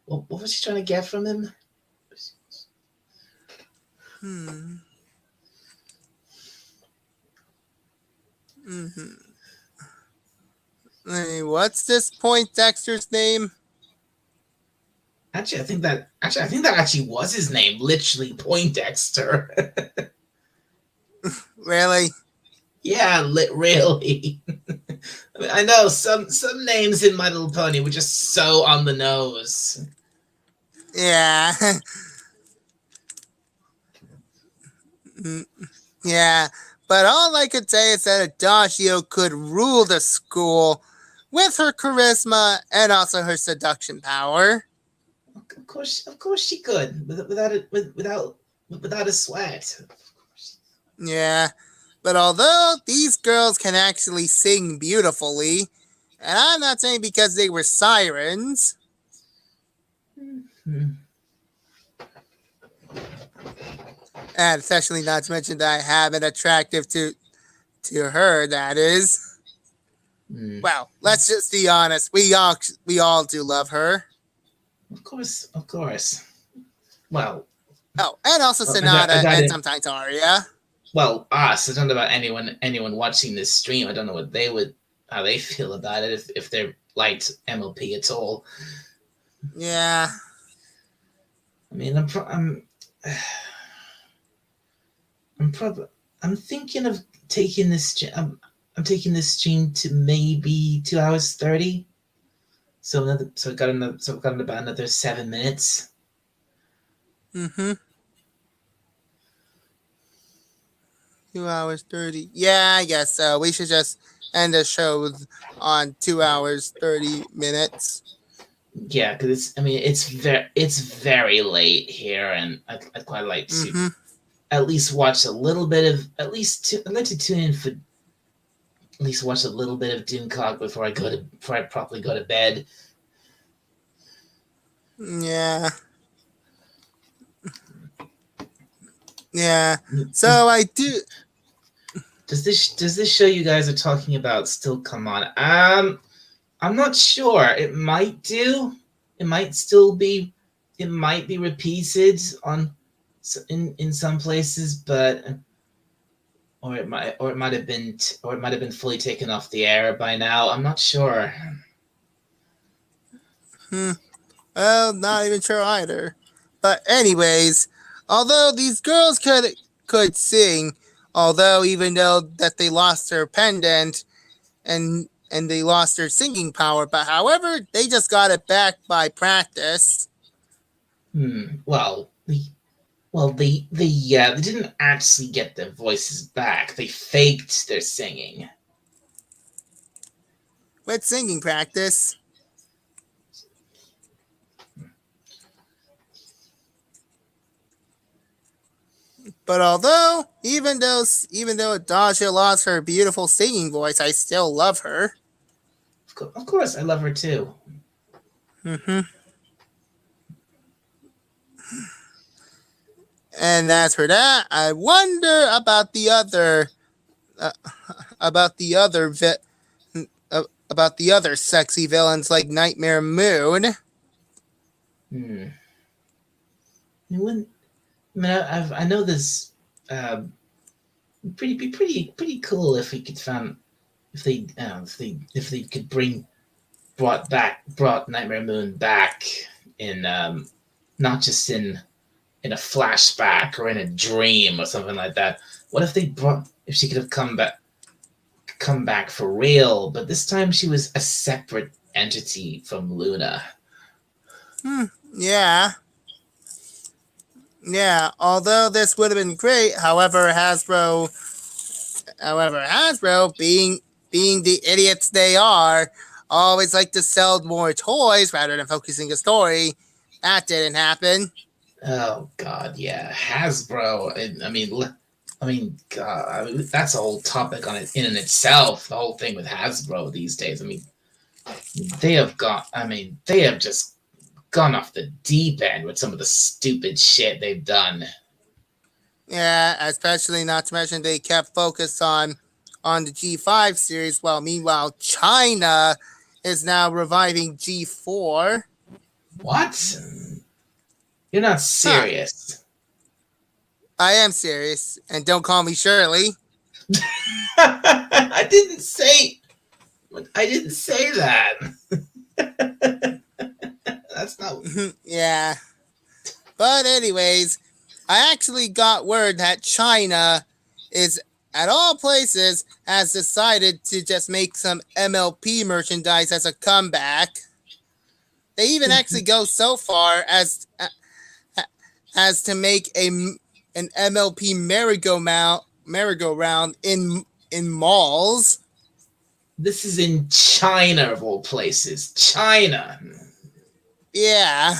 what was she trying to get from him? Hmm. Mm-hmm. Hey, what's this Poindexter's name? I think that actually was his name, literally Poindexter. Really? Yeah, really. I mean, I know some names in My Little Pony were just so on the nose. Yeah. Yeah. But all I could say is that Adagio could rule the school with her charisma and also her seduction power. Of course she could, without a sweat. Yeah. But although these girls can actually sing beautifully, and I'm not saying because they were sirens. Mm-hmm. And especially not to mention that I have an attractive to her, that is. Mm. Well, let's just be honest. We all do love her. Of course. Well, Oh, and also Sonata and sometimes Aria. Well, us. I don't know about anyone watching this stream. I don't know how they feel about it if they're liked MOP at all. Yeah. I mean, I'm thinking of taking this. I'm taking this stream to maybe 2 hours 30. So I've got about another 7 minutes. Mm-hmm. 2 hours 30. Yeah, I guess so. We should just end the show on 2 hours 30 minutes. Yeah, because it's very late here, and I'd quite like to at least watch a little bit of I'd like to tune in for at least watch a little bit of Doomcock before I properly go to bed. Yeah. Yeah. So I do. Does this show you guys are talking about still come on? I'm not sure. It might do. It might still be. It might be repeated in some places, but or it might have been fully taken off the air by now. I'm not sure. Well, not even sure either. But anyways, although these girls could sing, even though that they lost their pendant and they lost their singing power, but however, they just got it back by practice. Well, they didn't actually get their voices back. They faked their singing. With singing practice. But even though Adagio lost her beautiful singing voice, I still love her. Of course, I love her too. Mm-hmm. And as for that, I wonder uh, about the other about the other sexy villains like Nightmare Moon. Hmm. When, I mean, I know this. Uh, pretty cool if we could find if they could brought Nightmare Moon back in not just in a flashback or in a dream or something like that. What if if she could have come back for real, but this time she was a separate entity from Luna. Yeah. Yeah, although this would have been great, Hasbro being the idiots they are, always like to sell more toys rather than focusing a story. That didn't happen. Oh God, yeah, Hasbro. God, that's a whole topic on it in and itself. The whole thing with Hasbro these days. I mean, they have got. I mean, they have just gone off the deep end with some of the stupid shit they've done. Yeah, especially not to mention they kept focus on the G5 series, while meanwhile China is now reviving G4. What? You're not Huh. serious. I am serious, and don't call me Shirley. I didn't say. I didn't say that. That's not. Yeah. But anyways, I actually got word that China is at all places has decided to just make some MLP merchandise as a comeback. They even actually go so far as to make an MLP merry-go-round in malls. This is in China of all places. China. Yeah.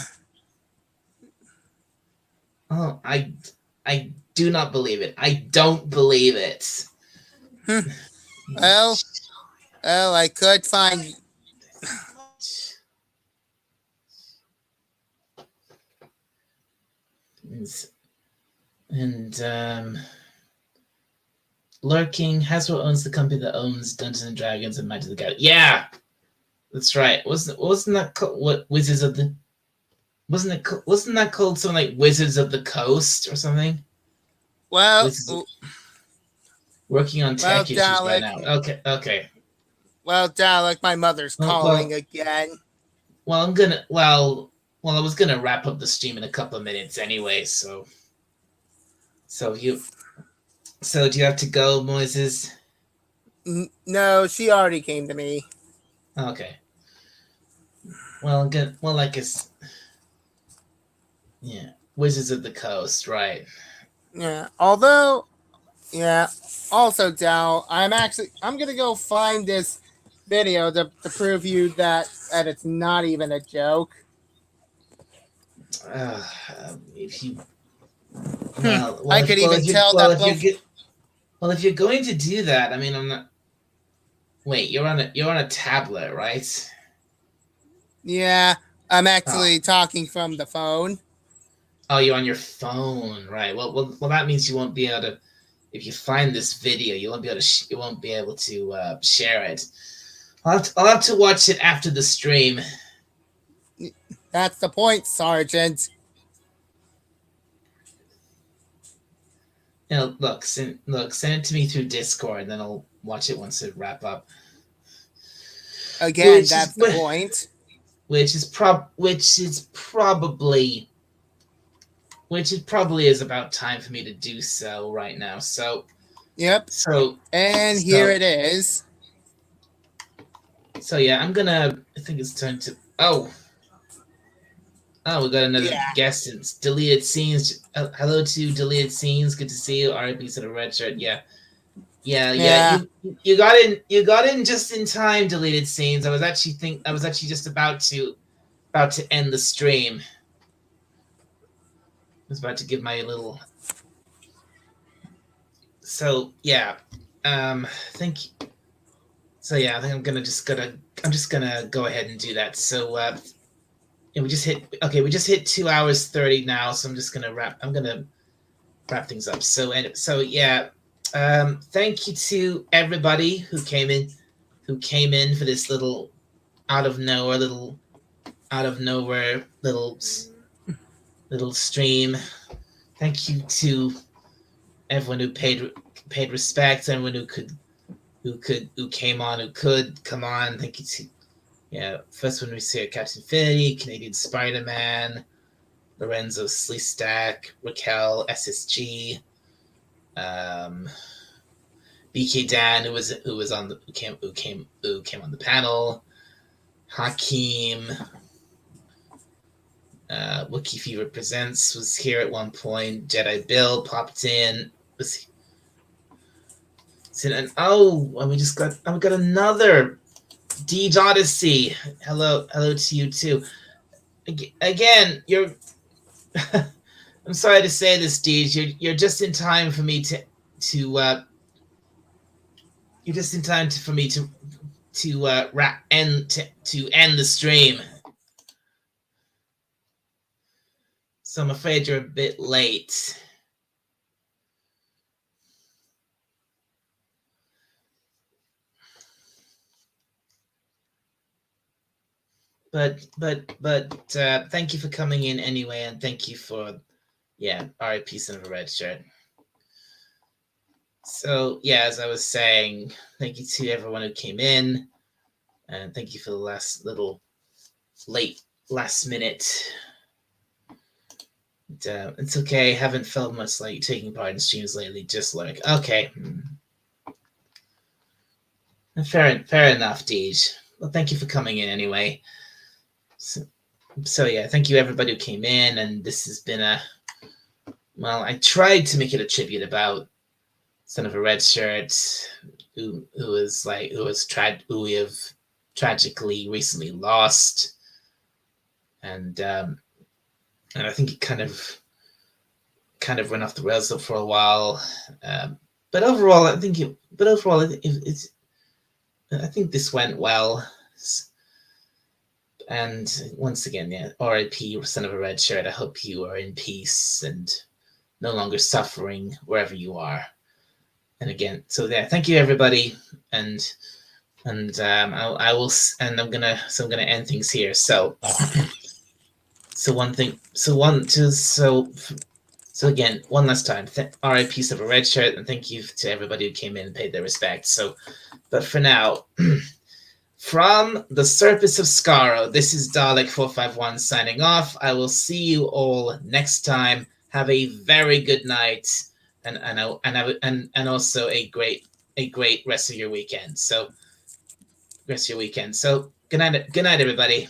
Oh, I do not believe it. I don't believe it. Well, I could find. And Lurking, Hasbro owns the company that owns Dungeons and Dragons and Magic the Gathering. Yeah, that's right. Wasn't that what Wizards of the? Wasn't that called something like Wizards of the Coast or something? Well, Wizards, working on tech issues right now. Okay. Well, Dalek, my mother's calling again. Well, I was gonna wrap up the stream in a couple of minutes anyway. So do you have to go, Moises? No, she already came to me. Okay. Well, good. Well, I guess. Yeah, Wizards of the Coast, right? Yeah. Also, Dal, I'm gonna go find this video to prove you that it's not even a joke. If you I could even tell that both. If you're going to do that, I mean, I'm not. Wait, you're on a tablet, right? Yeah, I'm actually talking from the phone. Oh, you're on your phone, right? Well, that means you won't be able to. If you find this video, you won't be able to share it. I'll have to watch it after the stream. That's the point, Sergeant. Look, send it to me through Discord, and then I'll watch it once it wrap up. Again, that's the point. Which probably is about time for me to do so right now. So. Yep. Here it is. So yeah, I think it's time to. Oh, we got another guest. It's Deleted Scenes. Hello to Deleted Scenes. Good to see you. R.I.P. Son of A Redshirt. Yeah. You got in just in time. Deleted Scenes. I was actually just about to end the stream. I was about to give my little So yeah, thank. So yeah, I think I'm just gonna go ahead and do that. So we just hit. Okay, we just hit 2 hours 30 now. So I'm just gonna wrap. I'm gonna wrap things up. So yeah, thank you to everybody who came in for this little out of nowhere little out of nowhere little stream. Thank you to everyone who paid respect, everyone who came on, who could come on. Thank you to first one we see Captain Infinity, Canadian Spider-Man, Lorenzo Sleestack, Raquel SSG, BK Dan who was on the who came on the panel, Hakeem, Wookie Fever Presents was here at one point. Jedi Bill popped in. And we got another Deej Odyssey. Hello to you too. Again, you're. I'm sorry to say this, Deej. You're just in time for me to you're just in time for me to end the stream. So I'm afraid you're a bit late. But thank you for coming in anyway, and thank you for R.I.P. Son of a Redshirt. So yeah, as I was saying, thank you to everyone who came in, and thank you for the last minute. It's okay. I haven't felt much like taking part in streams lately. Just like okay, fair enough, Deej. Well, thank you for coming in anyway. So yeah, thank you everybody who came in, and this has been I tried to make it a tribute about Son of a Redshirt, who we have tragically recently lost, and I think it kind of went off the rails for a while, but overall, I think I think this went well. And once again, R.I.P. Son of a Redshirt. I hope you are in peace and no longer suffering wherever you are. And again, so thank you everybody, and I will, and I'm gonna end things here. So again, one last time, R.I.P. Son of a Redshirt, and thank you to everybody who came in and paid their respects. So, but for now. From the surface of Skaro, this is Dalek451 signing off. I will see you all next time. Have a very good night, and also a great rest of your weekend. So, good night, everybody.